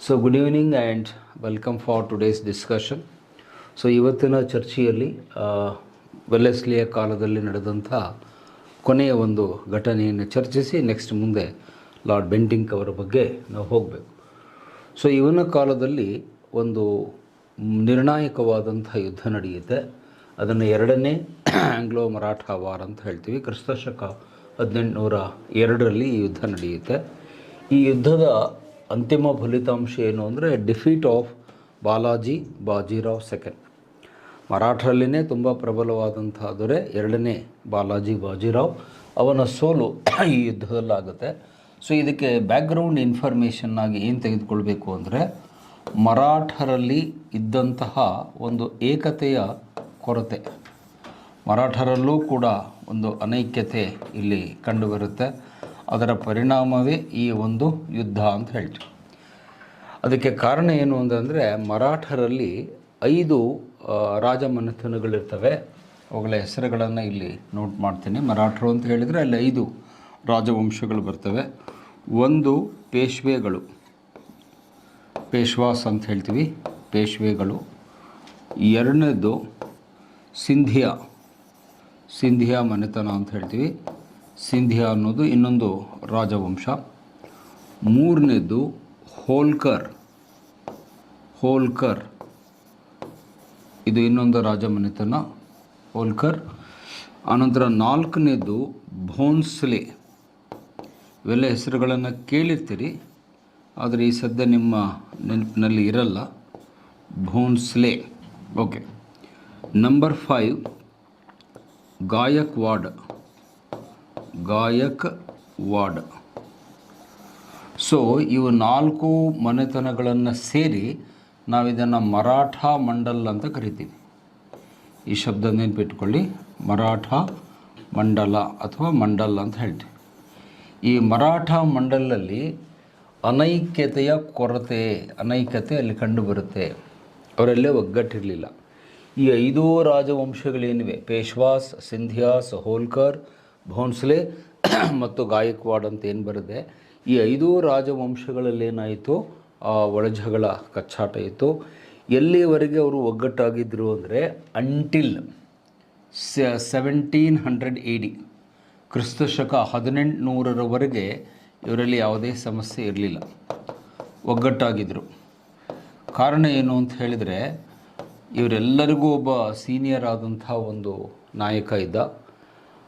So good evening and welcome for today's discussion. So ಇವತ್ತಿನ ಚರ್ಚೆಯಲ್ಲಿ ವೆಲ್ಲೆಸ್ಲಿಯ ಕಾಲದಲ್ಲಿ ನಡೆದಂಥ ಕೊನೆಯ ಒಂದು ಘಟನೆಯನ್ನು ಚರ್ಚಿಸಿ ನೆಕ್ಸ್ಟ್ ಮುಂದೆ ಲಾರ್ಡ್ ಬೆಂಟಿಂಕ್ ಅವರ ಬಗ್ಗೆ ನಾವು ಹೋಗಬೇಕು. ಸೊ ಇವನ ಕಾಲದಲ್ಲಿ ಒಂದು ನಿರ್ಣಾಯಕವಾದಂಥ ಯುದ್ಧ ನಡೆಯುತ್ತೆ. ಅದನ್ನು ಎರಡನೇ ಆಂಗ್ಲೋ ಮರಾಠ ವಾರ್ ಅಂತ ಹೇಳ್ತೀವಿ. ಕ್ರಿಸ್ತಶಕ 1802ರಲ್ಲಿ ಈ ಯುದ್ಧ ನಡೆಯುತ್ತೆ. ಈ ಯುದ್ಧದ ಅಂತಿಮ ಫಲಿತಾಂಶ ಏನು ಅಂದರೆ defeat of Balaji Bajirao second. ಮರಾಠರಲ್ಲಿನೇ ತುಂಬ ಪ್ರಬಲವಾದಂಥ ದೊರೆ ಎರಡನೇ ಬಾಲಾಜಿ ಬಾಜಿರಾವ್, ಅವನ ಸೋಲು ಈ ಯುದ್ಧದಲ್ಲಾಗುತ್ತೆ. ಸೊ ಇದಕ್ಕೆ ಬ್ಯಾಕ್ಗ್ರೌಂಡ್ ಇನ್ಫಾರ್ಮೇಷನ್ನಾಗಿ ಏನು ತೆಗೆದುಕೊಳ್ಬೇಕು ಅಂದರೆ, ಮರಾಠರಲ್ಲಿ ಇದ್ದಂತಹ ಒಂದು ಏಕತೆಯ ಕೊರತೆ, ಮರಾಠರಲ್ಲೂ ಕೂಡ ಒಂದು ಅನೈಕ್ಯತೆ ಇಲ್ಲಿ ಕಂಡುಬರುತ್ತೆ. ಅದರ ಪರಿಣಾಮವೇ ಈ ಒಂದು ಯುದ್ಧ ಅಂತ ಹೇಳ್ತೀವಿ. ಅದಕ್ಕೆ ಕಾರಣ ಏನು ಅಂತಂದರೆ, ಮರಾಠರಲ್ಲಿ 5 ರಾಜಮನೆತನಗಳಿರ್ತವೆ. ಅವುಗಳ ಹೆಸರುಗಳನ್ನು ಇಲ್ಲಿ ನೋಟ್ ಮಾಡ್ತೀನಿ. ಮರಾಠರು ಅಂತ ಹೇಳಿದರೆ ಅಲ್ಲಿ 5 ರಾಜವಂಶಗಳು ಬರ್ತವೆ. ಒಂದು ಪೇಶ್ವೆಗಳು, ಪೇಶ್ವಾಸ್ ಅಂತ ಹೇಳ್ತೀವಿ, ಪೇಶ್ವೆಗಳು. ಎರಡನೇದು ಸಿಂಧಿಯಾ ಮನೆತನ ಅಂತ ಹೇಳ್ತೀವಿ. ಸಿಂಧಿಯಾ ಅನ್ನೋದು ಇನ್ನೊಂದು ರಾಜವಂಶ. ಮೂರನೇದು ಹೋಲ್ಕರ್, ಇದು ಇನ್ನೊಂದು ರಾಜಮನೆತನ, ಹೋಲ್ಕರ್. ಆನಂತರ 4ನೇದು ಭೋನ್ಸ್ಲೆ. ಇವೆಲ್ಲ ಹೆಸರುಗಳನ್ನು ಕೇಳಿರ್ತೀರಿ, ಆದರೆ ಈ ಸದ್ಯ ನಿಮ್ಮ ನೆನಪಿನಲ್ಲಿ ಇರಲ್ಲ. ಭೋನ್ಸ್ಲೆ. ಓಕೆ. ನಂಬರ್ 5 ಗಾಯಕ್ವಾಡ್. ಸೊ ಇವು 4 ಮನೆತನಗಳನ್ನು ಸೇರಿ ನಾವಿದನ್ನು ಮರಾಠ ಮಂಡಲ್ ಅಂತ ಕರಿತೀವಿ. ಈ ಶಬ್ದ ನೆನಪಿಟ್ಕೊಳ್ಳಿ, ಮರಾಠ ಮಂಡಲ ಅಥವಾ ಮಂಡಲ್ ಅಂತ ಹೇಳ್ತೀವಿ. ಈ ಮರಾಠ ಮಂಡಲಲ್ಲಿ ಅನೈಕ್ಯತೆ ಅಲ್ಲಿ ಕಂಡುಬರುತ್ತೆ. ಅವರಲ್ಲೇ ಒಗ್ಗಟ್ಟಿರಲಿಲ್ಲ. ಈ 5 ರಾಜವಂಶಗಳೇನಿವೆ, ಪೇಶ್ವಾಸ್, ಸಿಂಧಿಯಾಸ್, ಹೋಲ್ಕರ್, ಭೋನ್ಸ್ಲೆ ಮತ್ತು ಗಾಯಕ್ವಾಡ್ ಅಂತ ಏನು ಬರುತ್ತೆ, ಈ 5 ರಾಜವಂಶಗಳಲ್ಲೇನಾಯಿತು, ಒಳಜಗಳ ಕಚ್ಚಾಟ ಇತ್ತು. ಎಲ್ಲಿವರೆಗೆ ಅವರು ಒಗ್ಗಟ್ಟಾಗಿದ್ದರು ಅಂದರೆ, ಅಂಟಿಲ್ 1700 AD, ಕ್ರಿಸ್ತಶಕ 1800ರವರೆಗೆ ಇವರಲ್ಲಿ ಯಾವುದೇ ಸಮಸ್ಯೆ ಇರಲಿಲ್ಲ, ಒಗ್ಗಟ್ಟಾಗಿದ್ದರು. ಕಾರಣ ಏನು ಅಂತ ಹೇಳಿದರೆ, ಇವರೆಲ್ಲರಿಗೂ ಒಬ್ಬ ಸೀನಿಯರ್ ಆದಂಥ ಒಂದು ನಾಯಕ ಇದ್ದ.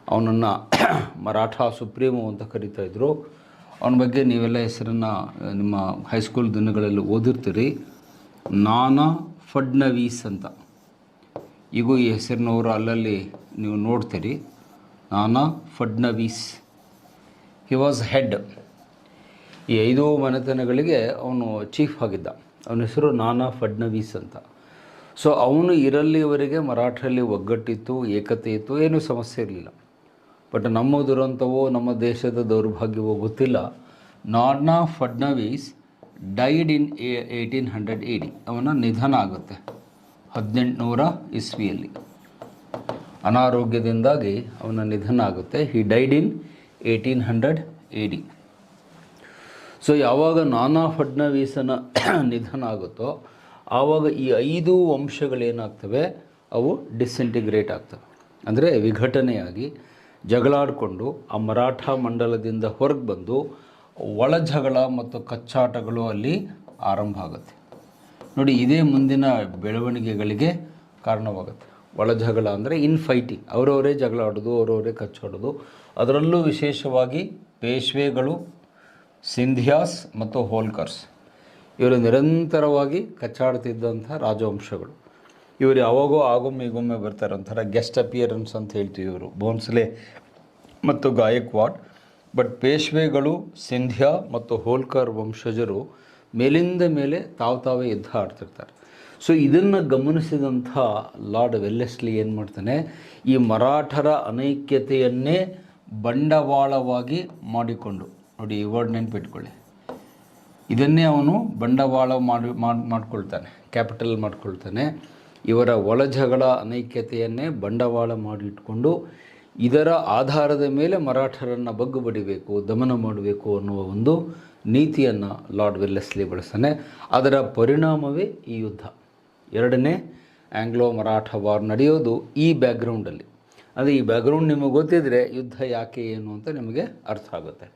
ಅವನನ್ನು ಮರಾಠ ಸುಪ್ರೀಮೋ ಅಂತ ಕರೀತಾಯಿದ್ರು. ಅವನ ಬಗ್ಗೆ ನೀವೆಲ್ಲ ಹೆಸರನ್ನು ನಿಮ್ಮ ಹೈಸ್ಕೂಲ್ ದಿನಗಳಲ್ಲಿ ಓದಿರ್ತೀರಿ. ನಾನಾ ಫಡ್ನವೀಸ್ ಅಂತ. ಈಗೂ ಈ ಹೆಸರಿನವರು ಅಲ್ಲಲ್ಲಿ ನೀವು ನೋಡ್ತೀರಿ. ನಾನಾ ಫಡ್ನವೀಸ್, ಹಿ ವಾಸ್ ಹೆಡ್. ಈ 5 ಮನೆತನಗಳಿಗೆ ಅವನು ಚೀಫ್ ಆಗಿದ್ದ. ಅವನ ಹೆಸರು ನಾನಾ ಫಡ್ನವೀಸ್ ಅಂತ. ಸೊ ಅವನು ಇರಲ್ಲಿವರೆಗೆ ಮರಾಠರಲ್ಲಿ ಒಗ್ಗಟ್ಟಿತ್ತು, ಏಕತೆ ಇತ್ತು, ಏನೂ ಸಮಸ್ಯೆ ಇರಲಿಲ್ಲ. ಬಟ್ ನಮ್ಮ ದುರಂತವೋ ನಮ್ಮ ದೇಶದ ದೌರ್ಭಾಗ್ಯವೋ ಗೊತ್ತಿಲ್ಲ, ನಾನಾ ಫಡ್ನವೀಸ್ ಡೈಡ್ ಇನ್ 1800 AD. ಅವನ ನಿಧನ ಆಗುತ್ತೆ 1800 ಇಸ್ವಿಯಲ್ಲಿ. ಅನಾರೋಗ್ಯದಿಂದಾಗಿ ಅವನ ನಿಧನ ಆಗುತ್ತೆ. He died in 1800 AD. So ಯಾವಾಗ ನಾನಾ ಫಡ್ನವೀಸನ ನಿಧನ ಆಗುತ್ತೋ ಆವಾಗ ಈ 5 ವಂಶಗಳೇನಾಗ್ತವೆ, ಅವು ಡಿಸ್ಇಂಟಿಗ್ರೇಟ್ ಆಗ್ತವೆ. ಅಂದರೆ ವಿಘಟನೆಯಾಗಿ ಜಗಳಾಡಿಕೊಂಡು ಆ ಮರಾಠ ಮಂಡಲದಿಂದ ಹೊರಗೆ ಬಂದು ಒಳಜಗಳ ಮತ್ತು ಕಚ್ಚಾಟಗಳು ಅಲ್ಲಿ ಆರಂಭ ಆಗುತ್ತೆ. ನೋಡಿ, ಇದೇ ಮುಂದಿನ ಬೆಳವಣಿಗೆಗಳಿಗೆ ಕಾರಣವಾಗುತ್ತೆ. ಒಳಜಗಳ ಅಂದರೆ ಇನ್ಫೈಟಿಂಗ್, ಅವರವರೇ ಜಗಳ ಆಡೋದು, ಅವರವರೇ ಕಚ್ಚಾಡೋದು. ಅದರಲ್ಲೂ ವಿಶೇಷವಾಗಿ ಪೇಶ್ವೆಗಳು, ಸಿಂಧಿಯಾಸ್ ಮತ್ತು ಹೋಲ್ಕರ್ಸ್, ಇವರು ನಿರಂತರವಾಗಿ ಕಚ್ಚಾಡ್ತಿದ್ದಂಥ ರಾಜವಂಶಗಳು. ಇವರು ಯಾವಾಗೋ ಆಗೊಮ್ಮೆ ಈಗೊಮ್ಮೆ ಬರ್ತಾರೆ, ಒಂಥರ ಗೆಸ್ಟ್ ಅಪಿಯರೆನ್ಸ್ ಅಂತ ಹೇಳ್ತೀವಿ ಇವರು, ಭೋನ್ಸ್ಲೆ ಮತ್ತು ಗಾಯಕ್ವಾಡ್. ಬಟ್ ಪೇಶ್ವೆಗಳು, ಸಿಂಧಿಯಾ ಮತ್ತು ಹೋಲ್ಕರ್ ವಂಶಜರು ಮೇಲಿಂದ ಮೇಲೆ ತಾವೇ ಯುದ್ಧ ಆಡ್ತಿರ್ತಾರೆ. ಸೊ ಇದನ್ನು ಗಮನಿಸಿದಂಥ ಲಾರ್ಡ್ ವೆಲ್ಲೆಸ್ಲಿ ಏನು ಮಾಡ್ತಾನೆ, ಈ ಮರಾಠರ ಅನೈಕ್ಯತೆಯನ್ನೇ ಬಂಡವಾಳವಾಗಿ ಮಾಡಿಕೊಂಡು, ನೋಡಿ ಈ ವರ್ಡ್ ನೆನಪಿಟ್ಕೊಳ್ಳಿ, ಇದನ್ನೇ ಅವನು ಬಂಡವಾಳ ಮಾಡ್ಕೊಳ್ತಾನೆ, ಕ್ಯಾಪಿಟಲ್ ಮಾಡ್ಕೊಳ್ತಾನೆ. ಇವರ ಒಳಜಗಳ ಅನೈಕ್ಯತೆಯನ್ನೇ ಬಂಡವಾಳ ಮಾಡಿಟ್ಕೊಂಡು ಇದರ ಆಧಾರದ ಮೇಲೆ ಮರಾಠರನ್ನು ಬಗ್ಗು ಬಡಿಬೇಕು, ದಮನ ಮಾಡಬೇಕು ಅನ್ನುವ ಒಂದು ನೀತಿಯನ್ನು ಲಾರ್ಡ್ ವೆಲ್ಲೆಸ್ಲಿ ಬಳಸ್ತಾನೆ. ಅದರ ಪರಿಣಾಮವೇ ಈ ಯುದ್ಧ. ಎರಡನೇ ಆಂಗ್ಲೋ ಮರಾಠ ವಾರ್ ನಡೆಯೋದು ಈ ಬ್ಯಾಕ್ಗ್ರೌಂಡಲ್ಲಿ. ಅಂದರೆ ಈ ಬ್ಯಾಕ್ಗ್ರೌಂಡ್ ನಿಮಗೆ ಗೊತ್ತಿದ್ದರೆ ಯುದ್ಧ ಯಾಕೆ ಏನು ಅಂತ ನಿಮಗೆ ಅರ್ಥ ಆಗುತ್ತೆ.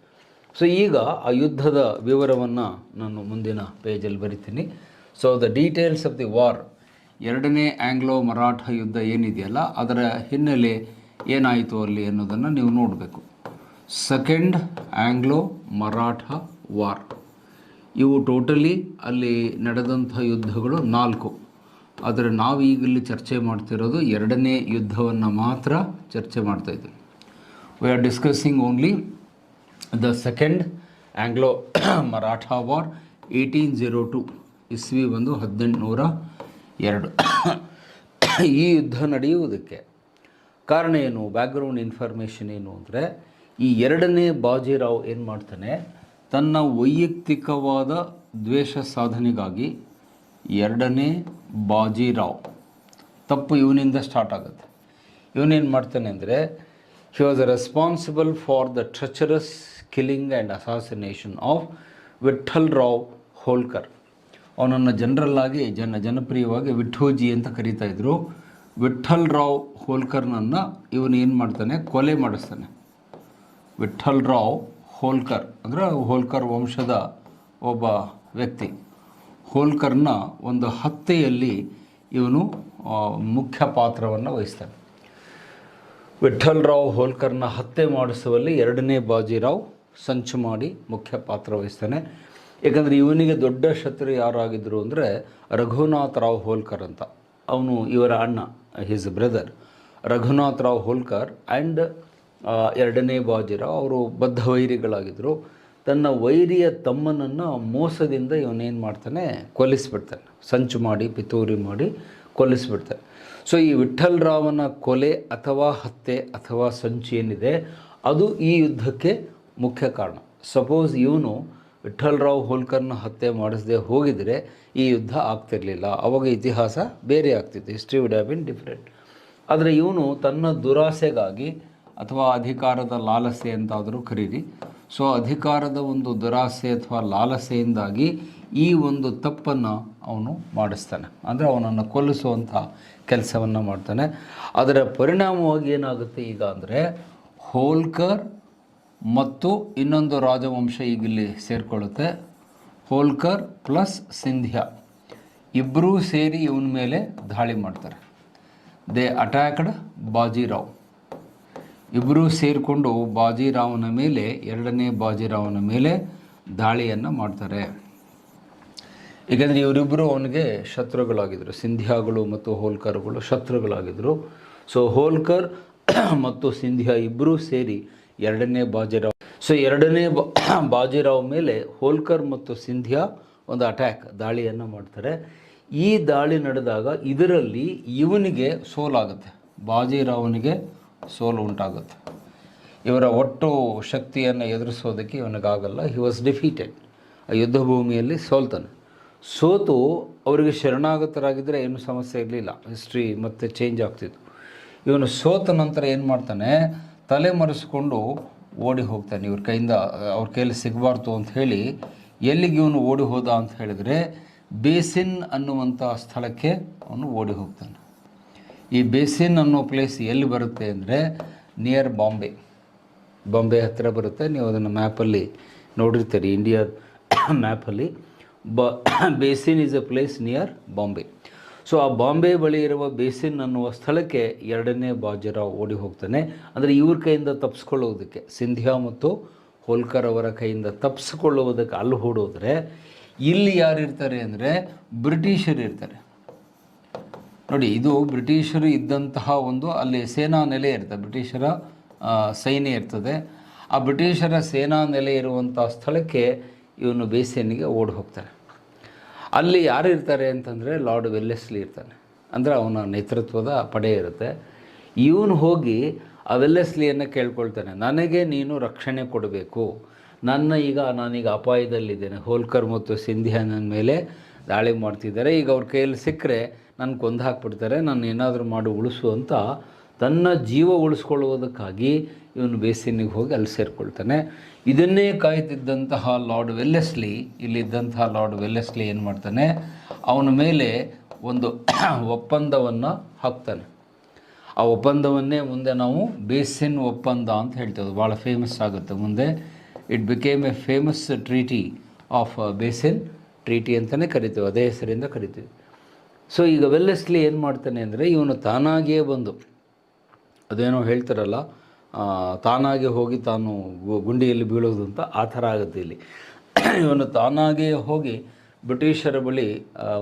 ಸೊ ಈಗ ಆ ಯುದ್ಧದ ವಿವರವನ್ನು ನಾನು ಮುಂದಿನ ಪೇಜಲ್ಲಿ ಬರಿತೀನಿ. So the details of the war, ಎರಡನೇ ಆಂಗ್ಲೋ ಮರಾಠ ಯುದ್ಧ ಏನಿದೆಯಲ್ಲ ಅದರ ಹಿನ್ನೆಲೆ ಏನಾಯಿತು ಅಲ್ಲಿ ಅನ್ನೋದನ್ನು ನೀವು ನೋಡಬೇಕು. ಸೆಕೆಂಡ್ ಆಂಗ್ಲೋ ಮರಾಠ ವಾರ್, ಇವು ಟೋಟಲಿ ಅಲ್ಲಿ ನಡೆದಂಥ ಯುದ್ಧಗಳು 4. ಆದರೆ ನಾವು ಈಗಲ್ಲಿ ಚರ್ಚೆ ಮಾಡ್ತಿರೋದು ಎರಡನೇ ಯುದ್ಧವನ್ನು ಮಾತ್ರ ಚರ್ಚೆ ಮಾಡ್ತಾಯಿದ್ದೀವಿ. We are discussing only the second Anglo Maratha war 1802 ಇಸ್ವಿ ಬಂದು 1802. ಈ ಯುದ್ಧ ನಡೆಯುವುದಕ್ಕೆ ಕಾರಣ ಏನು, ಬ್ಯಾಕ್ಗ್ರೌಂಡ್ ಇನ್ಫಾರ್ಮೇಷನ್ ಏನು ಅಂದರೆ, ಈ ಎರಡನೇ ಬಾಜಿರಾವ್ ಏನು ಮಾಡ್ತಾನೆ, ತನ್ನ ವೈಯಕ್ತಿಕವಾದ ದ್ವೇಷ ಸಾಧನೆಗಾಗಿ ಎರಡನೇ ಬಾಜಿರಾವ್, ತಪ್ಪು ಇವನಿಂದ ಸ್ಟಾರ್ಟ್ ಆಗುತ್ತೆ. ಇವನೇನು ಮಾಡ್ತಾನೆ ಅಂದರೆ, he was responsible for the treacherous killing and assassination of Vithal Rao Holkar. ಅವನನ್ನು ಜನರಲ್ಲಾಗಿ ಜನಪ್ರಿಯವಾಗಿ ವಿಠೋಜಿ ಅಂತ ಕರೀತಾಯಿದ್ರು. ವಿಠಲ್ ರಾವ್ ಹೋಲ್ಕರ್ನನ್ನು ಇವನು ಏನು ಮಾಡ್ತಾನೆ, ಕೊಲೆ ಮಾಡಿಸ್ತಾನೆ. ವಿಠಲ್ ರಾವ್ ಹೋಲ್ಕರ್ ಅಂದರೆ ಹೋಲ್ಕರ್ ವಂಶದ ಒಬ್ಬ ವ್ಯಕ್ತಿ. ಹೋಲ್ಕರ್ನ ಒಂದು ಹತ್ಯೆಯಲ್ಲಿ ಇವನು ಮುಖ್ಯ ಪಾತ್ರವನ್ನು ವಹಿಸ್ತಾನೆ. ವಿಠಲ್ ರಾವ್ ಹೋಲ್ಕರ್ನ ಹತ್ಯೆ ಮಾಡಿಸುವಲ್ಲಿ ಎರಡನೇ ಬಾಜಿರಾವ್ ಸಂಚು ಮಾಡಿ ಮುಖ್ಯ ಪಾತ್ರ ವಹಿಸ್ತಾನೆ. ಏಕೆಂದರೆ ಇವನಿಗೆ ದೊಡ್ಡ ಶತ್ರು ಯಾರಾಗಿದ್ದರು ಅಂದರೆ ರಘುನಾಥ್ ರಾವ್ ಹೋಲ್ಕರ್ ಅಂತ. ಅವನು ಇವರ ಅಣ್ಣ, his brother Raghunath Rao Holkar and ಎರಡನೇ ಬಾಜಿರಾವ್ ಅವರು ಬದ್ಧ ವೈರಿಗಳಾಗಿದ್ದರು. ತನ್ನ ವೈರಿಯ ತಮ್ಮನನ್ನು ಮೋಸದಿಂದ ಇವನೇನು ಮಾಡ್ತಾನೆ, ಕೊಲ್ಲಿಸ್ಬಿಡ್ತಾನೆ. ಸಂಚು ಮಾಡಿ ಪಿತೂರಿ ಮಾಡಿ ಕೊಲ್ಲಿಸ್ಬಿಡ್ತಾನೆ. ಸೊ ಈ ವಿಠಲ್ ರಾವನ ಕೊಲೆ ಅಥವಾ ಹತ್ಯೆ ಅಥವಾ ಸಂಚು ಏನಿದೆ ಅದು ಈ ಯುದ್ಧಕ್ಕೆ ಮುಖ್ಯ ಕಾರಣ. ಸಪೋಸ್ ಇವನು ವಿಠಲ್ ರಾವ್ ಹೋಲ್ಕರ್ನ ಹತ್ಯೆ ಮಾಡಿಸದೆ ಹೋಗಿದರೆ ಈ ಯುದ್ಧ ಆಗ್ತಿರಲಿಲ್ಲ. ಅವಾಗ ಇತಿಹಾಸ ಬೇರೆ ಆಗ್ತಿತ್ತು, history would have been different. ಆದರೆ ಇವನು ತನ್ನ ದುರಾಸೆಗಾಗಿ ಅಥವಾ ಅಧಿಕಾರದ ಲಾಲಸೆ ಅಂತಾದರೂ ಕರೀರಿ, ಸೊ ಅಧಿಕಾರದ ಒಂದು ದುರಾಸೆ ಅಥವಾ ಲಾಲಸೆಯಿಂದಾಗಿ ಈ ಒಂದು ತಪ್ಪನ್ನು ಅವನು ಮಾಡಿಸ್ತಾನೆ. ಅಂದರೆ ಅವನನ್ನು ಕೊಲ್ಲಿಸುವಂಥ ಕೆಲಸವನ್ನು ಮಾಡ್ತಾನೆ. ಅದರ ಪರಿಣಾಮವಾಗಿ ಏನಾಗುತ್ತೆ ಈಗ ಅಂದರೆ, ಹೋಲ್ಕರ್ ಮತ್ತು ಇನ್ನೊಂದು ರಾಜವಂಶ ಈಗಿಲ್ಲಿ ಸೇರಿಕೊಳ್ಳುತ್ತೆ. ಹೋಲ್ಕರ್ ಪ್ಲಸ್ ಸಿಂಧ್ಯಾ ಇಬ್ಬರೂ ಸೇರಿ ಇವನ ಮೇಲೆ ದಾಳಿ ಮಾಡ್ತಾರೆ. They attacked Bajirao. ಇಬ್ಬರೂ ಸೇರಿಕೊಂಡು ಬಾಜಿರಾವನ ಮೇಲೆ, ಎರಡನೇ ಬಾಜಿರಾವನ ಮೇಲೆ ದಾಳಿಯನ್ನು ಮಾಡ್ತಾರೆ. ಏಕೆಂದರೆ ಇವರಿಬ್ಬರು ಅವನಿಗೆ ಶತ್ರುಗಳಾಗಿದ್ದರು. ಸಿಂಧ್ಯಾಗಳು ಮತ್ತು ಹೋಲ್ಕರ್ಗಳು ಶತ್ರುಗಳಾಗಿದ್ದರು. ಸೊ ಹೋಲ್ಕರ್ ಮತ್ತು ಸಿಂಧ್ಯಾ ಇಬ್ಬರೂ ಸೇರಿ ಎರಡನೇ ಬಾಜಿರಾವ್, ಸೊ ಎರಡನೇ ಬಾಜಿರಾವ್ ಮೇಲೆ ಹೋಲ್ಕರ್ ಮತ್ತು ಸಿಂಧ್ಯಾ ಒಂದು ದಾಳಿಯನ್ನು ಮಾಡ್ತಾರೆ. ಈ ದಾಳಿ ನಡೆದಾಗ ಇದರಲ್ಲಿ ಇವನಿಗೆ ಸೋಲಾಗುತ್ತೆ, ಬಾಜಿರಾವನಿಗೆ ಸೋಲು ಉಂಟಾಗುತ್ತೆ. ಇವರ ಒಟ್ಟು ಶಕ್ತಿಯನ್ನು ಎದುರಿಸೋದಕ್ಕೆ ಇವನಿಗಾಗಲ್ಲ. He was defeated. ಆ ಯುದ್ಧ ಭೂಮಿಯಲ್ಲಿ ಸೋಲ್ತಾನೆ. ಸೋತು ಅವರಿಗೆ ಶರಣಾಗತರಾಗಿದ್ದರೆ ಏನು ಸಮಸ್ಯೆ ಇರಲಿಲ್ಲ, ಹಿಸ್ಟ್ರಿ ಮತ್ತೆ ಚೇಂಜ್ ಆಗ್ತಿತ್ತು. ಇವನು ಸೋತ ನಂತರ ಏನು ಮಾಡ್ತಾನೆ, ತಲೆ ಮರೆಸ್ಕೊಂಡು ಓಡಿ ಹೋಗ್ತಾನೆ. ಅವ್ರ ಕೈಯಲ್ಲಿ ಸಿಗಬಾರ್ದು ಅಂತ ಹೇಳಿ ಎಲ್ಲಿಗೆ ಇವನು ಓಡಿ ಹೋದ ಅಂತ ಹೇಳಿದರೆ ಬೇಸಿನ್ ಅನ್ನುವಂಥ ಸ್ಥಳಕ್ಕೆ ಅವನು ಓಡಿ ಹೋಗ್ತಾನೆ. ಈ ಬೇಸಿನ್ ಅನ್ನೋ ಪ್ಲೇಸ್ ಎಲ್ಲಿ ಬರುತ್ತೆ ಅಂದರೆ ನಿಯರ್ ಬಾಂಬೆ ಹತ್ತಿರ ಬರುತ್ತೆ. ನೀವು ಅದನ್ನು ಮ್ಯಾಪಲ್ಲಿ ನೋಡಿರ್ತೀರಿ, ಇಂಡಿಯಾ ಮ್ಯಾಪಲ್ಲಿ. Bassein is a place near Bombay. So ಆ ಬಾಂಬೆ ಬಳಿ ಇರುವ ಬೇಸಿನ್ ಅನ್ನುವ ಸ್ಥಳಕ್ಕೆ ಎರಡನೇ ಬಾಜಿರಾವ್ ಓಡಿ ಹೋಗ್ತಾನೆ. ಅಂದರೆ ಇವ್ರ ಕೈಯಿಂದ ತಪ್ಪಿಸ್ಕೊಳ್ಳೋದಕ್ಕೆ, ಸಿಂಧ್ಯಾ ಮತ್ತು ಹೋಲ್ಕರ್ ಅವರ ಕೈಯಿಂದ ತಪ್ಪಿಸ್ಕೊಳ್ಳುವುದಕ್ಕೆ ಅಲ್ಲಿ ಓಡೋದ್ರೆ ಇಲ್ಲಿ ಯಾರಿರ್ತಾರೆ ಅಂದರೆ ಬ್ರಿಟಿಷರು ಇರ್ತಾರೆ. ನೋಡಿ, ಇದು ಬ್ರಿಟಿಷರು ಇದ್ದಂತಹ ಒಂದು ಅಲ್ಲಿ ಸೇನಾ ನೆಲೆ ಇರ್ತದೆ, ಬ್ರಿಟಿಷರ ಸೈನ್ಯ ಇರ್ತದೆ. ಆ ಬ್ರಿಟಿಷರ ಸೇನಾ ನೆಲೆ ಇರುವಂಥ ಸ್ಥಳಕ್ಕೆ ಇವನು ಬೇಸಿನ್ನಿಗೆ ಓಡಿ ಹೋಗ್ತಾನೆ. ಅಲ್ಲಿ ಯಾರು ಇರ್ತಾರೆ ಅಂತಂದರೆ ಲಾರ್ಡ್ ವೆಲ್ಲೆಸ್ಲಿ ಇರ್ತಾನೆ. ಅಂದರೆ ಅವನ ನೇತೃತ್ವದ ಪಡೆ ಇರುತ್ತೆ. ಇವನು ಹೋಗಿ ಆ ವೆಲ್ಲೆಸ್ಲಿಯನ್ನು ಕೇಳ್ಕೊಳ್ತಾನೆ, ನನಗೆ ನೀನು ರಕ್ಷಣೆ ಕೊಡಬೇಕು, ನಾನೀಗ ಅಪಾಯದಲ್ಲಿದ್ದೇನೆ. ಹೋಲ್ಕರ್ ಮತ್ತು ಸಿಂಧ್ಯಾ ನನ್ನ ಮೇಲೆ ದಾಳಿ ಮಾಡ್ತಿದ್ದಾರೆ, ಈಗ ಅವ್ರ ಕೈಯಲ್ಲಿ ಸಿಕ್ಕರೆ ನನ್ನ ಕೊಂದು ಹಾಕ್ಬಿಡ್ತಾರೆ, ನಾನು ಏನಾದರೂ ಮಾಡಿ ಉಳಿಸು ಅಂತ ತನ್ನ ಜೀವ ಉಳಿಸ್ಕೊಳ್ಳುವುದಕ್ಕಾಗಿ ಇವನು ಬೇಸಿನ್ನಿಗೆ ಹೋಗಿ ಅಲ್ಲಿ ಸೇರಿಕೊಳ್ತಾನೆ. ಇದನ್ನೇ ಕಾಯ್ತಿದ್ದಂತಹ ಲಾರ್ಡ್ ವೆಲ್ಲೆಸ್ಲಿ, ಇಲ್ಲಿದ್ದಂತಹ ಲಾರ್ಡ್ ವೆಲ್ಲೆಸ್ಲಿ ಏನು ಮಾಡ್ತಾನೆ, ಅವನ ಮೇಲೆ ಒಂದು ಒಪ್ಪಂದವನ್ನು ಹಾಕ್ತಾನೆ. ಆ ಒಪ್ಪಂದವನ್ನೇ ಮುಂದೆ ನಾವು ಬೇಸಿನ್ ಒಪ್ಪಂದ ಅಂತ ಹೇಳ್ತೇವೆ. ಭಾಳ ಫೇಮಸ್ ಆಗುತ್ತೆ ಮುಂದೆ. It became A famous treaty of basin treaty ಅಂತಲೇ ಕರಿತೀವಿ, ಅದೇ ಹೆಸರಿಂದ ಕರಿತೀವಿ. ಸೊ ಈಗ ವೆಲ್ಲೆಸ್ಲಿ ಏನು ಮಾಡ್ತಾನೆ ಅಂದರೆ, ಇವನು ತಾನಾಗಿಯೇ ಬಂದು, ಅದೇನೋ ಹೇಳ್ತಾರಲ್ಲ, ತಾನಾಗೆ ಹೋಗಿ ತಾನು ಗುಂಡಿಯಲ್ಲಿ ಬೀಳೋದು ಅಂತ, ಆ ಥರ ಆಗುತ್ತೆ ಇಲ್ಲಿ. ಇವನು ತಾನಾಗೇ ಹೋಗಿ ಬ್ರಿಟಿಷರ ಬಳಿ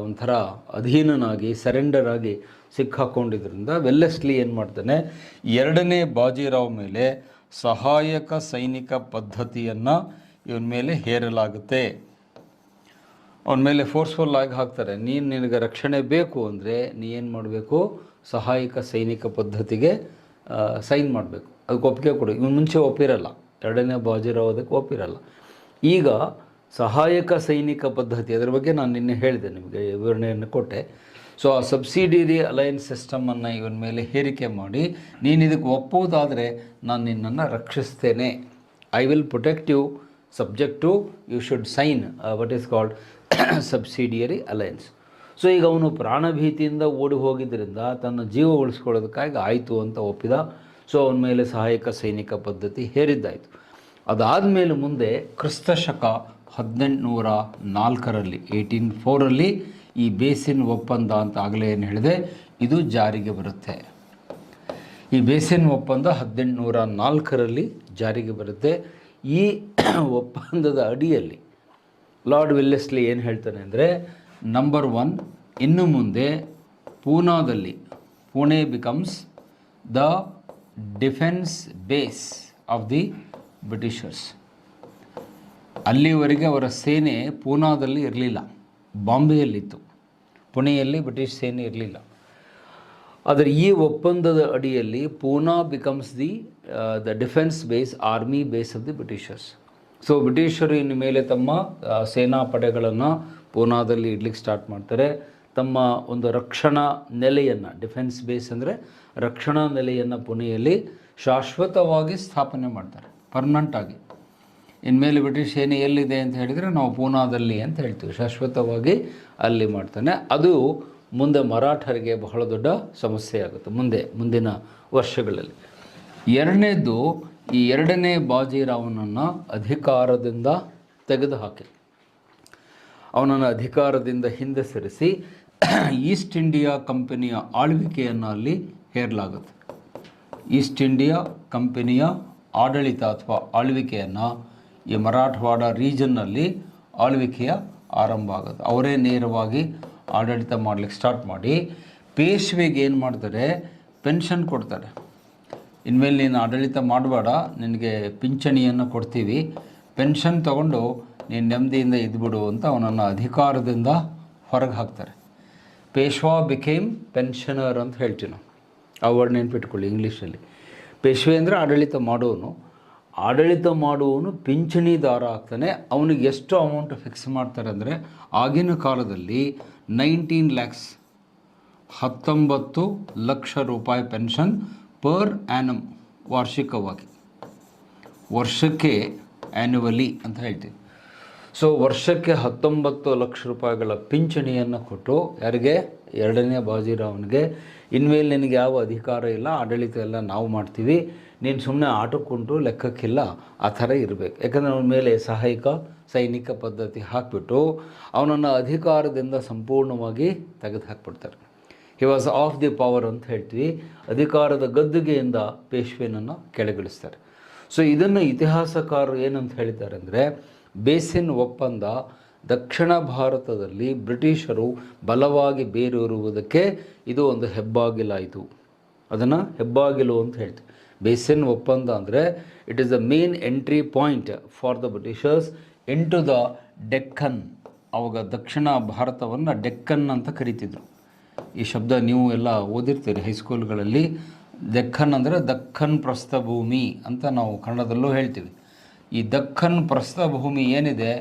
ಒಂಥರ ಅಧೀನನಾಗಿ ಸರೆಂಡರ್ ಆಗಿ ಸಿಕ್ಕಾಕೊಂಡಿದ್ದರಿಂದ ವೆಲ್ಲೆಸ್ಲಿ ಏನು ಮಾಡ್ತಾನೆ, ಎರಡನೇ ಬಾಜಿರಾವ್ ಮೇಲೆ ಸಹಾಯಕ ಸೈನಿಕ ಪದ್ಧತಿಯನ್ನು ಇವನ ಮೇಲೆ ಹೇರಲಾಗುತ್ತೆ. ಅವನ ಮೇಲೆ ಫೋರ್ಸ್ಫುಲ್ ಆಗಿ ಹಾಕ್ತಾರೆ. ನಿನಗೆ ರಕ್ಷಣೆ ಬೇಕು ಅಂದರೆ ನೀ ಏನು ಮಾಡಬೇಕು, ಸಹಾಯಕ ಸೈನಿಕ ಪದ್ಧತಿಗೆ ಸೈನ್ ಮಾಡಬೇಕು, ಅದಕ್ಕೆ ಒಪ್ಪಿಗೆ ಕೊಡು. ಇವನು ಮುಂಚೆ ಒಪ್ಪಿರಲ್ಲ, ಎರಡನೇ ಬಾಜಿರಾವ್ ಅದಕ್ಕೆ ಒಪ್ಪಿರಲ್ಲ. ಈಗ ಸಹಾಯಕ ಸೈನಿಕ ಪದ್ಧತಿ, ಅದರ ಬಗ್ಗೆ ನಾನು ನಿನ್ನೆ ಹೇಳಿದೆ, ನಿಮಗೆ ವಿವರಣೆಯನ್ನು ಕೊಟ್ಟೆ. ಸೊ ಆ ಸಬ್ಸಿಡಿಯರಿ ಅಲಯನ್ಸ್ ಸಿಸ್ಟಮನ್ನು ಇವನ ಮೇಲೆ ಹೇರಿಕೆ ಮಾಡಿ, ನೀನು ಇದಕ್ಕೆ ಒಪ್ಪುವುದಾದರೆ ನಾನು ನಿನ್ನನ್ನು ರಕ್ಷಿಸ್ತೇನೆ, I will protect you subject to you should sign what is called subsidiary alliance. So ಈಗ ಅವನು ಪ್ರಾಣಭೀತಿಯಿಂದ ಓಡಿ ಹೋಗಿದ್ದರಿಂದ ತನ್ನ ಜೀವ ಉಳಿಸ್ಕೊಳ್ಳೋದಕ್ಕಾಗಿ ಆಯಿತು ಅಂತ ಒಪ್ಪಿದ. ಸೊ ಅವನ ಮೇಲೆ ಸಹಾಯಕ ಸೈನಿಕ ಪದ್ಧತಿ ಹೇರಿದ್ದಾಯಿತು. ಅದಾದಮೇಲೆ ಮುಂದೆ ಕ್ರಿಸ್ತಶಕ 1804 1804 ಈ ಬೇಸಿನ್ ಒಪ್ಪಂದ ಅಂತ ಆಗಲೇ ಏನು ಹೇಳಿದೆ, ಇದು ಜಾರಿಗೆ ಬರುತ್ತೆ. ಈ ಬೇಸಿನ್ ಒಪ್ಪಂದ 1804 ಜಾರಿಗೆ ಬರುತ್ತೆ. ಈ ಒಪ್ಪಂದದ ಅಡಿಯಲ್ಲಿ ಲಾರ್ಡ್ ವೆಲ್ಲೆಸ್ಲಿ ಏನು ಹೇಳ್ತಾನೆ ಅಂದರೆ, ನಂಬರ್ 1, ಇನ್ನು ಮುಂದೆ ಪೂನಾದಲ್ಲಿ, Pune becomes the defence base of the Britishers. ಅಲ್ಲಿವರೆಗೆ ಅವರ ಸೇನೆ ಪೂನಾದಲ್ಲಿ ಇರಲಿಲ್ಲ, ಬಾಂಬೆಯಲ್ಲಿತ್ತು. ಪುಣೆಯಲ್ಲಿ ಬ್ರಿಟಿಷ್ ಸೇನೆ ಇರಲಿಲ್ಲ. ಆದರೆ ಈ ಒಪ್ಪಂದದ ಅಡಿಯಲ್ಲಿ Poona becomes the defence base, army base of the Britishers. So ಬ್ರಿಟಿಷರು ಇನ್ನು ಮೇಲೆ ತಮ್ಮ ಸೇನಾ ಪಡೆಗಳನ್ನು ಪೂನಾದಲ್ಲಿ ಇಡ್ಲಿಕ್ಕೆ ಸ್ಟಾರ್ಟ್ ಮಾಡ್ತಾರೆ. ತಮ್ಮ ಒಂದು ರಕ್ಷಣಾ ನೆಲೆಯನ್ನು, ಡಿಫೆನ್ಸ್ ಬೇಸ್ ಅಂದರೆ ರಕ್ಷಣಾ ನೆಲೆಯನ್ನು ಪುಣೆಯಲ್ಲಿ ಶಾಶ್ವತವಾಗಿ ಸ್ಥಾಪನೆ ಮಾಡ್ತಾರೆ, ಪರ್ಮನೆಂಟಾಗಿ. ಇನ್ಮೇಲೆ ಬ್ರಿಟಿಷ್ ಸೇನೆ ಎಲ್ಲಿದೆ ಅಂತ ಹೇಳಿದರೆ ನಾವು ಪೂನಾದಲ್ಲಿ ಅಂತ ಹೇಳ್ತೀವಿ, ಶಾಶ್ವತವಾಗಿ ಅಲ್ಲಿ ಮಾಡ್ತಾನೆ. ಅದು ಮುಂದೆ ಮರಾಠರಿಗೆ ಬಹಳ ದೊಡ್ಡ ಸಮಸ್ಯೆ ಆಗುತ್ತೆ ಮುಂದಿನ ವರ್ಷಗಳಲ್ಲಿ. ಎರಡನೇದು, ಈ ಎರಡನೇ ಬಾಜಿರಾವನನ್ನು ಅಧಿಕಾರದಿಂದ ತೆಗೆದುಹಾಕಿ, ಅವನನ್ನು ಅಧಿಕಾರದಿಂದ ಹಿಂದೆ ಸರಿಸಿ ಈಸ್ಟ್ ಇಂಡಿಯಾ ಕಂಪನಿಯ ಆಳ್ವಿಕೆಯನ್ನು ಅಲ್ಲಿ ಹೇರಲಾಗುತ್ತೆ. ಈಸ್ಟ್ ಇಂಡಿಯಾ ಕಂಪನಿಯ ಆಡಳಿತ ಅಥವಾ ಆಳ್ವಿಕೆಯನ್ನು ಈ ಮರಾಠವಾಡ ರೀಜನ್ನಲ್ಲಿ ಆಳ್ವಿಕೆಯ ಆರಂಭ ಆಗುತ್ತೆ. ಅವರೇ ನೇರವಾಗಿ ಆಡಳಿತ ಮಾಡಲಿಕ್ಕೆ ಸ್ಟಾರ್ಟ್ ಮಾಡಿ ಪೇಶ್ವೆಗೆ ಏನು ಮಾಡ್ತಾರೆ, ಪೆನ್ಷನ್ ಕೊಡ್ತಾರೆ. ಇನ್ಮೇಲೆ ನೀನು ಆಡಳಿತ ಮಾಡಬೇಡ, ನಿನಗೆ ಪಿಂಚಣಿಯನ್ನು ಕೊಡ್ತೀವಿ, ಪೆನ್ಷನ್ ತಗೊಂಡು ನೀನು ನೆಮ್ಮದಿಯಿಂದ ಇದ್ಬಿಡು ಅಂತ ಅವನನ್ನು ಅಧಿಕಾರದಿಂದ ಹೊರಗೆ ಹಾಕ್ತಾರೆ. ಪೇಶ್ವಾ ಬಿಕೇಮ್ ಪೆನ್ಷನರ್ ಅಂತ ಹೇಳ್ತೀವಿ ನಾವು. ಆ ವರ್ಡ್ ನೆನ್ಪಿಟ್ಕೊಳ್ಳಿ ಇಂಗ್ಲೀಷಲ್ಲಿ. ಪೇಶ್ವೆ ಅಂದರೆ ಆಡಳಿತ ಮಾಡುವವನು ಪಿಂಚಣಿದಾರ ಆಗ್ತಾನೆ. ಅವನಿಗೆ ಎಷ್ಟು ಅಮೌಂಟ್ ಫಿಕ್ಸ್ ಮಾಡ್ತಾರೆ ಅಂದರೆ, ಆಗಿನ ಕಾಲದಲ್ಲಿ 19 lakhs 19 ಲಕ್ಷ ರೂಪಾಯಿ ಪೆನ್ಷನ್ ಪರ್ ಆ್ಯನಮ್, ವಾರ್ಷಿಕವಾಗಿ, ವರ್ಷಕ್ಕೆ ಆ್ಯನ್ಯುವಲಿ ಅಂತ ಹೇಳ್ತೀವಿ. ಸೊ ವರ್ಷಕ್ಕೆ 19 ಲಕ್ಷ ರೂಪಾಯಿಗಳ ಪಿಂಚಣಿಯನ್ನು ಕೊಟ್ಟು, ಯಾರಿಗೆ, ಎರಡನೇ ಬಾಜಿರಾವನಿಗೆ, ಇನ್ಮೇಲೆ ನಿನಗೆ ಯಾವ ಅಧಿಕಾರ ಇಲ್ಲ, ಆಡಳಿತ ಎಲ್ಲ ನಾವು ಮಾಡ್ತೀವಿ, ನೀನು ಸುಮ್ಮನೆ ಆಟಕ್ಕುಂಟು ಲೆಕ್ಕಕ್ಕಿಲ್ಲ, ಆ ಥರ ಇರಬೇಕು. ಯಾಕಂದರೆ ಅವನ ಮೇಲೆ ಸಹಾಯಕ ಸೈನಿಕ ಪದ್ಧತಿ ಹಾಕಿಬಿಟ್ಟು ಅವನನ್ನು ಅಧಿಕಾರದಿಂದ ಸಂಪೂರ್ಣವಾಗಿ ತೆಗೆದು ಹಾಕ್ಬಿಡ್ತಾರೆ. He was off the power ಅಂತ ಹೇಳ್ತೀವಿ. ಅಧಿಕಾರದ ಗದ್ದುಗೆಯಿಂದ ಪೇಶ್ವೆನನ್ನು ಕೆಳಗಿಳಿಸ್ತಾರೆ. ಸೊ ಇದನ್ನು ಇತಿಹಾಸಕಾರರು ಏನಂತ ಹೇಳಿದ್ದಾರೆ ಅಂದರೆ, ಬೇಸಿನ್ ಒಪ್ಪಂದ ದಕ್ಷಿಣ ಭಾರತದಲ್ಲಿ ಬ್ರಿಟಿಷರು ಬಲವಾಗಿ ಬೇರೂರುವುದಕ್ಕೆ ಇದು ಒಂದು ಹೆಬ್ಬಾಗಿಲಾಯಿತು. ಅದನ್ನು ಹೆಬ್ಬಾಗಿಲು ಅಂತ ಹೇಳ್ತೀವಿ. ಬೇಸಿನ್ ಒಪ್ಪಂದ ಅಂದರೆ it is the main entry point for the Britishers into the Deccan. ಅವಾಗ ದಕ್ಷಿಣ ಭಾರತವನ್ನು ಡೆಕ್ಕನ್ ಅಂತ ಕರಿತಿದ್ರು. ಈ ಶಬ್ದ ನೀವು ಎಲ್ಲ ಓದಿರ್ತೀರಿ ಹೈಸ್ಕೂಲ್ಗಳಲ್ಲಿ. ಡೆಕ್ಕನ್ ಅಂದರೆ ದಕ್ಕನ್ ಪ್ರಸ್ಥಭೂಮಿ ಅಂತ ನಾವು ಕನ್ನಡದಲ್ಲೂ ಹೇಳ್ತೀವಿ. ಈ ದಕ್ಕನ್ ಪ್ರಸ್ಥಭೂಮಿ ಏನಿದೆ,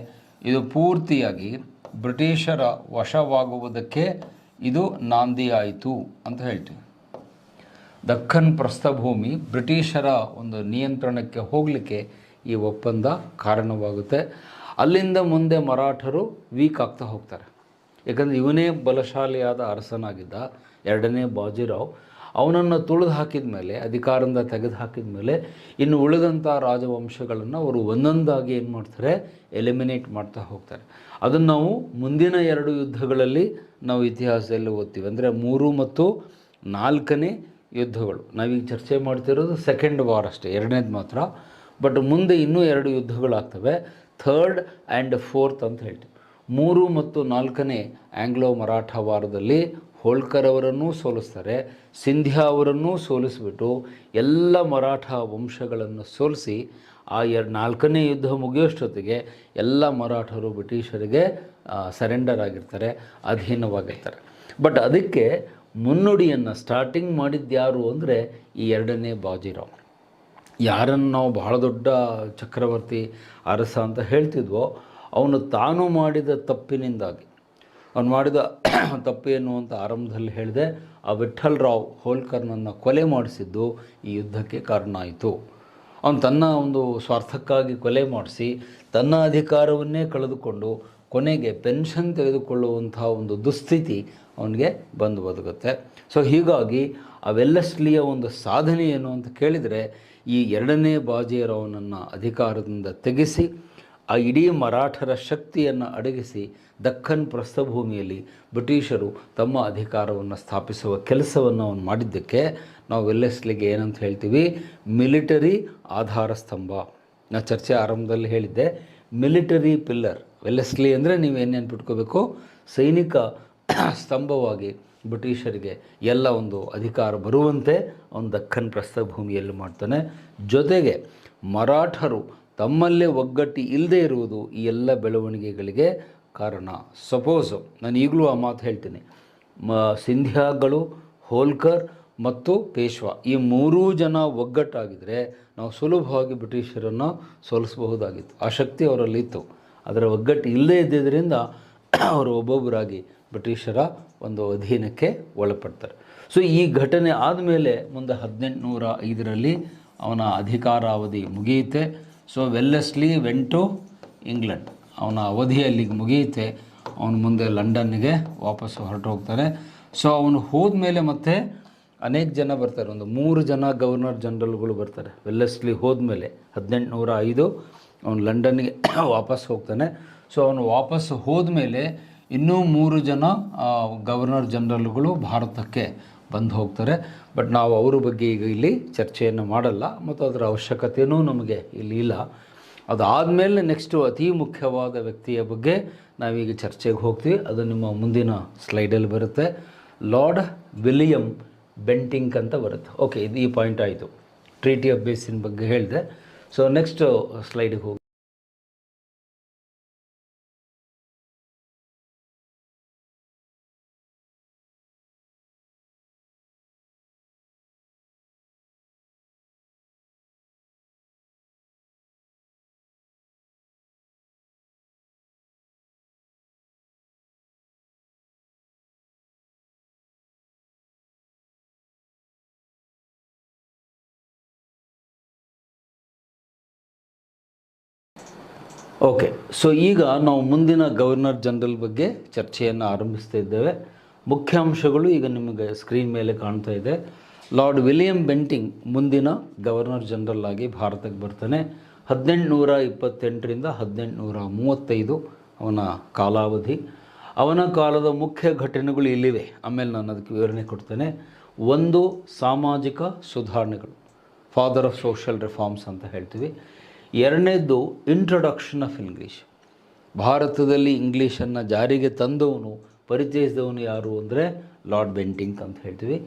ಇದು ಪೂರ್ತಿಯಾಗಿ ಬ್ರಿಟಿಷರ ವಶವಾಗುವುದಕ್ಕೆ ಇದು ನಾಂದಿ ಆಯಿತು ಅಂತ ಹೇಳ್ತೀವಿ. ದಕ್ಕನ್ ಪ್ರಸ್ಥಭೂಮಿ ಬ್ರಿಟಿಷರ ಒಂದು ನಿಯಂತ್ರಣಕ್ಕೆ ಹೋಗಲಿಕ್ಕೆ ಈ ಒಪ್ಪಂದ ಕಾರಣವಾಗುತ್ತೆ. ಅಲ್ಲಿಂದ ಮುಂದೆ ಮರಾಠರು ವೀಕ್ ಆಗ್ತಾ ಹೋಗ್ತಾರೆ. ಯಾಕಂದರೆ ಇವನೇ ಬಲಶಾಲಿಯಾದ ಅರಸನಾಗಿದ್ದ ಎರಡನೇ ಬಾಜಿರಾವ್. ಅವನನ್ನು ತುಳಿದು ಹಾಕಿದ ಮೇಲೆ, ಅಧಿಕಾರದಿಂದ ತೆಗೆದು ಹಾಕಿದ ಮೇಲೆ, ಇನ್ನು ಉಳಿದಂಥ ರಾಜವಂಶಗಳನ್ನು ಅವರು ಒಂದೊಂದಾಗಿ ಏನು ಮಾಡ್ತಾರೆ, ಎಲಿಮಿನೇಟ್ ಮಾಡ್ತಾ ಹೋಗ್ತಾರೆ. ಅದನ್ನು ನಾವು ಮುಂದಿನ 2 ಯುದ್ಧಗಳಲ್ಲಿ ನಾವು ಇತಿಹಾಸದಲ್ಲಿ ಓದ್ತೀವಿ. ಅಂದರೆ 3 ಮತ್ತು 4ನೇ ಯುದ್ಧಗಳು. ನಾವೀಗ ಚರ್ಚೆ ಮಾಡ್ತಿರೋದು ಸೆಕೆಂಡ್ ವಾರ್ ಅಷ್ಟೇ, ಎರಡನೇದು ಮಾತ್ರ. ಬಟ್ ಮುಂದೆ ಇನ್ನೂ 2 ಯುದ್ಧಗಳಾಗ್ತವೆ, 3rd ಆ್ಯಂಡ್ 4th ಅಂತ ಹೇಳ್ತೀವಿ. 3 ಮತ್ತು 4ನೇ ಆಂಗ್ಲೋ ಮರಾಠ ವಾರದಲ್ಲಿ ಹೋಳ್ಕರ್ ಅವರನ್ನೂ ಸೋಲಿಸ್ತಾರೆ, ಸಿಂಧ್ಯಾ ಅವರನ್ನೂ ಸೋಲಿಸಿಬಿಟ್ಟು ಎಲ್ಲ ಮರಾಠ ವಂಶಗಳನ್ನು ಸೋಲಿಸಿ ಆ 4ನೇ ಯುದ್ಧ ಮುಗಿಯೋಷ್ಟೊತ್ತಿಗೆ ಎಲ್ಲ ಮರಾಠರು ಬ್ರಿಟಿಷರಿಗೆ ಸರೆಂಡರ್ ಆಗಿರ್ತಾರೆ, ಅಧೀನವಾಗಿರ್ತಾರೆ. ಬಟ್ ಅದಕ್ಕೆ ಮುನ್ನುಡಿಯನ್ನು ಸ್ಟಾರ್ಟಿಂಗ್ ಮಾಡಿದ್ಯಾರು ಅಂದರೆ ಈ ಎರಡನೇ ಬಾಜಿರಾವ್. ಯಾರನ್ನು ನಾವು ಬಹಳ ದೊಡ್ಡ ಚಕ್ರವರ್ತಿ ಅರಸ ಅಂತ ಹೇಳ್ತಿದ್ವೋ, ಅವನು ತಾನು ಮಾಡಿದ ತಪ್ಪಿನಿಂದಾಗಿ, ಅವನು ಮಾಡಿದ ತಪ್ಪು ಏನು ಅಂತ ಆರಂಭದಲ್ಲಿ ಹೇಳಿದೆ, ಆ ವಿಠ್ಠಲ್ ರಾವ್ ಹೋಳ್ಕರ್ನನ್ನು ಕೊಲೆ ಮಾಡಿಸಿದ್ದು ಈ ಯುದ್ಧಕ್ಕೆ ಕಾರಣ ಆಯಿತು. ಅವನು ತನ್ನ ಒಂದು ಸ್ವಾರ್ಥಕ್ಕಾಗಿ ಕೊಲೆ ಮಾಡಿಸಿ ತನ್ನ ಅಧಿಕಾರವನ್ನೇ ಕಳೆದುಕೊಂಡು ಕೊನೆಗೆ ಪೆನ್ಷನ್ ತೆಗೆದುಕೊಳ್ಳುವಂಥ ಒಂದು ದುಸ್ಥಿತಿ ಅವನಿಗೆ ಬಂದು ಬದುಕುತ್ತೆ. ಸೊ ಹೀಗಾಗಿ ಆ ವೆಲ್ಲೆಸ್ಲಿಯ ಒಂದು ಸಾಧನೆ ಏನು ಅಂತ ಕೇಳಿದರೆ, ಈ ಎರಡನೇ ಬಾಜಿರಾವ್ನನ್ನು ಅಧಿಕಾರದಿಂದ ತೆಗೆಸಿ ಆ ಇಡೀ ಮರಾಠರ ಶಕ್ತಿಯನ್ನು ಅಡಗಿಸಿ ದಕ್ಕನ್ ಪ್ರಸ್ಥಭೂಮಿಯಲ್ಲಿ ಬ್ರಿಟಿಷರು ತಮ್ಮ ಅಧಿಕಾರವನ್ನು ಸ್ಥಾಪಿಸುವ ಕೆಲಸವನ್ನು ಅವನು ಮಾಡಿದ್ದಕ್ಕೆ ನಾವು ವೆಲ್ಲೆಸ್ಲಿಗೆ ಏನಂತ ಹೇಳ್ತೀವಿ, ಮಿಲಿಟರಿ ಆಧಾರ ಸ್ತಂಭ. ನಾನು ಚರ್ಚೆ ಆರಂಭದಲ್ಲಿ ಹೇಳಿದ್ದೆ, ಮಿಲಿಟರಿ ಪಿಲ್ಲರ್. ವೆಲ್ಲೆಸ್ಲಿ ಅಂದರೆ ನೀವು ಏನು ನೆನ್ಪಿಟ್ಕೋಬೇಕು, ಸೈನಿಕ ಸ್ತಂಭವಾಗಿ ಬ್ರಿಟಿಷರಿಗೆ ಎಲ್ಲ ಒಂದು ಅಧಿಕಾರ ಬರುವಂತೆ ಅವನು ದಕ್ಕನ್ ಪ್ರಸ್ಥಭೂಮಿಯಲ್ಲಿ ಮಾಡ್ತಾನೆ. ಜೊತೆಗೆ ಮರಾಠರು ತಮ್ಮಲ್ಲೇ ಒಗ್ಗಟ್ಟು ಇಲ್ಲದೆ ಇರುವುದು ಈ ಎಲ್ಲ ಬೆಳವಣಿಗೆಗಳಿಗೆ ಕಾರಣ. ಸಪೋಸು ನಾನು ಈಗಲೂ ಆ ಮಾತು ಹೇಳ್ತೀನಿ, ಸಿಂಧ್ಯಾಗಳು, ಹೋಳ್ಕರ್ ಮತ್ತು ಪೇಶ್ವಾ ಈ 3 ಜನ ಒಗ್ಗಟ್ಟಾಗಿದ್ದರೆ ನಾವು ಸುಲಭವಾಗಿ ಬ್ರಿಟಿಷರನ್ನು ಸೋಲಿಸಬಹುದಾಗಿತ್ತು. ಆ ಶಕ್ತಿ ಅವರಲ್ಲಿ ಇತ್ತು. ಅದರ ಒಗ್ಗಟ್ಟು ಇಲ್ಲದೇ ಇದ್ದಿದ್ದರಿಂದ ಅವರು ಒಬ್ಬೊಬ್ಬರಾಗಿ ಬ್ರಿಟಿಷರ ಒಂದು ಅಧೀನಕ್ಕೆ ಒಳಪಡ್ತಾರೆ. ಸೊ ಈ ಘಟನೆ ಆದಮೇಲೆ ಮುಂದೆ 1805ರಲ್ಲಿ ಅವನ ಅಧಿಕಾರಾವಧಿ ಮುಗಿಯುತ್ತೆ. So Wellesley went to England. ಅವನ ಅವಧಿಯಲ್ಲಿಗೆ ಮುಗಿಯುತ್ತೆ. ಅವನು ಮುಂದೆ ಲಂಡನ್ನಿಗೆ ವಾಪಸ್ಸು ಹೊರಟು ಹೋಗ್ತಾನೆ. ಸೊ ಅವನು ಹೋದ್ಮೇಲೆ ಮತ್ತೆ ಅನೇಕ ಜನ ಬರ್ತಾರೆ, ಒಂದು 3 ಜನ ಗವರ್ನರ್ ಜನರಲ್ಗಳು ಬರ್ತಾರೆ. ವೆಲ್ಲೆಸ್ಲಿ ಹೋದ್ಮೇಲೆ 1805 ಅವನು ಲಂಡನ್ನಿಗೆ ವಾಪಸ್ ಹೋಗ್ತಾನೆ. ಸೊ ಅವನು ವಾಪಸ್ಸು ಹೋದ್ಮೇಲೆ ಇನ್ನೂ 3 ಜನ ಗವರ್ನರ್ ಜನರಲ್ಗಳು ಭಾರತಕ್ಕೆ ಬಂದು ಹೋಗ್ತಾರೆ. ಬಟ್ ನಾವು ಅವರ ಬಗ್ಗೆ ಈಗ ಇಲ್ಲಿ ಚರ್ಚೆಯನ್ನು ಮಾಡಲ್ಲ ಮತ್ತು ಅದರ ಅವಶ್ಯಕತೆಯೂ ನಮಗೆ ಇಲ್ಲಿ ಇಲ್ಲ. ಅದಾದಮೇಲೆ ನೆಕ್ಸ್ಟು ಅತಿ ಮುಖ್ಯವಾದ ವ್ಯಕ್ತಿಯ ಬಗ್ಗೆ ನಾವೀಗ ಚರ್ಚೆಗೆ ಹೋಗ್ತೀವಿ. ಅದು ನಿಮ್ಮ ಮುಂದಿನ ಸ್ಲೈಡಲ್ಲಿ ಬರುತ್ತೆ. ಲಾರ್ಡ್ ವಿಲಿಯಂ ಬೆಂಟಿಂಕ್ ಅಂತ ಬರುತ್ತೆ. ಓಕೆ, ಇದು ಈ ಪಾಯಿಂಟ್ ಆಯಿತು. ಟ್ರೀಟಿ ಆಫ್ ಬೇಸಿನ್ ಬಗ್ಗೆ ಹೇಳಿದೆ. ಸೊ ನೆಕ್ಸ್ಟ್ ಸ್ಲೈಡಿಗೆ ಹೋಗಿ. ಓಕೆ, ಸೊ ಈಗ ನಾವು ಮುಂದಿನ ಗವರ್ನರ್ ಜನರಲ್ ಬಗ್ಗೆ ಚರ್ಚೆಯನ್ನು ಆರಂಭಿಸ್ತಾ ಇದ್ದೇವೆ. ಮುಖ್ಯಾಂಶಗಳು ಈಗ ನಿಮಗೆ ಸ್ಕ್ರೀನ್ ಮೇಲೆ ಕಾಣ್ತಾ ಇದೆ. ಲಾರ್ಡ್ ವಿಲಿಯಂ ಬೆಂಟಿಂಗ್ ಮುಂದಿನ ಗವರ್ನರ್ ಜನರಲ್ ಆಗಿ ಭಾರತಕ್ಕೆ ಬರ್ತಾನೆ. 1828ರಿಂದ 1835 ಅವನ ಕಾಲಾವಧಿ. ಅವನ ಕಾಲದ ಮುಖ್ಯ ಘಟನೆಗಳು ಇಲ್ಲಿವೆ, ಆಮೇಲೆ ನಾನು ಅದಕ್ಕೆ ವಿವರಣೆ ಕೊಡ್ತೇನೆ. 1, ಸಾಮಾಜಿಕ ಸುಧಾರಣೆಗಳು, ಫಾದರ್ ಆಫ್ ಸೋಷಿಯಲ್ ರಿಫಾರ್ಮ್ಸ್ ಅಂತ ಹೇಳ್ತೀವಿ. 2ನೇದ್ದು ಇಂಟ್ರೊಡಕ್ಷನ್ ಆಫ್ ಇಂಗ್ಲೀಷ್. ಭಾರತದಲ್ಲಿ ಇಂಗ್ಲೀಷನ್ನು ಜಾರಿಗೆ ತಂದವನು, ಪರಿಚಯಿಸಿದವನು ಯಾರು ಅಂದರೆ ಲಾರ್ಡ್ ಬೆಂಟಿಂಕ್ ಅಂತ ಹೇಳ್ತೀವಿ.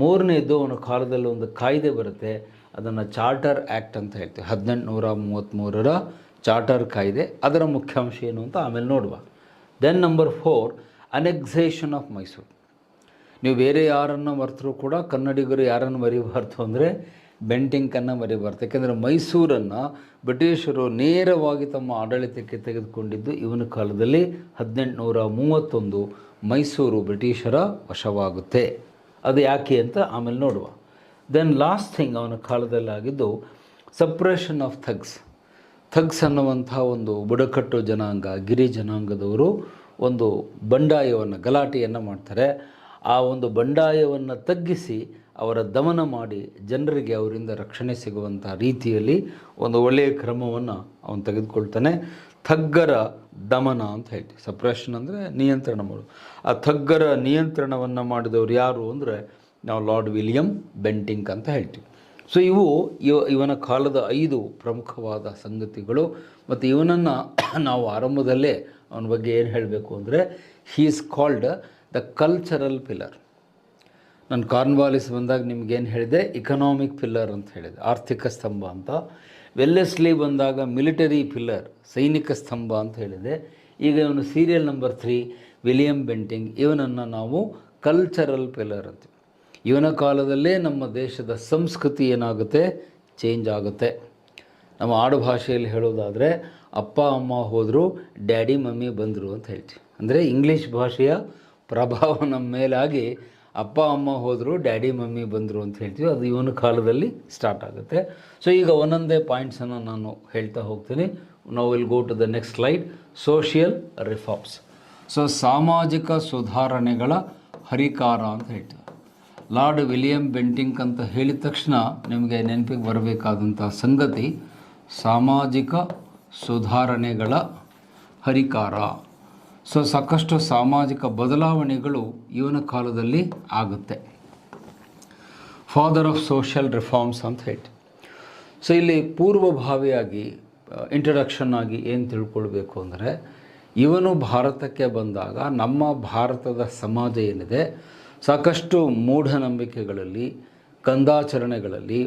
3ನೇದ್ದು ಅವನ ಕಾಲದಲ್ಲಿ ಒಂದು ಕಾಯ್ದೆ ಬರುತ್ತೆ, ಅದನ್ನು ಚಾರ್ಟರ್ ಆ್ಯಕ್ಟ್ ಅಂತ ಹೇಳ್ತೀವಿ. 1833ರ ಚಾರ್ಟರ್ ಕಾಯ್ದೆ. ಅದರ ಮುಖ್ಯಾಂಶ ಏನು ಅಂತ ಆಮೇಲೆ ನೋಡುವ. Then number 4, annexation of Mysuru. ನೀವು ಬೇರೆ ಯಾರನ್ನು ಮರೆತರೂ ಕೂಡ ಕನ್ನಡಿಗರು ಯಾರನ್ನು ಮರಿಬಾರ್ದು ಅಂದರೆ ಬೆಂಟಿಂಕನ್ನು ಮರಿಬಾರ್ದು. ಯಾಕೆಂದರೆ ಮೈಸೂರನ್ನು ಬ್ರಿಟಿಷರು ನೇರವಾಗಿ ತಮ್ಮ ಆಡಳಿತಕ್ಕೆ ತೆಗೆದುಕೊಂಡಿದ್ದು ಇವನ ಕಾಲದಲ್ಲಿ. 1831 ಮೈಸೂರು ಬ್ರಿಟಿಷರ ವಶವಾಗುತ್ತೆ. ಅದು ಯಾಕೆ ಅಂತ ಆಮೇಲೆ ನೋಡುವ. ದೆನ್ ಲಾಸ್ಟ್ ಥಿಂಗ್ ಅವನ ಕಾಲದಲ್ಲಿ ಆಗಿದ್ದು ಸಪ್ರೆಷನ್ ಆಫ್ ಥಗ್ಸ್ ಅನ್ನುವಂಥ ಒಂದು ಬುಡಕಟ್ಟು ಜನಾಂಗ, ಗಿರಿ ಜನಾಂಗದವರು ಒಂದು ಬಂಡಾಯವನ್ನು, ಗಲಾಟೆಯನ್ನು ಮಾಡ್ತಾರೆ. ಆ ಒಂದು ಬಂಡಾಯವನ್ನು ತಗ್ಗಿಸಿ ಅವರ ದಮನ ಮಾಡಿ ಜನರಿಗೆ ಅವರಿಂದ ರಕ್ಷಣೆ ಸಿಗುವಂಥ ರೀತಿಯಲ್ಲಿ ಒಂದು ಒಳ್ಳೆಯ ಕ್ರಮವನ್ನು ಅವನು ತೆಗೆದುಕೊಳ್ತಾನೆ. ಥಗ್ಗರ ದಮನ ಅಂತ ಹೇಳ್ತೀವಿ. ಸಪ್ರೆಷನ್ ಅಂದರೆ ನಿಯಂತ್ರಣ ಮಾಡೋದು. ಆ ಥಗ್ಗರ ನಿಯಂತ್ರಣವನ್ನು ಮಾಡಿದವರು ಯಾರು ಅಂದರೆ ನಾವು ಲಾರ್ಡ್ ವಿಲಿಯಂ ಬೆಂಟಿಂಕ್ ಅಂತ ಹೇಳ್ತೀವಿ. ಸೊ ಇವು ಇವನ ಕಾಲದ 5 ಪ್ರಮುಖವಾದ ಸಂಗತಿಗಳು. ಮತ್ತು ಇವನನ್ನು ನಾವು ಆರಂಭದಲ್ಲೇ ಅವನ ಬಗ್ಗೆ ಏನು ಹೇಳಬೇಕು ಅಂದರೆ, he is called the cultural pillar. ನಾನು ಕಾರ್ನ್ವಾಲಿಸ್ ಬಂದಾಗ ನಿಮಗೇನು ಹೇಳಿದೆ, ಇಕನಾಮಿಕ್ ಪಿಲ್ಲರ್ ಅಂತ ಹೇಳಿದೆ, ಆರ್ಥಿಕ ಸ್ತಂಭ ಅಂತ. ವೆಲ್ಲೆಸ್ಲಿ ಬಂದಾಗ ಮಿಲಿಟರಿ ಪಿಲ್ಲರ್, ಸೈನಿಕ ಸ್ತಂಭ ಅಂತ ಹೇಳಿದೆ. ಈಗ ಇವನು ಸೀರಿಯಲ್ ನಂಬರ್ 3 ವಿಲಿಯಂ ಬೆಂಟಿಂಗ್, ಇವನನ್ನು ನಾವು ಕಲ್ಚರಲ್ ಪಿಲ್ಲರ್ ಅಂತೀವಿ. ಇವನ ಕಾಲದಲ್ಲೇ ನಮ್ಮ ದೇಶದ ಸಂಸ್ಕೃತಿ ಏನಾಗುತ್ತೆ, ಚೇಂಜ್ ಆಗುತ್ತೆ. ನಮ್ಮ ಆಡು ಭಾಷೆಯಲ್ಲಿ ಹೇಳೋದಾದರೆ ಅಪ್ಪ ಅಮ್ಮ ಹೋದರು, ಡ್ಯಾಡಿ ಮಮ್ಮಿ ಬಂದರು ಅಂತ ಹೇಳ್ತೀವಿ. ಅಂದರೆ ಇಂಗ್ಲೀಷ್ ಭಾಷೆಯ ಪ್ರಭಾವ ನಮ್ಮ ಮೇಲಾಗಿ ಅಪ್ಪ ಅಮ್ಮ ಹೋದರು, ಡ್ಯಾಡಿ ಮಮ್ಮಿ ಬಂದರು ಅಂತ ಹೇಳ್ತೀವಿ. ಅದು ಇವನ ಕಾಲದಲ್ಲಿ ಸ್ಟಾರ್ಟ್ ಆಗುತ್ತೆ. ಸೊ ಈಗ ಒಂದೊಂದೇ ಪಾಯಿಂಟ್ಸನ್ನು ನಾನು ಹೇಳ್ತಾ ಹೋಗ್ತೀನಿ. ನಾವು will go to the next slide. Social reforms. So ಸಾಮಾಜಿಕ ಸುಧಾರಣೆಗಳ ಹರಿಕಾರ ಅಂತ ಹೇಳ್ತೀವಿ. ಲಾರ್ಡ್ ವಿಲಿಯಂ ಬೆಂಟಿಂಕ್ ಅಂತ ಹೇಳಿದ ತಕ್ಷಣ ನಿಮಗೆ ನೆನಪಿಗೆ ಬರಬೇಕಾದಂಥ ಸಂಗತಿ ಸಾಮಾಜಿಕ ಸುಧಾರಣೆಗಳ ಹರಿಕಾರ. ಸೊ ಸಾಕಷ್ಟು ಸಾಮಾಜಿಕ ಬದಲಾವಣೆಗಳು ಇವನ ಕಾಲದಲ್ಲಿ ಆಗುತ್ತೆ. ಫಾದರ್ ಆಫ್ ಸೋಷಿಯಲ್ ರಿಫಾರ್ಮ್ಸ್ ಅಂತ ಹೇಳ್ತೀವಿ. ಸೊ ಇಲ್ಲಿ ಪೂರ್ವಭಾವಿಯಾಗಿ ಇಂಟ್ರಡಕ್ಷನ್ ಆಗಿ ಏನು ತಿಳ್ಕೊಳ್ಬೇಕು ಅಂದರೆ, ಇವನು ಭಾರತಕ್ಕೆ ಬಂದಾಗ ನಮ್ಮ ಭಾರತದ ಸಮಾಜ ಏನಿದೆ ಸಾಕಷ್ಟು ಮೂಢನಂಬಿಕೆಗಳಲ್ಲಿ, ಕಂದಾಚರಣೆಗಳಲ್ಲಿ,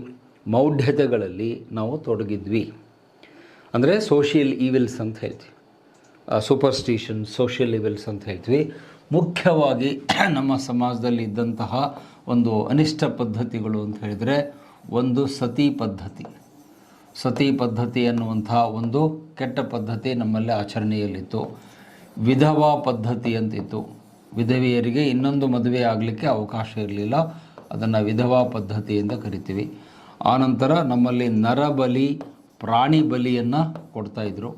ಮೌಢ್ಯತೆಗಳಲ್ಲಿ ನಾವು ತೊಡಗಿದ್ವಿ. ಅಂದರೆ ಸೋಷಿಯಲ್ ಈವಿಲ್ಸ್ ಅಂತ ಹೇಳ್ತೀವಿ, ಸೂಪರ್ಸ್ಟಿಷನ್, ಸೋಷಿಯಲ್ ಈವಿಲ್ಸ್ ಅಂತ ಹೇಳ್ತೀವಿ. ಮುಖ್ಯವಾಗಿ ನಮ್ಮ ಸಮಾಜದಲ್ಲಿ ಇದ್ದಂತಹ ಒಂದು ಅನಿಷ್ಟ ಪದ್ಧತಿಗಳು ಅಂತ ಹೇಳಿದರೆ, ಒಂದು ಸತಿ ಪದ್ಧತಿ ಅನ್ನುವಂಥ ಒಂದು ಕೆಟ್ಟ ಪದ್ಧತಿ ನಮ್ಮಲ್ಲಿ ಆಚರಣೆಯಲ್ಲಿತ್ತು. ವಿಧವಾ ಪದ್ಧತಿ ಅಂತಿತ್ತು. ವಿಧವೆಯರಿಗೆ ಇನ್ನೊಂದು ಮದುವೆ ಆಗಲಿಕ್ಕೆ ಅವಕಾಶ ಇರಲಿಲ್ಲ, ಅದನ್ನು ವಿಧವಾ ಪದ್ಧತಿ ಅಂತ ಕರಿತೀವಿ. ಆನಂತರ ನಮ್ಮಲ್ಲಿ ನರಬಲಿ, ಪ್ರಾಣಿ ಬಲಿಯನ್ನು ಕೊಡ್ತಾಯಿದ್ರು.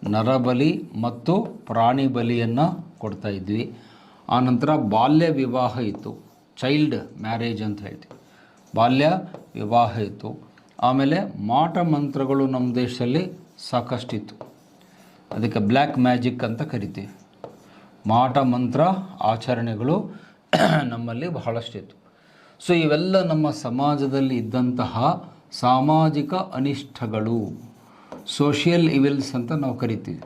ನರಬಲಿ ಮತ್ತು ಪ್ರಾಣಿ ಬಲಿಯನ್ನು ಕೊಡ್ತಾಯಿದ್ವಿ. ಆನಂತರ ಬಾಲ್ಯ ವಿವಾಹ ಇತ್ತು, ಚೈಲ್ಡ್ ಮ್ಯಾರೇಜ್ ಅಂತ ಹೇಳ್ತೀವಿ, ಬಾಲ್ಯ ವಿವಾಹ ಇತ್ತು. ಆಮೇಲೆ ಮಾಟ ಮಂತ್ರಗಳು ನಮ್ಮ ದೇಶದಲ್ಲಿ ಸಾಕಷ್ಟಿತ್ತು, ಅದಕ್ಕೆ ಬ್ಲ್ಯಾಕ್ ಮ್ಯಾಜಿಕ್ ಅಂತ ಕರಿತೀವಿ. ಮಾಟ ಮಂತ್ರ ಆಚರಣೆಗಳು ನಮ್ಮಲ್ಲಿ ಬಹಳಷ್ಟಿತ್ತು. ಸೊ ಇವೆಲ್ಲ ನಮ್ಮ ಸಮಾಜದಲ್ಲಿ ಇದ್ದಂತಹ ಸಾಮಾಜಿಕ ಅನಿಷ್ಟಗಳು, ಸೋಷಿಯಲ್ ಇವಿಲ್ಸ್ ಅಂತ ನಾವು ಕರಿತೀವಿ.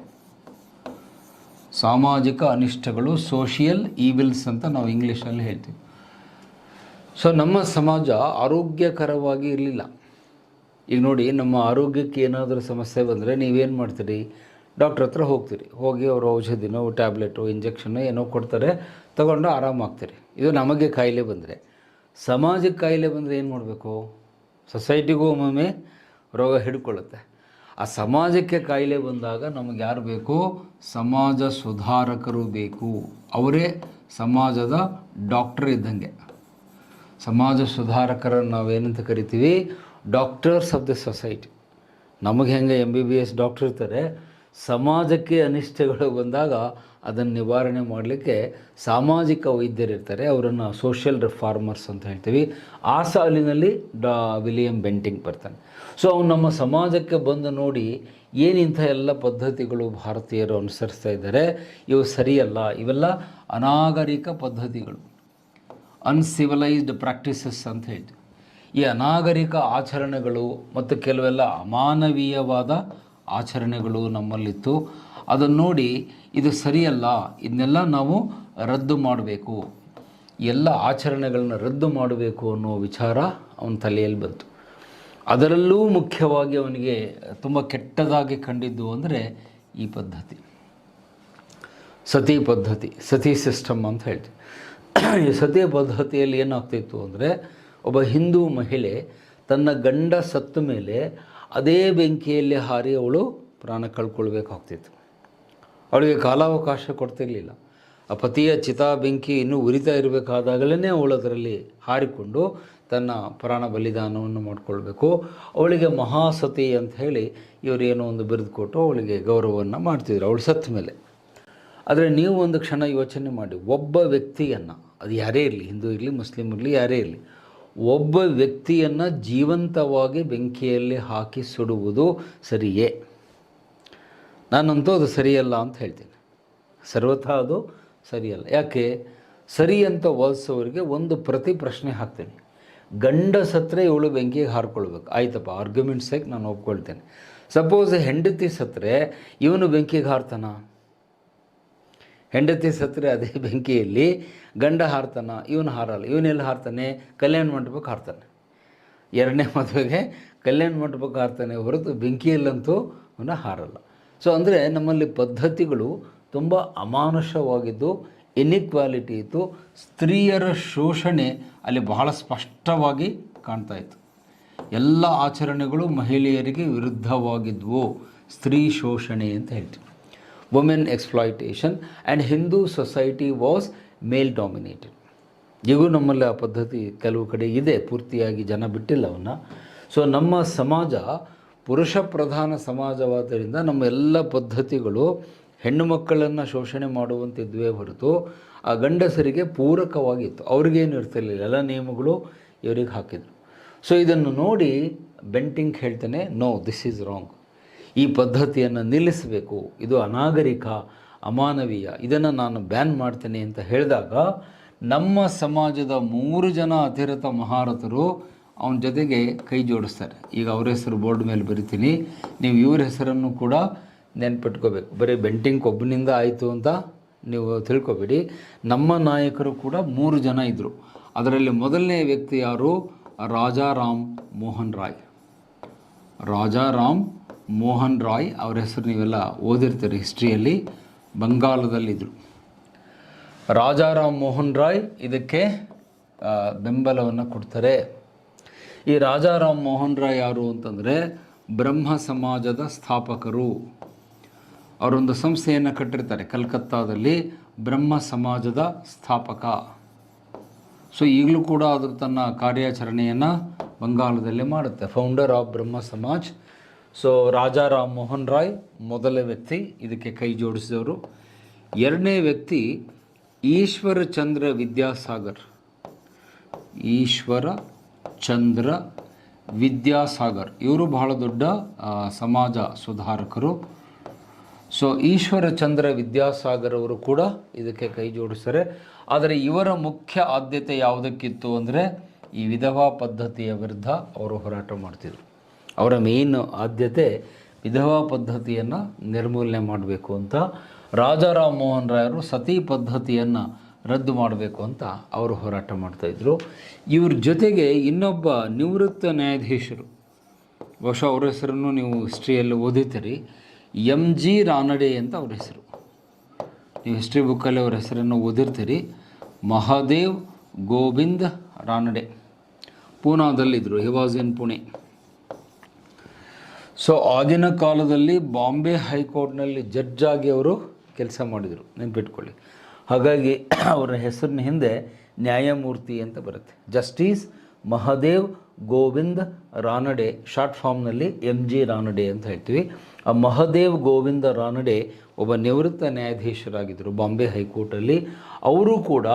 ಸಾಮಾಜಿಕ ಅನಿಷ್ಟಗಳು, ಸೋಷಿಯಲ್ ಈವಿಲ್ಸ್ ಅಂತ ನಾವು ಇಂಗ್ಲೀಷಲ್ಲಿ ಹೇಳ್ತೀವಿ. ಸೊ ನಮ್ಮ ಸಮಾಜ ಆರೋಗ್ಯಕರವಾಗಿ ಇರಲಿಲ್ಲ. ಈಗ ನೋಡಿ, ನಮ್ಮ ಆರೋಗ್ಯಕ್ಕೆ ಏನಾದರೂ ಸಮಸ್ಯೆ ಬಂದರೆ ನೀವೇನು ಮಾಡ್ತೀರಿ, ಡಾಕ್ಟ್ರ್ ಹತ್ರ ಹೋಗ್ತೀರಿ. ಹೋಗಿ ಅವರು ಔಷಧಿನೋ, ಟ್ಯಾಬ್ಲೆಟು, ಇಂಜೆಕ್ಷನ್ನು ಏನೋ ಕೊಡ್ತಾರೆ, ತಗೊಂಡು ಆರಾಮಾಗ್ತೀರಿ. ಇದು ನಮಗೆ ಕಾಯಿಲೆ ಬಂದರೆ. ಸಮಾಜಕ್ಕೆ ಕಾಯಿಲೆ ಬಂದರೆ ಏನು ಮಾಡಬೇಕು? ಸೊಸೈಟಿಗೂ ಒಮ್ಮೊಮ್ಮೆ ರೋಗ ಹಿಡ್ಕೊಳ್ಳುತ್ತೆ. ಆ ಸಮಾಜಕ್ಕೆ ಕಾಯಿಲೆ ಬಂದಾಗ ನಮಗೆ ಯಾರು ಬೇಕು? ಸಮಾಜ ಸುಧಾರಕರು ಬೇಕು. ಅವರೇ ಸಮಾಜದ ಡಾಕ್ಟರ್ ಇದ್ದಂಗೆ. ಸಮಾಜ ಸುಧಾರಕರನ್ನು ನಾವೇನಂತ ಕರಿತೀವಿ? Doctors of the society. ನಮಗೆ ಹೆಂಗೆ MBBS ಡಾಕ್ಟರ್ ಇರ್ತಾರೆ, ಸಮಾಜಕ್ಕೆ ಅನಿಷ್ಟಗಳು ಬಂದಾಗ ಅದನ್ನು ನಿವಾರಣೆ ಮಾಡಲಿಕ್ಕೆ ಸಾಮಾಜಿಕ ವೈದ್ಯರಿರ್ತಾರೆ, ಅವರನ್ನು ಸೋಷಿಯಲ್ ರಿಫಾರ್ಮರ್ಸ್ ಅಂತ ಹೇಳ್ತೀವಿ. ಆ ಸಾಲಿನಲ್ಲಿ ವಿಲಿಯಂ ಬೆಂಟಿಂಗ್ ಬರ್ತಾನೆ. ಸೊ ಅವನು ನಮ್ಮ ಸಮಾಜಕ್ಕೆ ಬಂದು ನೋಡಿ, ಏನಿಂಥ ಎಲ್ಲ ಪದ್ಧತಿಗಳು ಭಾರತೀಯರು ಅನುಸರಿಸ್ತಾ ಇದ್ದಾರೆ, ಇವು ಸರಿಯಲ್ಲ, ಇವೆಲ್ಲ ಅನಾಗರಿಕ ಪದ್ಧತಿಗಳು, ಅನ್ಸಿವಿಲೈಸ್ಡ್ ಪ್ರಾಕ್ಟೀಸಸ್ ಅಂತ ಹೇಳ್ತೀವಿ. ಈ ಅನಾಗರಿಕ ಆಚರಣೆಗಳು ಮತ್ತು ಕೆಲವೆಲ್ಲ ಅಮಾನವೀಯವಾದ ಆಚರಣೆಗಳು ನಮ್ಮಲ್ಲಿತ್ತು. ಅದನ್ನು ನೋಡಿ ಇದು ಸರಿಯಲ್ಲ, ಇದನ್ನೆಲ್ಲ ನಾವು ರದ್ದು ಮಾಡಬೇಕು, ಎಲ್ಲ ಆಚರಣೆಗಳನ್ನ ರದ್ದು ಮಾಡಬೇಕು ಅನ್ನೋ ವಿಚಾರ ಅವನ ತಲೆಯಲ್ಲಿ ಬಂತು. ಅದರಲ್ಲೂ ಮುಖ್ಯವಾಗಿ ಅವನಿಗೆ ತುಂಬ ಕೆಟ್ಟದಾಗಿ ಕಂಡಿದ್ದು ಅಂದರೆ ಈ ಪದ್ಧತಿ, ಸತಿ ಪದ್ಧತಿ, ಸತಿ ಸಿಸ್ಟಮ್ ಅಂತ ಹೇಳ್ತೀವಿ. ಈ ಸತಿ ಪದ್ಧತಿಯಲ್ಲಿ ಏನಾಗ್ತಿತ್ತು ಅಂದರೆ, ಒಬ್ಬ ಹಿಂದೂ ಮಹಿಳೆ ತನ್ನ ಗಂಡ ಸತ್ತ ಮೇಲೆ ಅದೇ ಬೆಂಕಿಯಲ್ಲಿ ಹಾರಿ ಅವಳು ಪ್ರಾಣ ಕಳ್ಕೊಳ್ಬೇಕಾಗ್ತಿತ್ತು. ಅವಳಿಗೆ ಕಾಲಾವಕಾಶ ಕೊಡ್ತಿರಲಿಲ್ಲ. ಆ ಪತಿಯ ಚಿತಾ ಬೆಂಕಿ ಇನ್ನೂ ಉರಿತಾ ಇರಬೇಕಾದಾಗಲೇ ಅವಳು ಅದರಲ್ಲಿ ಹಾರಿಕೊಂಡು ತನ್ನ ಪ್ರಾಣ ಬಲಿದಾನವನ್ನು ಮಾಡಿಕೊಳ್ಬೇಕು. ಅವಳಿಗೆ ಮಹಾಸತಿ ಅಂತ ಹೇಳಿ ಇವರು ಏನೋ ಒಂದು ಬಿರುದು ಕೊಟ್ಟು ಅವಳಿಗೆ ಗೌರವವನ್ನು ಮಾಡ್ತಿದ್ರು ಅವಳು ಸತ್ತ ಮೇಲೆ. ಆದರೆ ನೀವು ಒಂದು ಕ್ಷಣ ಯೋಚನೆ ಮಾಡಿ, ಒಬ್ಬ ವ್ಯಕ್ತಿಯನ್ನು, ಅದು ಯಾರೇ ಇರಲಿ, ಹಿಂದೂ ಇರಲಿ ಮುಸ್ಲಿಮ್ ಇರಲಿ ಯಾರೇ ಇರಲಿ, ಒಬ್ಬ ವ್ಯಕ್ತಿಯನ್ನು ಜೀವಂತವಾಗಿ ಬೆಂಕಿಯಲ್ಲಿ ಹಾಕಿ ಸುಡುವುದು ಸರಿಯೇ? ನಾನಂತೂ ಅದು ಸರಿಯಲ್ಲ ಅಂತ ಹೇಳ್ತೀನಿ. ಸರ್ವಥಾ ಅದು ಸರಿಯಲ್ಲ. ಯಾಕೆ ಸರಿ ಅಂತ ವಾದಿಸೋರಿಗೆ ಒಂದು ಪ್ರತಿ ಪ್ರಶ್ನೆ ಹಾಕ್ತೀನಿ. ಗಂಡ ಸತ್ತರೆ ಇವಳು ಬೆಂಕಿಗೆ ಹಾರ್ಕೊಳ್ಬೇಕು, ಆಯ್ತಪ್ಪ, ಆರ್ಗ್ಯುಮೆಂಟ್ ಸೈಕ್ ನಾನು ಒಪ್ಕೊಳ್ತೇನೆ. ಸಪೋಸ್ ಹೆಂಡತಿ ಸತ್ತರೆ ಇವನು ಬೆಂಕಿಗೆ ಹಾರ್ತಾನ? ಹೆಂಡತಿ ಸತ್ತರೆ ಅದೇ ಬೆಂಕಿಯಲ್ಲಿ ಗಂಡ ಹಾರ್ತಾನ? ಇವನು ಹಾರಲ್ಲ. ಇವನೆಲ್ಲಿ ಹಾರ್ತಾನೆ? ಕಲ್ಯಾಣ ಮಂಟಪಕ್ಕೆ ಹಾರ್ತಾನೆ. ಎರಡನೇ ಮದುವೆಗೆ ಕಲ್ಯಾಣ ಮಂಟಪಕ್ಕೆ ಹಾರ್ತಾನೆ ಹೊರತು ಬೆಂಕಿಯಲ್ಲಂತೂ ಅವನು ಹಾರಲ್ಲ. ಸೊ ಅಂದರೆ ನಮ್ಮಲ್ಲಿ ಪದ್ಧತಿಗಳು ತುಂಬ ಅಮಾನುಷವಾಗಿದ್ದು, ಇನ್ಇಕ್ವಾಲಿಟಿ ಇತ್ತು. ಸ್ತ್ರೀಯರ ಶೋಷಣೆ ಅಲ್ಲಿ ಬಹಳ ಸ್ಪಷ್ಟವಾಗಿ ಕಾಣ್ತಾ ಇತ್ತು. ಎಲ್ಲ ಆಚರಣೆಗಳು ಮಹಿಳೆಯರಿಗೆ ವಿರುದ್ಧವಾಗಿದ್ವು. ಸ್ತ್ರೀ ಶೋಷಣೆ ಅಂತ ಹೇಳ್ತೀವಿ, women exploitation. And Hindu society was mail dominated. ಈಗೂ ನಮ್ಮಲ್ಲಿ ಆ ಪದ್ಧತಿ ಕೆಲವು ಕಡೆ ಇದೆ, ಪೂರ್ತಿಯಾಗಿ ಜನ ಬಿಟ್ಟಿಲ್ಲ ಅವನ್ನ. ಸೊ ನಮ್ಮ ಸಮಾಜ ಪುರುಷ ಪ್ರಧಾನ ಸಮಾಜವಾದ್ದರಿಂದ ನಮ್ಮ ಎಲ್ಲ ಪದ್ಧತಿಗಳು ಹೆಣ್ಣು ಮಕ್ಕಳನ್ನು ಶೋಷಣೆ ಮಾಡುವಂತಿದ್ವೇ ಹೊರತು ಆ ಗಂಡಸರಿಗೆ ಪೂರಕವಾಗಿತ್ತು. ಅವ್ರಿಗೇನು ಇರ್ತಿರಲಿಲ್ಲ, ಎಲ್ಲ ನಿಯಮಗಳು ಇವರಿಗೆ ಹಾಕಿದರು. ಸೊ ಇದನ್ನು ನೋಡಿ ಬೆಂಟಿಂಕ್ ಹೇಳ್ತಾನೆ, ನೋ, ದಿಸ್ ಈಸ್ ರಾಂಗ್. ಈ ಪದ್ಧತಿಯನ್ನು ನಿಲ್ಲಿಸಬೇಕು, ಇದು ಅನಾಗರಿಕ, ಅಮಾನವೀಯ, ಇದನ್ನು ನಾನು ಬ್ಯಾನ್ ಮಾಡ್ತೇನೆ ಅಂತ ಹೇಳಿದಾಗ ನಮ್ಮ ಸಮಾಜದ 3 ಜನ ಅತಿರಥ ಮಹಾರಥರು ಅವನ ಜೊತೆಗೆ ಕೈ ಜೋಡಿಸ್ತಾರೆ. ಈಗ ಅವ್ರ ಹೆಸರು ಬೋರ್ಡ್ ಮೇಲೆ ಬರಿತೀನಿ, ನೀವು ಇವ್ರ ಹೆಸರನ್ನು ಕೂಡ ನೆನ್ಪಿಟ್ಕೋಬೇಕು. ಬರೀ ಬೆಂಟಿಂಕ್ ಒಬ್ಬನಿಂದ ಆಯಿತು ಅಂತ ನೀವು ತಿಳ್ಕೊಬೇಡಿ. ನಮ್ಮ ನಾಯಕರು ಕೂಡ 3 ಜನ ಇದ್ದರು. ಅದರಲ್ಲಿ ಮೊದಲನೇ ವ್ಯಕ್ತಿ ಯಾರು? ರಾಜಾರಾಮ್ ಮೋಹನ್ ರಾಯ್. ರಾಜಾರಾಮ್ ಮೋಹನ್ ರಾಯ್ ಅವರ ಹೆಸರು ನೀವೆಲ್ಲ ಓದಿರ್ತೀರಿ ಹಿಸ್ಟ್ರಿಯಲ್ಲಿ. ಬಂಗಾಲದಲ್ಲಿದ್ದರು. ರಾಜಾರಾಮ್ ಮೋಹನ್ ರಾಯ್ ಇದಕ್ಕೆ ಬೆಂಬಲವನ್ನು ಕೊಡ್ತಾರೆ. ಈ ರಾಜಾರಾಮ್ ಮೋಹನ್ ರಾಯ್ ಯಾರು ಅಂತಂದರೆ ಬ್ರಹ್ಮ ಸಮಾಜದ ಸ್ಥಾಪಕರು. ಅವರೊಂದು ಸಂಸ್ಥೆಯನ್ನು ಕಟ್ಟಿರ್ತಾರೆ ಕಲ್ಕತ್ತಾದಲ್ಲಿ, ಬ್ರಹ್ಮ ಸಮಾಜದ ಸ್ಥಾಪಕ. ಸೊ ಈಗಲೂ ಕೂಡ ಅದು ತನ್ನ ಕಾರ್ಯಾಚರಣೆಯನ್ನು ಬಂಗಾಳದಲ್ಲಿ ಮಾಡುತ್ತೆ, founder of Brahmo Samaj. So Rajaram Mohan Roy ಮೊದಲ ವ್ಯಕ್ತಿ ಇದಕ್ಕೆ ಕೈ ಜೋಡಿಸಿದವರು. ಎರಡನೇ ವ್ಯಕ್ತಿ ಈಶ್ವರ ಚಂದ್ರ ವಿದ್ಯಾಸಾಗರ್. ಈಶ್ವರ ಚಂದ್ರ ವಿದ್ಯಾಸಾಗರ್ ಇವರು ಬಹಳ ದೊಡ್ಡ ಸಮಾಜ ಸುಧಾರಕರು. ಸೊ ಈಶ್ವರ ಚಂದ್ರ ವಿದ್ಯಾಸಾಗರ್ ಅವರು ಕೂಡ ಇದಕ್ಕೆ ಕೈ ಜೋಡಿಸ್ತಾರೆ. ಆದರೆ ಇವರ ಮುಖ್ಯ ಆದ್ಯತೆ ಯಾವುದಕ್ಕಿತ್ತು ಅಂದರೆ ಈ ವಿಧವಾ ಪದ್ಧತಿಯ ವಿರುದ್ಧ ಅವರು ಹೋರಾಟ ಮಾಡ್ತಿದ್ರು. ಅವರ ಮೇನ್ ಆದ್ಯತೆ ವಿಧವಾ ಪದ್ಧತಿಯನ್ನು ನಿರ್ಮೂಲನೆ ಮಾಡಬೇಕು ಅಂತ. ರಾಜಾರಾಮ್ ಮೋಹನ್ ರಾಯರು ಸತಿ ಪದ್ಧತಿಯನ್ನು ರದ್ದು ಮಾಡಬೇಕು ಅಂತ ಅವರು ಹೋರಾಟ ಮಾಡ್ತಾಯಿದ್ರು. ಇವ್ರ ಜೊತೆಗೆ ಇನ್ನೊಬ್ಬ ನಿವೃತ್ತ ನ್ಯಾಯಾಧೀಶರು, ಬಹುಶಃ ಅವ್ರ ಹೆಸರನ್ನು ನೀವು ಹಿಸ್ಟ್ರಿಯಲ್ಲಿ ಓದಿತೀರಿ, MG ರಾನಡೆ ಅಂತ ಅವ್ರ ಹೆಸರು. ನೀವು ಹಿಸ್ಟ್ರಿ ಬುಕ್ಕಲ್ಲಿ ಅವ್ರ ಹೆಸರನ್ನು ಓದಿರ್ತೀರಿ. ಮಹಾದೇವ್ ಗೋವಿಂದ್ ರಾನಡೆ ಪೂನಾದಲ್ಲಿದ್ದರು. He was in Pune. So ಆಗಿನ ಕಾಲದಲ್ಲಿ ಬಾಂಬೆ ಹೈಕೋರ್ಟ್ನಲ್ಲಿ ಜಡ್ಜ್ ಆಗಿ ಅವರು ಕೆಲಸ ಮಾಡಿದರು, ನೆನ್ಪಿಟ್ಕೊಳ್ಳಿ. ಹಾಗಾಗಿ ಅವರ ಹೆಸರಿನ ಹಿಂದೆ ನ್ಯಾಯಮೂರ್ತಿ ಅಂತ ಬರುತ್ತೆ. ಜಸ್ಟಿಸ್ ಮಹಾದೇವ್ ಗೋವಿಂದ್ ರಾನಡೆ, ಶಾರ್ಟ್ ಫಾರ್ಮ್ನಲ್ಲಿ MG ರಾನಡೆ ಅಂತ ಹೇಳ್ತೀವಿ. ಆ ಮಹಾದೇವ್ ಗೋವಿಂದ ರಾನಡೆ ಒಬ್ಬ ನಿವೃತ್ತ ನ್ಯಾಯಾಧೀಶರಾಗಿದ್ದರು ಬಾಂಬೆ ಹೈಕೋರ್ಟಲ್ಲಿ. ಅವರು ಕೂಡ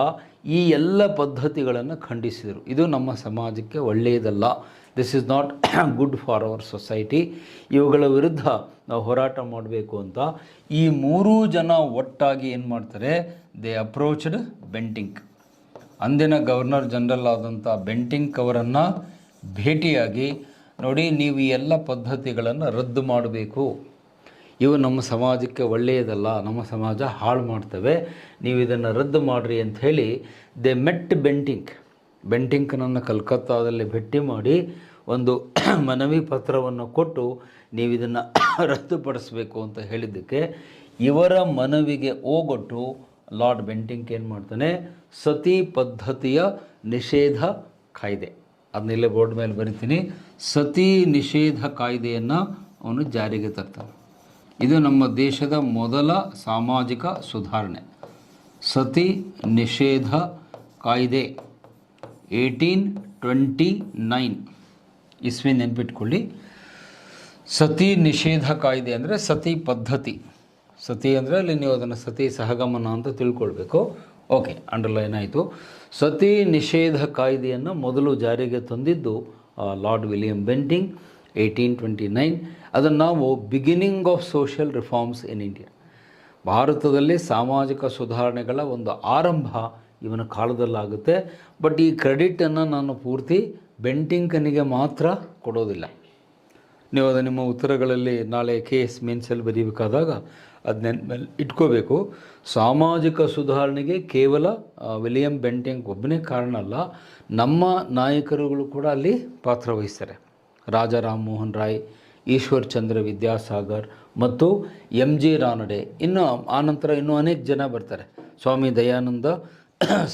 ಈ ಎಲ್ಲ ಪದ್ಧತಿಗಳನ್ನು ಖಂಡಿಸಿದರು. ಇದು ನಮ್ಮ ಸಮಾಜಕ್ಕೆ ಒಳ್ಳೆಯದಲ್ಲ, this is not good for our society, ಇವುಗಳ ವಿರುದ್ಧ ನಾವು ಹೋರಾಟ ಮಾಡಬೇಕು ಅಂತ ಈ 3 ಜನ ಒಟ್ಟಾಗಿ ಏನು ಮಾಡ್ತಾರೆ, ದೇ ಅಪ್ರೋಚ್ಡ್ ಬೆಂಟಿಂಕ್. ಅಂದಿನ ಗವರ್ನರ್ ಜನರಲ್ ಆದಂಥ ಬೆಂಟಿಂಕ್ ಅವರನ್ನು ಭೇಟಿಯಾಗಿ, ನೋಡಿ ನೀವು ಈ ಎಲ್ಲ ಪದ್ಧತಿಗಳನ್ನು ರದ್ದು ಮಾಡಬೇಕು, ಇವು ನಮ್ಮ ಸಮಾಜಕ್ಕೆ ಒಳ್ಳೆಯದಲ್ಲ, ನಮ್ಮ ಸಮಾಜ ಹಾಳು ಮಾಡ್ತವೆ, ನೀವು ಇದನ್ನು ರದ್ದು ಮಾಡಿರಿ ಅಂಥೇಳಿ ದೇ ಮೆಟ್ ಬೆಂಟಿಂಕ್. ಬೆಂಟಿಂಕ್ನನ್ನು ಕಲ್ಕತ್ತಾದಲ್ಲಿ ಭೇಟಿ ಮಾಡಿ ಒಂದು ಮನವಿ ಪತ್ರವನ್ನು ಕೊಟ್ಟು ನೀವು ಇದನ್ನು ರದ್ದುಪಡಿಸಬೇಕು ಅಂತ ಹೇಳಿದ್ದಕ್ಕೆ ಇವರ ಮನವಿಗೆ ಓಗೊಟ್ಟು ಲಾರ್ಡ್ ಬೆಂಟಿಂಕ್ ಏನು ಮಾಡ್ತಾನೆ, ಸತಿ ಪದ್ಧತಿಯ ನಿಷೇಧ ಕಾಯ್ದೆ, ಅದನ್ನೆಲ್ಲೇ ಬೋರ್ಡ್ ಮೇಲೆ ಬರಿತೀನಿ, ಸತಿ ನಿಷೇಧ ಕಾಯ್ದೆಯನ್ನು ಅವನು ಜಾರಿಗೆ ತರ್ತಾನೆ. ಇದು ನಮ್ಮ ದೇಶದ ಮೊದಲ ಸಾಮಾಜಿಕ ಸುಧಾರಣೆ, ಸತಿ ನಿಷೇಧ ಕಾಯ್ದೆ. 1829 ಇಸ್ವಿ ನೆನ್ಪಿಟ್ಕೊಳ್ಳಿ. ಸತಿ ನಿಷೇಧ ಕಾಯ್ದೆ ಅಂದರೆ ಸತಿ ಪದ್ಧತಿ. ಸತಿ ಅಂದರೆ ಅಲ್ಲಿ ನೀವು ಅದನ್ನು ಸತಿ ಸಹಗಮನ ಅಂತ ತಿಳ್ಕೊಳ್ಬೇಕು. ಓಕೆ, ಅಂಡರ್ಲೈನ್ ಆಯಿತು. ಸತಿ ನಿಷೇಧ ಕಾಯ್ದೆಯನ್ನು ಮೊದಲು ಜಾರಿಗೆ ತಂದಿದ್ದು ಲಾರ್ಡ್ ವಿಲಿಯಂ ಬೆಂಟಿಂಗ್ 1829. ಅದನ್ನು ನಾವು beginning of social reforms in India, ಭಾರತದಲ್ಲಿ ಸಾಮಾಜಿಕ ಸುಧಾರಣೆಗಳ ಒಂದು ಆರಂಭ ಇವನ ಕಾಲದಲ್ಲಾಗುತ್ತೆ. ಬಟ್ ಈ ಕ್ರೆಡಿಟನ್ನು ನಾನು ಪೂರ್ತಿ ಬೆಂಟಿಂಕನಿಗೆ ಮಾತ್ರ ಕೊಡೋದಿಲ್ಲ. ನೀವು ಅದು ನಿಮ್ಮ ಉತ್ತರಗಳಲ್ಲಿ ನಾಳೆ KS ಮೇನ್ಸಲ್ಲಿ ಬರೀಬೇಕಾದಾಗ ಅದನ್ನ ಇಟ್ಕೋಬೇಕು. ಸಾಮಾಜಿಕ ಸುಧಾರಣೆಗೆ ಕೇವಲ ವಿಲಿಯಂ ಬೆಂಟಿಂಗ್ ಒಬ್ಬನೇ ಕಾರಣ ಅಲ್ಲ, ನಮ್ಮ ನಾಯಕರುಗಳು ಕೂಡ ಅಲ್ಲಿ ಪಾತ್ರ ವಹಿಸ್ತಾರೆ. ರಾಜಾ ರಾಮ್ ಮೋಹನ್ ರಾಯ್, ಈಶ್ವರ್ ಚಂದ್ರ ವಿದ್ಯಾಸಾಗರ್ ಮತ್ತು MG ರಾನಡೆ, ಇನ್ನು ಆನಂತರ ಇನ್ನೂ ಅನೇಕ ಜನ ಬರ್ತಾರೆ. ಸ್ವಾಮಿ ದಯಾನಂದ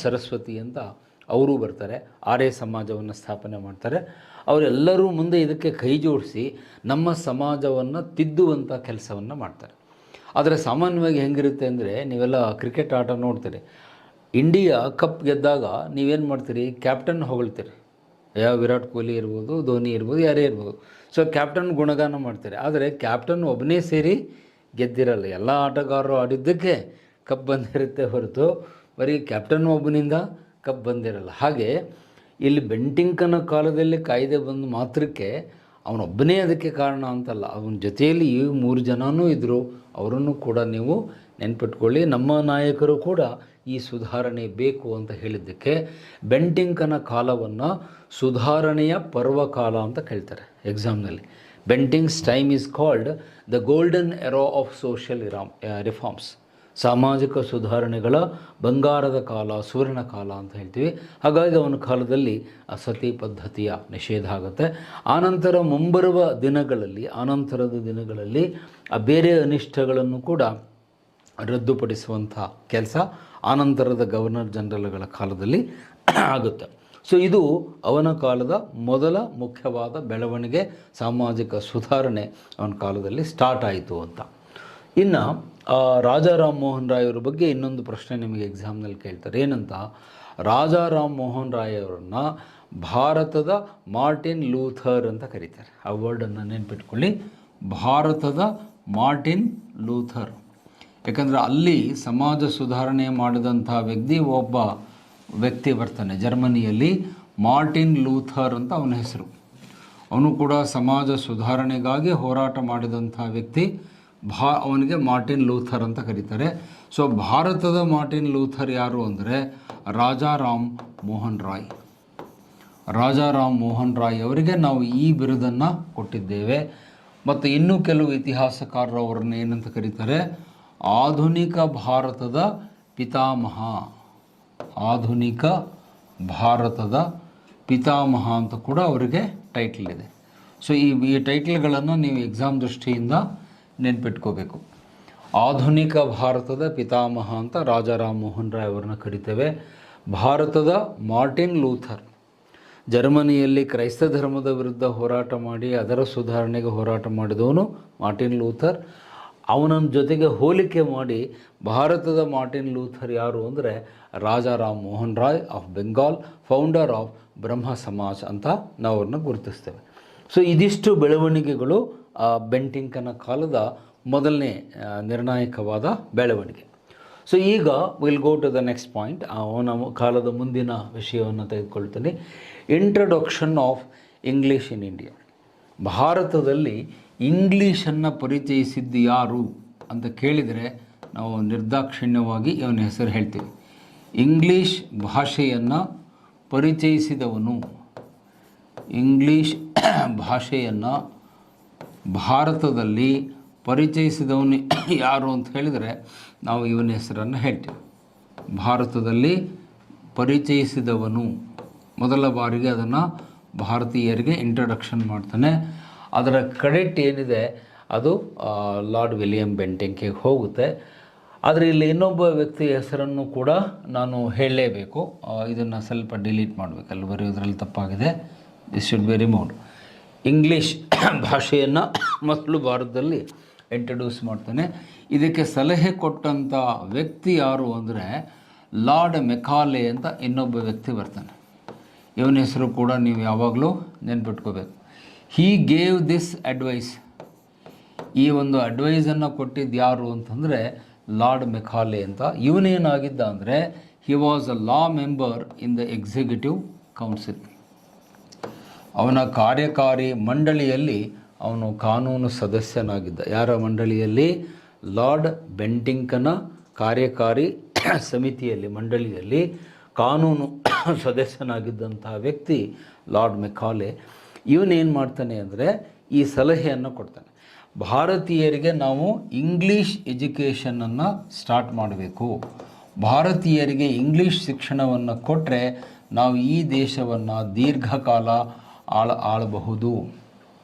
ಸರಸ್ವತಿ ಅಂತ ಅವರು ಬರ್ತಾರೆ, ಆರ್ಯ ಸಮಾಜವನ್ನು ಸ್ಥಾಪನೆ ಮಾಡ್ತಾರೆ. ಅವರೆಲ್ಲರೂ ಮುಂದೆ ಇದಕ್ಕೆ ಕೈ ಜೋಡಿಸಿ ನಮ್ಮ ಸಮಾಜವನ್ನು ತಿದ್ದುವಂಥ ಕೆಲಸವನ್ನು ಮಾಡ್ತಾರೆ. ಆದರೆ ಸಾಮಾನ್ಯವಾಗಿ ಹೆಂಗಿರುತ್ತೆ ಅಂದರೆ, ನೀವೆಲ್ಲ ಕ್ರಿಕೆಟ್ ಆಟ ನೋಡ್ತೀರಿ, ಇಂಡಿಯಾ ಕಪ್ ಗೆದ್ದಾಗ ನೀವೇನು ಮಾಡ್ತೀರಿ, ಕ್ಯಾಪ್ಟನ್ ಹೊಗಳ್ತೀರಿ. ಯಾವ ವಿರಾಟ್ ಕೊಹ್ಲಿ ಇರ್ಬೋದು, ಧೋನಿ ಇರ್ಬೋದು, ಯಾರೇ ಇರ್ಬೋದು. ಸೊ ಕ್ಯಾಪ್ಟನ್ ಗುಣಗಾನ ಮಾಡ್ತಾರೆ. ಆದರೆ ಕ್ಯಾಪ್ಟನ್ ಒಬ್ಬನೇ ಸೇರಿ ಗೆದ್ದಿರಲ್ಲ. ಎಲ್ಲ ಆಟಗಾರರು ಆಡಿದ್ದಕ್ಕೆ ಕಪ್ ಬಂದಿರುತ್ತೆ ಹೊರತು ಬರೀ ಕ್ಯಾಪ್ಟನ್ ಒಬ್ಬನಿಂದ ಕಪ್ ಬಂದಿರಲ್ಲ. ಹಾಗೆ ಇಲ್ಲಿ ಬೆಂಟಿಂಕನ ಕಾಲದಲ್ಲಿ ಕಾಯ್ದೆ ಬಂದ ಮಾತ್ರಕ್ಕೆ ಅವನೊಬ್ಬನೇ ಅದಕ್ಕೆ ಕಾರಣ ಅಂತಲ್ಲ, ಅವನ ಜೊತೆಯಲ್ಲಿ ಈ 3 ಜನನೂ ಇದ್ದರು. ಅವರನ್ನು ಕೂಡ ನೀವು ನೆನ್ಪಿಟ್ಕೊಳ್ಳಿ. ನಮ್ಮ ನಾಯಕರು ಕೂಡ ಈ ಸುಧಾರಣೆ ಬೇಕು ಅಂತ ಹೇಳಿದ್ದಕ್ಕೆ ಬೆಂಟಿಂಕನ ಕಾಲವನ್ನು ಸುಧಾರಣೆಯ ಪರ್ವಕಾಲ ಅಂತ ಕೇಳ್ತಾರೆ ಎಕ್ಸಾಮ್ನಲ್ಲಿ. Bentinck's time is called the golden era of social reforms. ಸಾಮಾಜಿಕ ಸುಧಾರಣೆಗಳ ಬಂಗಾರದ ಕಾಲ, ಸುವರ್ಣ ಕಾಲ ಅಂತ ಹೇಳ್ತೀವಿ. ಹಾಗಾಗಿ ಅವನ ಕಾಲದಲ್ಲಿ ಸತಿ ಪದ್ಧತಿಯ ನಿಷೇಧ ಆಗುತ್ತೆ. ಆನಂತರ ಮುಂಬರುವ ದಿನಗಳಲ್ಲಿ, ಆನಂತರದ ದಿನಗಳಲ್ಲಿ ಬೇರೆ ಅನಿಷ್ಟಗಳನ್ನು ಕೂಡ ರದ್ದುಪಡಿಸುವಂಥ ಕೆಲಸ ಆನಂತರದ ಗವರ್ನರ್ ಜನರಲ್ಗಳ ಕಾಲದಲ್ಲಿ ಆಗುತ್ತೆ. ಸೊ ಇದು ಅವನ ಕಾಲದ ಮೊದಲ ಮುಖ್ಯವಾದ ಬೆಳವಣಿಗೆ, ಸಾಮಾಜಿಕ ಸುಧಾರಣೆ ಅವನ ಕಾಲದಲ್ಲಿ ಸ್ಟಾರ್ಟ್ ಆಯಿತು ಅಂತ. ಇನ್ನು ರಾಜಾ ರಾಮ್ ಮೋಹನ್ ರಾಯ್ ಅವರ ಬಗ್ಗೆ ಇನ್ನೊಂದು ಪ್ರಶ್ನೆ ನಿಮಗೆ ಎಕ್ಸಾಮ್ನಲ್ಲಿ ಕೇಳ್ತಾರೆ. ಏನಂತ, ರಾಜಾ ರಾಮ್ ಮೋಹನ್ ರಾಯ್ ಅವರನ್ನು ಭಾರತದ ಮಾರ್ಟಿನ್ ಲೂಥರ್ ಅಂತ ಕರೀತಾರೆ. ಆ ವರ್ಡನ್ನು ನೆನ್ಪಿಟ್ಕೊಳ್ಳಿ, ಭಾರತದ ಮಾರ್ಟಿನ್ ಲೂಥರ್. ಯಾಕಂದರೆ ಅಲ್ಲಿ ಸಮಾಜ ಸುಧಾರಣೆ ಮಾಡಿದಂಥ ಒಬ್ಬ ವ್ಯಕ್ತಿ ಬರ್ತಾನೆ ಜರ್ಮನಿಯಲ್ಲಿ, ಮಾರ್ಟಿನ್ ಲೂಥರ್ ಅಂತ ಅವನ ಹೆಸರು. ಅವನು ಕೂಡ ಸಮಾಜ ಸುಧಾರಣೆಗಾಗಿ ಹೋರಾಟ ಮಾಡಿದಂಥ ವ್ಯಕ್ತಿ. ಅವನಿಗೆ ಮಾರ್ಟಿನ್ ಲೂಥರ್ ಅಂತ ಕರೀತಾರೆ. ಸೊ ಭಾರತದ ಮಾರ್ಟಿನ್ ಲೂಥರ್ ಯಾರು ಅಂದರೆ ರಾಜಾ ರಾಮ್ ಮೋಹನ್ ರಾಯ್. ರಾಜಾ ರಾಮ್ ಮೋಹನ್ ರಾಯ್ ಅವರಿಗೆ ನಾವು ಈ ಬಿರುದನ್ನು ಕೊಟ್ಟಿದ್ದೇವೆ. ಮತ್ತು ಇನ್ನೂ ಕೆಲವು ಇತಿಹಾಸಕಾರರು ಅವರನ್ನು ಏನಂತ ಕರೀತಾರೆ, ಆಧುನಿಕ ಭಾರತದ ಪಿತಾಮಹ. ಆಧುನಿಕ ಭಾರತದ ಪಿತಾಮಹ ಅಂತ ಕೂಡ ಅವರಿಗೆ ಟೈಟಲ್ ಇದೆ. ಸೊ ಈ ಟೈಟಲ್ಗಳನ್ನು ನೀವು ಎಕ್ಸಾಮ್ ದೃಷ್ಟಿಯಿಂದ ನೆನ್ಪಿಟ್ಕೋಬೇಕು. ಆಧುನಿಕ ಭಾರತದ ಪಿತಾಮಹ ಅಂತ ರಾಜಾ ರಾಮ್ ಮೋಹನ್ ರಾಯ್ ಅವರನ್ನ ಕರಿತೇವೆ. ಭಾರತದ ಮಾರ್ಟಿನ್ ಲೂಥರ್, ಜರ್ಮನಿಯಲ್ಲಿ ಕ್ರೈಸ್ತ ಧರ್ಮದ ವಿರುದ್ಧ ಹೋರಾಟ ಮಾಡಿ ಅದರ ಸುಧಾರಣೆಗೆ ಹೋರಾಟ ಮಾಡಿದವನು ಮಾರ್ಟಿನ್ ಲೂಥರ್. ಅವನ ಜೊತೆಗೆ ಹೋಲಿಕೆ ಮಾಡಿ ಭಾರತದ ಮಾರ್ಟಿನ್ ಲೂಥರ್ ಯಾರು ಅಂದರೆ Raja Ram Mohan Roy of Bengal, founder of Brahmo Samaj ಅಂತ ನಾವು ಅವ್ರನ್ನ ಗುರುತಿಸ್ತೇವೆ. ಸೊ ಇದಿಷ್ಟು ಬೆಳವಣಿಗೆಗಳು ಬೆಂಟಿಂಕನ ಕಾಲದ ಮೊದಲನೇ ನಿರ್ಣಾಯಕವಾದ ಬೆಳವಣಿಗೆ. ಸೊ ಈಗ will go to the next point. ಅವನ ಕಾಲದ ಮುಂದಿನ ವಿಷಯವನ್ನು ತೆಗೆದುಕೊಳ್ತೀನಿ. Introduction of English in India. ಭಾರತದಲ್ಲಿ ಇಂಗ್ಲೀಷನ್ನು ಪರಿಚಯಿಸಿದ್ದು ಯಾರು ಅಂತ ಕೇಳಿದರೆ ನಾವು ನಿರ್ದಾಕ್ಷಿಣ್ಯವಾಗಿ ಇವನ ಹೆಸರು ಹೇಳ್ತೀವಿ. ಇಂಗ್ಲೀಷ್ ಭಾಷೆಯನ್ನು ಪರಿಚಯಿಸಿದವನು, ಇಂಗ್ಲೀಷ್ ಭಾಷೆಯನ್ನು ಭಾರತದಲ್ಲಿ ಪರಿಚಯಿಸಿದವನು ಯಾರು ಅಂತ ಹೇಳಿದರೆ ನಾವು ಇವನ ಹೆಸರನ್ನು ಹೇಳ್ತೀವಿ. ಭಾರತದಲ್ಲಿ ಪರಿಚಯಿಸಿದವನು, ಮೊದಲ ಬಾರಿಗೆ ಅದನ್ನು ಭಾರತೀಯರಿಗೆ ಇಂಟ್ರಡಕ್ಷನ್ ಮಾಡ್ತಾನೆ. ಅದರ ಕ್ರೆಡಿಟ್ ಏನಿದೆ ಅದು ಲಾರ್ಡ್ ವಿಲಿಯಂ ಬೆಂಟಿಂಕ್ಗೆ ಹೋಗುತ್ತೆ. ಆದರೆ ಇಲ್ಲಿ ಇನ್ನೊಬ್ಬ ವ್ಯಕ್ತಿಯ ಹೆಸರನ್ನು ಕೂಡ ನಾನು ಹೇಳಲೇಬೇಕು. ಇದನ್ನು ಸ್ವಲ್ಪ ಡಿಲೀಟ್ ಮಾಡಬೇಕಲ್ಲ, ಬರೆಯೋದ್ರಲ್ಲಿ ತಪ್ಪಾಗಿದೆ. This should be removed. English ಭಾಷೆಯನ್ನು ಮೊದಲು ಭಾರತದಲ್ಲಿ ಇಂಟ್ರಡ್ಯೂಸ್ ಮಾಡ್ತಾನೆ. ಇದಕ್ಕೆ ಸಲಹೆ ಕೊಟ್ಟಂಥ ವ್ಯಕ್ತಿ ಯಾರು ಅಂದರೆ ಲಾರ್ಡ್ ಮೆಕಾಲೆ ಅಂತ ಇನ್ನೊಬ್ಬ ವ್ಯಕ್ತಿ ಬರ್ತಾನೆ. ಇವನ ಹೆಸರು ಕೂಡ ನೀವು ಯಾವಾಗಲೂ ನೆನ್ಪಿಟ್ಕೋಬೇಕು. He gave this advice. ಈ ಒಂದು ಅಡ್ವೈಸನ್ನು ಕೊಟ್ಟಿದ್ದು ಯಾರು ಅಂತಂದರೆ ಲಾರ್ಡ್ ಮೆಕಾಲೆ ಅಂತ. ಇವನೇನಾಗಿದ್ದ ಅಂದರೆ he was a law member in the executive council. ಅವನ ಕಾರ್ಯಕಾರಿ ಮಂಡಳಿಯಲ್ಲಿ ಅವನು ಕಾನೂನು ಸದಸ್ಯನಾಗಿದ್ದ. ಯಾರ ಮಂಡಳಿಯಲ್ಲಿ? ಲಾರ್ಡ್ ಬೆಂಟಿಂಕನ ಕಾರ್ಯಕಾರಿ ಸಮಿತಿಯಲ್ಲಿ, ಮಂಡಳಿಯಲ್ಲಿ ಕಾನೂನು ಸದಸ್ಯನಾಗಿದ್ದಂತಹ ವ್ಯಕ್ತಿ ಲಾರ್ಡ್ ಮೆಕಾಲೆ. ಇವನೇನು ಮಾಡ್ತಾನೆ ಅಂದರೆ ಈ ಸಲಹೆಯನ್ನು ಕೊಡ್ತಾನೆ, ಭಾರತೀಯರಿಗೆ ನಾವು ಇಂಗ್ಲೀಷ್ ಎಜುಕೇಷನನ್ನು ಸ್ಟಾರ್ಟ್ ಮಾಡಬೇಕು. ಭಾರತೀಯರಿಗೆ ಇಂಗ್ಲೀಷ್ ಶಿಕ್ಷಣವನ್ನು ಕೊಟ್ಟರೆ ನಾವು ಈ ದೇಶವನ್ನು ದೀರ್ಘಕಾಲ ಆಳಬಹುದು.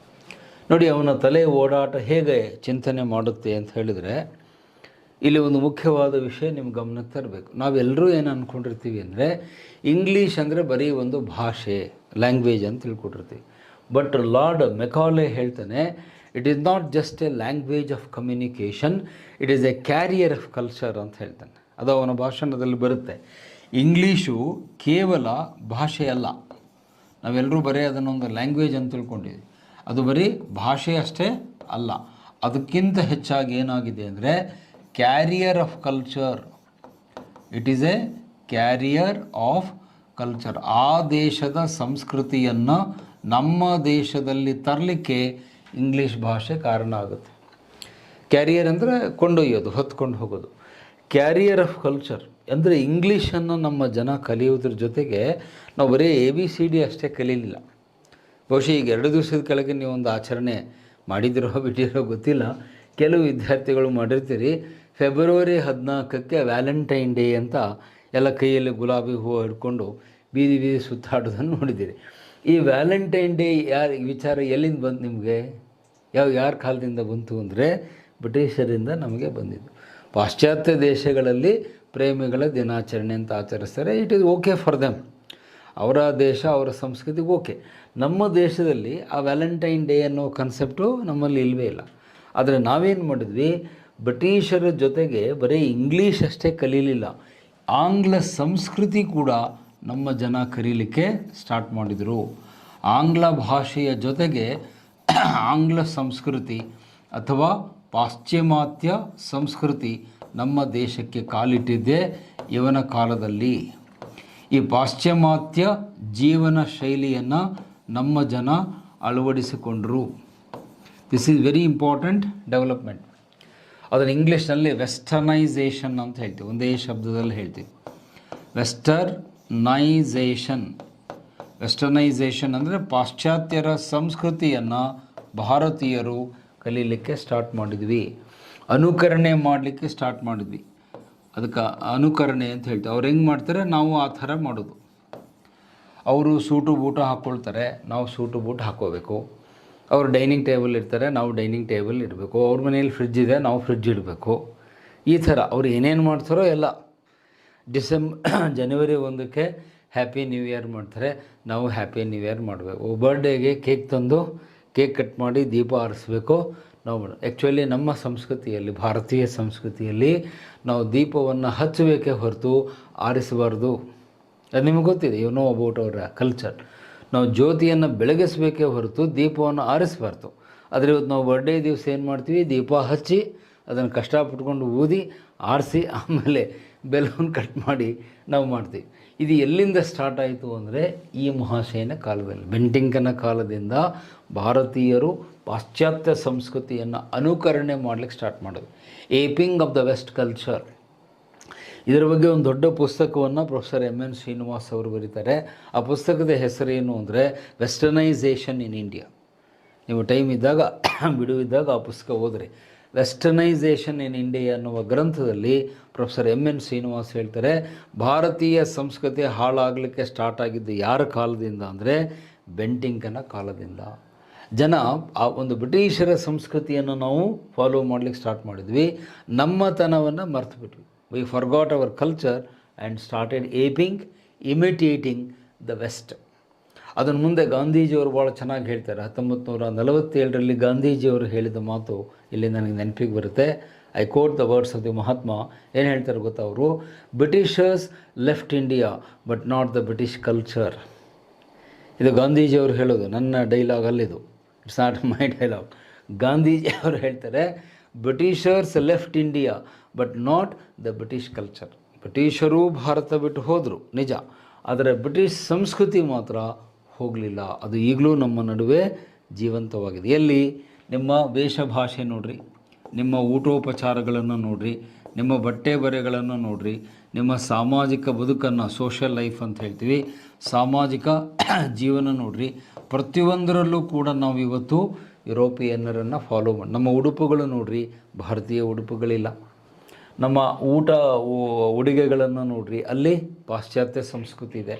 ನೋಡಿ, ಅವನ ತಲೆ ಓಡಾಟ ಹೇಗೆ ಚಿಂತನೆ ಮಾಡುತ್ತೆ ಅಂತ ಹೇಳಿದರೆ, ಇಲ್ಲಿ ಒಂದು ಮುಖ್ಯವಾದ ವಿಷಯ ನಿಮ್ಮ ಗಮನಕ್ಕೆ ತರಬೇಕು. ನಾವೆಲ್ಲರೂ ಏನು ಅಂದ್ಕೊಂಡಿರ್ತೀವಿ ಅಂದರೆ ಇಂಗ್ಲೀಷ್ ಅಂದರೆ ಬರೀ ಒಂದು ಭಾಷೆ, ಲ್ಯಾಂಗ್ವೇಜ್ ಅಂತ ತಿಳ್ಕೊಂಡಿರ್ತೀವಿ. ಬಟ್ ಲಾರ್ಡ್ ಮೆಕಾಲೆ ಹೇಳ್ತಾನೆ, it is not just A language of communication, it is A carrier of culture ಅಂತ ಹೇಳ್ತಾನೆ. ಅದು ಅವನ ಭಾಷಣದಲ್ಲಿ ಬರುತ್ತೆ. ಇಂಗ್ಲೀಷು ಕೇವಲ ಭಾಷೆ ಅಲ್ಲ, ನಾವೆಲ್ಲರೂ ಬರೀ ಅದನ್ನೊಂದು ಲ್ಯಾಂಗ್ವೇಜ್ ಅಂತ ತಿಳ್ಕೊಂಡಿದ್ವಿ. ಅದು ಬರೀ ಭಾಷೆ ಅಷ್ಟೇ ಅಲ್ಲ, ಅದಕ್ಕಿಂತ ಹೆಚ್ಚಾಗಿ ಏನಾಗಿದೆ ಅಂದರೆ carrier of culture. It is A carrier of culture. ಆ ದೇಶದ ಸಂಸ್ಕೃತಿಯನ್ನು ನಮ್ಮ ದೇಶದಲ್ಲಿ ತರಲಿಕ್ಕೆ ಇಂಗ್ಲೀಷ್ ಭಾಷೆ ಕಾರಣ ಆಗುತ್ತೆ. ಕ್ಯಾರಿಯರ್ ಅಂದರೆ ಕೊಂಡೊಯ್ಯೋದು, ಹೊತ್ಕೊಂಡು ಹೋಗೋದು. ಕ್ಯಾರಿಯರ್ ಆಫ್ ಕಲ್ಚರ್ ಅಂದರೆ ಇಂಗ್ಲೀಷನ್ನು ನಮ್ಮ ಜನ ಕಲಿಯೋದ್ರ ಜೊತೆಗೆ ನಾವು ಬರೀ ABCD ಅಷ್ಟೇ ಕಲೀಲಿಲ್ಲ. ಬಹುಶಃ ಈಗ 2 ದಿವಸದ ಕೆಳಗೆ ನೀವು ಒಂದು ಆಚರಣೆ ಮಾಡಿದಿರೋ ಬಿಟ್ಟಿರೋ ಗೊತ್ತಿಲ್ಲ, ಕೆಲವು ವಿದ್ಯಾರ್ಥಿಗಳು ಮಾಡಿರ್ತೀರಿ. ಫೆಬ್ರವರಿ 14ಕ್ಕೆ ವ್ಯಾಲೆಂಟೈನ್ ಡೇ ಅಂತ ಎಲ್ಲ ಕೈಯಲ್ಲಿ ಗುಲಾಬಿ ಹೂವು ಹಿಡ್ಕೊಂಡು ಬೀದಿ ಬೀದಿ ಸುತ್ತಾಡೋದನ್ನು ನೋಡಿದ್ದೀರಿ. ಈ ವ್ಯಾಲೆಂಟೈನ್ ಡೇ ವಿಚಾರ ಎಲ್ಲಿಂದ ಬಂತು ನಿಮಗೆ? ಯಾರ ಕಾಲದಿಂದ ಬಂತು ಅಂದರೆ ಬ್ರಿಟಿಷರಿಂದ ನಮಗೆ ಬಂದಿದ್ದು. ಪಾಶ್ಚಾತ್ಯ ದೇಶಗಳಲ್ಲಿ ಪ್ರೇಮಿಗಳ ದಿನಾಚರಣೆ ಅಂತ ಆಚರಿಸ್ತಾರೆ. It is okay for them, ಅವರ ದೇಶ ಅವರ ಸಂಸ್ಕೃತಿ ಓಕೆ. ನಮ್ಮ ದೇಶದಲ್ಲಿ ಆ ವ್ಯಾಲೆಂಟೈನ್ ಡೇ ಅನ್ನೋ ಕನ್ಸೆಪ್ಟು ನಮ್ಮಲ್ಲಿ ಇಲ್ಲವೇ ಇಲ್ಲ. ಆದರೆ ನಾವೇನು ಮಾಡಿದ್ವಿ, ಬ್ರಿಟಿಷರ ಜೊತೆಗೆ ಬರೀ ಇಂಗ್ಲೀಷ್ ಅಷ್ಟೇ ಕಲೀಲಿಲ್ಲ, ಆಂಗ್ಲ ಸಂಸ್ಕೃತಿ ಕೂಡ ನಮ್ಮ ಜನ ಕಲೀಲಿಕ್ಕೆ ಸ್ಟಾರ್ಟ್ ಮಾಡಿದರು. ಆಂಗ್ಲ ಭಾಷೆಯ ಜೊತೆಗೆ ಆಂಗ್ಲ ಸಂಸ್ಕೃತಿ ಅಥವಾ ಪಾಶ್ಚಿಮಾತ್ಯ ಸಂಸ್ಕೃತಿ ನಮ್ಮ ದೇಶಕ್ಕೆ ಕಾಲಿಟ್ಟಿದ್ದೇ ಇವನ ಕಾಲದಲ್ಲಿ. ಈ ಪಾಶ್ಚಿಮಾತ್ಯ ಜೀವನ ಶೈಲಿಯನ್ನು ನಮ್ಮ ಜನ ಅಳವಡಿಸಿಕೊಂಡರು. This is very important development. ಅದನ್ನು ಇಂಗ್ಲೀಷ್ನಲ್ಲಿ ವೆಸ್ಟರ್ನೈಸೇಷನ್ ಅಂತ ಹೇಳ್ತೀವಿ, ಒಂದೇ ಶಬ್ದದಲ್ಲಿ ಹೇಳ್ತೀವಿ. ವೆಸ್ಟರ್ನೈಸೇಷನ್ ಅಂದರೆ ಪಾಶ್ಚಾತ್ಯರ ಸಂಸ್ಕೃತಿಯನ್ನು ಭಾರತೀಯರು ಕಲೀಲಿಕ್ಕೆ ಸ್ಟಾರ್ಟ್ ಮಾಡಿದ್ವಿ, ಅನುಕರಣೆ ಮಾಡಲಿಕ್ಕೆ ಸ್ಟಾರ್ಟ್ ಮಾಡಿದ್ವಿ. ಅದಕ್ಕೆ ಅನುಕರಣೆ ಅಂತ ಹೇಳ್ತೀವಿ. ಅವ್ರು ಹೆಂಗೆ ಮಾಡ್ತಾರೆ, ನಾವು ಆ ಥರ ಮಾಡೋದು. ಅವರು ಸೂಟು ಬೂಟು ಹಾಕ್ಕೊಳ್ತಾರೆ, ನಾವು ಸೂಟು ಬೂಟು ಹಾಕ್ಕೋಬೇಕು. ಅವರು ಡೈನಿಂಗ್ ಟೇಬಲ್ ಇರ್ತಾರೆ, ನಾವು ಡೈನಿಂಗ್ ಟೇಬಲ್ ಇಡಬೇಕು. ಅವ್ರ ಮನೇಲಿ ಫ್ರಿಡ್ಜ್ ಇದೆ, ನಾವು ಫ್ರಿಡ್ಜ್ ಇಡಬೇಕು. ಈ ಥರ ಅವ್ರು ಏನೇನು ಮಾಡ್ತಾರೋ ಎಲ್ಲ. ಜನವರಿ 1ಕ್ಕೆ ಹ್ಯಾಪಿ ನ್ಯೂ ಇಯರ್ ಮಾಡ್ತಾರೆ, ನಾವು ಹ್ಯಾಪಿ ನ್ಯೂ ಇಯರ್ ಮಾಡಬೇಕು. ಬರ್ಡೇಗೆ ಕೇಕ್ ತಂದು ಕೇಕ್ ಕಟ್ ಮಾಡಿ ದೀಪ ಆರಿಸ್ಬೇಕು ನಾವು. ಆ್ಯಕ್ಚುಲಿ ನಮ್ಮ ಸಂಸ್ಕೃತಿಯಲ್ಲಿ, ಭಾರತೀಯ ಸಂಸ್ಕೃತಿಯಲ್ಲಿ ನಾವು ದೀಪವನ್ನು ಹಚ್ಚಬೇಕೇ ಹೊರತು ಆರಿಸಬಾರ್ದು. ಅದು ನಿಮಗೆ ಗೊತ್ತಿದೆ, you know about our culture. ನಾವು ಜ್ಯೋತಿಯನ್ನು ಬೆಳಗಿಸಬೇಕೇ ಹೊರತು ದೀಪವನ್ನು ಆರಿಸಬಾರ್ದು. ಆದರೆ ಇವತ್ತು ನಾವು ಬರ್ಡೇ ದಿವಸ ಏನು ಮಾಡ್ತೀವಿ, ದೀಪ ಹಚ್ಚಿ ಅದನ್ನು ಕಷ್ಟಪಟ್ಕೊಂಡು ಊದಿ ಆರಿಸಿ ಆಮೇಲೆ ಬೆಲೂನ್ ಕಟ್ ಮಾಡಿ ನಾವು ಮಾಡ್ತೀವಿ. ಇದು ಎಲ್ಲಿಂದ ಸ್ಟಾರ್ಟ್ ಆಯಿತು ಅಂದರೆ ಈ ಮಹಾಶಯನ ಕಾಲದಲ್ಲಿ, ಬೆಂಟಿಂಕನ ಕಾಲದಿಂದ ಭಾರತೀಯರು ಪಾಶ್ಚಾತ್ಯ ಸಂಸ್ಕೃತಿಯನ್ನು ಅನುಕರಣೆ ಮಾಡಲಿಕ್ಕೆ ಸ್ಟಾರ್ಟ್ ಮಾಡೋದು. ಏಪಿಂಗ್ ಆಫ್ ದ ವೆಸ್ಟ್ ಕಲ್ಚರ್. ಇದರ ಬಗ್ಗೆ ಒಂದು ದೊಡ್ಡ ಪುಸ್ತಕವನ್ನು ಪ್ರೊಫೆಸರ್ MN ಶ್ರೀನಿವಾಸ್ ಅವರು ಬರೀತಾರೆ. ಆ ಪುಸ್ತಕದ ಹೆಸರೇನು ಅಂದರೆ ವೆಸ್ಟರ್ನೈಸೇಷನ್ ಇನ್ ಇಂಡಿಯಾ. ನೀವು ಟೈಮ್ ಇದ್ದಾಗ, ಬಿಡುವಿದ್ದಾಗ ಆ ಪುಸ್ತಕ ಓದ್ರಿ. ವೆಸ್ಟರ್ನೈಸೇಷನ್ ಇನ್ ಇಂಡಿಯಾ ಅನ್ನುವ ಗ್ರಂಥದಲ್ಲಿ ಪ್ರೊಫೆಸರ್ MN ಶ್ರೀನಿವಾಸ್ ಹೇಳ್ತಾರೆ, ಭಾರತೀಯ ಸಂಸ್ಕೃತಿ ಹಾಳಾಗಲಿಕ್ಕೆ ಸ್ಟಾರ್ಟ್ ಆಗಿದ್ದು ಯಾರ ಕಾಲದಿಂದ ಅಂದರೆ ಬೆಂಟಿಂಕನ ಕಾಲದಿಂದ. ಜನ ಆ ಒಂದು ಬ್ರಿಟಿಷರ ಸಂಸ್ಕೃತಿಯನ್ನು ನಾವು ಫಾಲೋ ಮಾಡಲಿಕ್ಕೆ ಸ್ಟಾರ್ಟ್ ಮಾಡಿದ್ವಿ, ನಮ್ಮತನವನ್ನು ಮರ್ತು ಬಿಟ್ವಿ. We forgot our culture and started aping, imitating the west. ಅದನ್ನು ಮುಂದೆ ಗಾಂಧೀಜಿಯವರು ಭಾಳ ಚೆನ್ನಾಗಿ ಹೇಳ್ತಾರೆ. 1947ರಲ್ಲಿ ಗಾಂಧೀಜಿಯವರು ಹೇಳಿದ ಮಾತು ಇಲ್ಲಿ ನನಗೆ ನೆನಪಿಗೆ ಬರುತ್ತೆ. I quote the words of the Mahatma. ಏನು ಹೇಳ್ತಾರೆ ಗೊತ್ತಾ ಅವರು? Britishers left India but not the British culture. ಇದು ಗಾಂಧೀಜಿಯವರು ಹೇಳೋದು, ನನ್ನ ಡೈಲಾಗ್ ಅಲ್ಲಿದು, it's not my dialogue. Gandhiji ಅವರು ಹೇಳ್ತಾರೆ, Britishers left India but not the British culture. ಬ್ರಿಟಿಷರು ಭಾರತ ಬಿಟ್ಟು ಹೋದರು ನಿಜ, ಆದರೆ ಬ್ರಿಟಿಷ್ ಸಂಸ್ಕೃತಿ ಮಾತ್ರ ಹೋಗಲಿಲ್ಲ. ಅದು ಈಗಲೂ ನಮ್ಮ ನಡುವೆ ಜೀವಂತವಾಗಿದೆ. ಎಲ್ಲಿ? ನಿಮ್ಮ ವೇಷ ಭಾಷೆ ನೋಡಿರಿ, ನಿಮ್ಮ ಊಟೋಪಚಾರಗಳನ್ನು ನೋಡಿರಿ, ನಿಮ್ಮ ಬಟ್ಟೆ ಬರೆಗಳನ್ನು ನೋಡಿರಿ, ನಿಮ್ಮ ಸಾಮಾಜಿಕ ಬದುಕನ್ನು, ಸೋಷಿಯಲ್ ಲೈಫ್ ಅಂತ ಹೇಳ್ತೀವಿ, ಸಾಮಾಜಿಕ ಜೀವನ ನೋಡಿರಿ. ಪ್ರತಿಯೊಂದರಲ್ಲೂ ಕೂಡ ನಾವು ಇವತ್ತು ಯುರೋಪಿಯನ್ನರನ್ನು ಫಾಲೋ ಮಾಡಿ. ನಮ್ಮ ಉಡುಪುಗಳು ನೋಡಿರಿ, ಭಾರತೀಯ ಉಡುಪುಗಳಿಲ್ಲ. ನಮ್ಮ ಉಡುಗೆಗಳನ್ನು ನೋಡಿರಿ, ಅಲ್ಲಿ ಪಾಶ್ಚಾತ್ಯ ಸಂಸ್ಕೃತಿ ಇದೆ.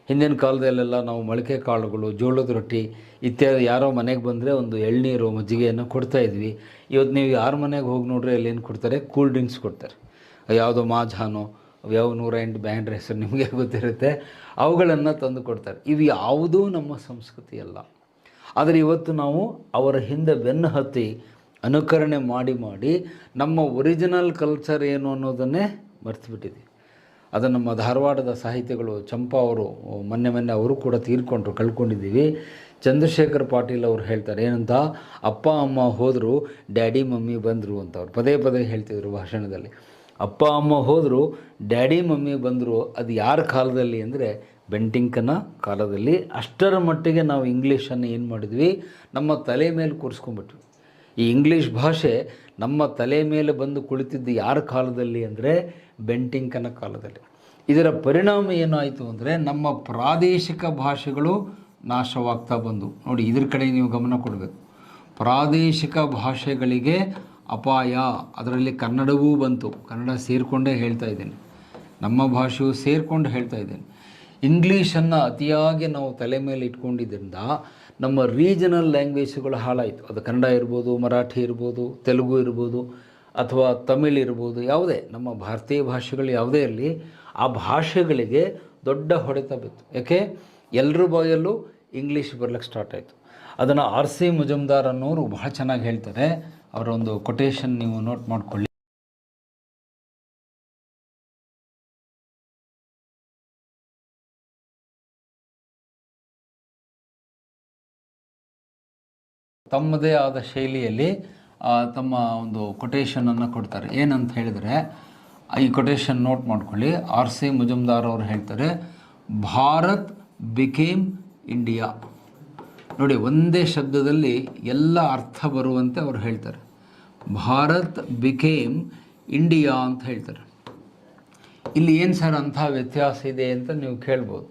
ಹಿಂದಿನ ಕಾಲದಲ್ಲೆಲ್ಲ ನಾವು ಮೊಳಕೆ ಕಾಳುಗಳು, ಜೋಳದ ರೊಟ್ಟಿ ಇತ್ಯಾದಿ, ಯಾರೋ ಮನೆಗೆ ಬಂದರೆ ಒಂದು ಎಳ್ನೀರು ಮಜ್ಜಿಗೆಯನ್ನು ಕೊಡ್ತಾಯಿದ್ವಿ. ಇವತ್ತು ನೀವು ಯಾರ ಮನೆಗೆ ಹೋಗಿ ನೋಡ್ರಿ, ಅಲ್ಲಿ ಏನು ಕೊಡ್ತಾರೆ? ಕೂಲ್ ಡ್ರಿಂಕ್ಸ್ ಕೊಡ್ತಾರೆ. ಯಾವುದೋ ಮಾಜಾನೋ ಯಾವ 108 ಬ್ಯಾಂಡ್ ಹೆಸರು ನಿಮಗೆ ಗೊತ್ತಿರುತ್ತೆ, ಅವುಗಳನ್ನು ತಂದು ಕೊಡ್ತಾರೆ. ಇವು ಯಾವುದೂ ನಮ್ಮ ಸಂಸ್ಕೃತಿ ಅಲ್ಲ. ಆದರೆ ಇವತ್ತು ನಾವು ಅವರ ಹಿಂದೆ ಬೆನ್ನು ಹತ್ತಿ ಅನುಕರಣೆ ಮಾಡಿ ಮಾಡಿ ನಮ್ಮ ಒರಿಜಿನಲ್ ಕಲ್ಚರ್ ಏನು ಅನ್ನೋದನ್ನೇ ಮರೆತುಬಿಟ್ಟಿದ್ದೀವಿ. ಅದು ನಮ್ಮ ಧಾರವಾಡದ ಸಾಹಿತಿಗಳು ಚಂಪಾ ಅವರು ಮೊನ್ನೆ ಅವರು ಕೂಡ ತೀರ್ಕೊಂಡ್ರು, ಕಳ್ಕೊಂಡಿದ್ದೀವಿ. ಚಂದ್ರಶೇಖರ್ ಪಾಟೀಲ್ ಅವರು ಹೇಳ್ತಾರೆ ಏನಂತ, ಅಪ್ಪ ಅಮ್ಮ ಹೋದರು, ಡ್ಯಾಡಿ ಮಮ್ಮಿ ಬಂದರು ಅಂತ ಅವ್ರು ಪದೇ ಪದೇ ಹೇಳ್ತಿದ್ರು ಭಾಷಣದಲ್ಲಿ. ಅಪ್ಪ ಅಮ್ಮ ಹೋದರು, ಡ್ಯಾಡಿ ಮಮ್ಮಿ ಬಂದರು. ಅದು ಯಾರ ಕಾಲದಲ್ಲಿ ಅಂದರೆ ಬೆಂಟಿಂಕನ ಕಾಲದಲ್ಲಿ. ಅಷ್ಟರ ಮಟ್ಟಿಗೆ ನಾವು ಇಂಗ್ಲೀಷನ್ನು ಏನು ಮಾಡಿದ್ವಿ, ನಮ್ಮ ತಲೆ ಮೇಲೆ ಕೂರಿಸ್ಕೊಂಡ್ಬಿಟ್ವಿ. ಈ ಇಂಗ್ಲೀಷ್ ಭಾಷೆ ನಮ್ಮ ತಲೆ ಮೇಲೆ ಬಂದು ಕುಳಿತಿದ್ದು ಯಾರ ಕಾಲದಲ್ಲಿ ಅಂದರೆ ಬೆಂಟಿಂಕನ ಕಾಲದಲ್ಲಿ. ಇದರ ಪರಿಣಾಮ ಏನಾಯಿತು ಅಂದರೆ ನಮ್ಮ ಪ್ರಾದೇಶಿಕ ಭಾಷೆಗಳು ನಾಶವಾಗ್ತಾ ಬಂದು. ನೋಡಿ, ಇದ್ರ ಕಡೆ ನೀವು ಗಮನ ಕೊಡಬೇಕು. ಪ್ರಾದೇಶಿಕ ಭಾಷೆಗಳಿಗೆ ಅಪಾಯ, ಅದರಲ್ಲಿ ಕನ್ನಡವೂ ಬಂತು. ಕನ್ನಡ ಸೇರಿಕೊಂಡೇ ಹೇಳ್ತಾ ಇದ್ದೇನೆ, ನಮ್ಮ ಭಾಷೆಯು ಸೇರಿಕೊಂಡು ಹೇಳ್ತಾ ಇದ್ದೇನೆ. ಇಂಗ್ಲೀಷನ್ನು ಅತಿಯಾಗಿ ನಾವು ತಲೆ ಮೇಲೆ ಇಟ್ಕೊಂಡಿದ್ದರಿಂದ ನಮ್ಮ ರೀಜನಲ್ ಲ್ಯಾಂಗ್ವೇಜ್ಗಳು ಹಾಳಾಯಿತು. ಅದು ಕನ್ನಡ ಇರ್ಬೋದು, ಮರಾಠಿ ಇರ್ಬೋದು, ತೆಲುಗು ಇರ್ಬೋದು, ಅಥವಾ ತಮಿಳ್ ಇರ್ಬೋದು, ಯಾವುದೇ ನಮ್ಮ ಭಾರತೀಯ ಭಾಷೆಗಳು ಯಾವುದೇ ಇರಲಿ, ಆ ಭಾಷೆಗಳಿಗೆ ದೊಡ್ಡ ಹೊಡೆತ ಬಿತ್ತು. ಯಾಕೆ? ಎಲ್ಲರ ಬಾಯಲ್ಲೂ ಇಂಗ್ಲೀಷ್ ಬರ್ಲಿಕ್ಕೆ ಸ್ಟಾರ್ಟ್ ಆಯಿತು. ಅದನ್ನು R.C. ಮುಜುಮ್ದಾರ್ ಅನ್ನೋರು ಬಹಳ ಚೆನ್ನಾಗಿ ಹೇಳ್ತಾರೆ. ಅವರ ಒಂದು ಕೊಟೇಶನ್ ನೀವು ನೋಟ್ ಮಾಡ್ಕೊಳ್ಳಿ. ತಮ್ಮದೇ ಆದ ಶೈಲಿಯಲ್ಲಿ ತಮ್ಮ ಒಂದು ಕೊಟೇಶನನ್ನು ಕೊಡ್ತಾರೆ. ಏನಂತ ಹೇಳಿದರೆ, ಈ ಕೊಟೇಶನ್ ನೋಟ್ ಮಾಡ್ಕೊಳ್ಳಿ. R.C. ಮುಜುಮ್ದಾರ್ ಅವರು ಹೇಳ್ತಾರೆ, ಭಾರತ್ ಬಿಕೇಮ್ ಇಂಡಿಯಾ. ನೋಡಿ, ಒಂದೇ ಶಬ್ದದಲ್ಲಿ ಎಲ್ಲ ಅರ್ಥ ಬರುವಂತೆ ಅವರು ಹೇಳ್ತಾರೆ. ಭಾರತ್ ಬಿಕೇಮ್ ಇಂಡಿಯಾ ಅಂತ ಹೇಳ್ತಾರೆ. ಇಲ್ಲಿ ಏನು ಸರ್ ಅಂಥ ವ್ಯತ್ಯಾಸ ಇದೆ ಅಂತ ನೀವು ಕೇಳ್ಬೋದು.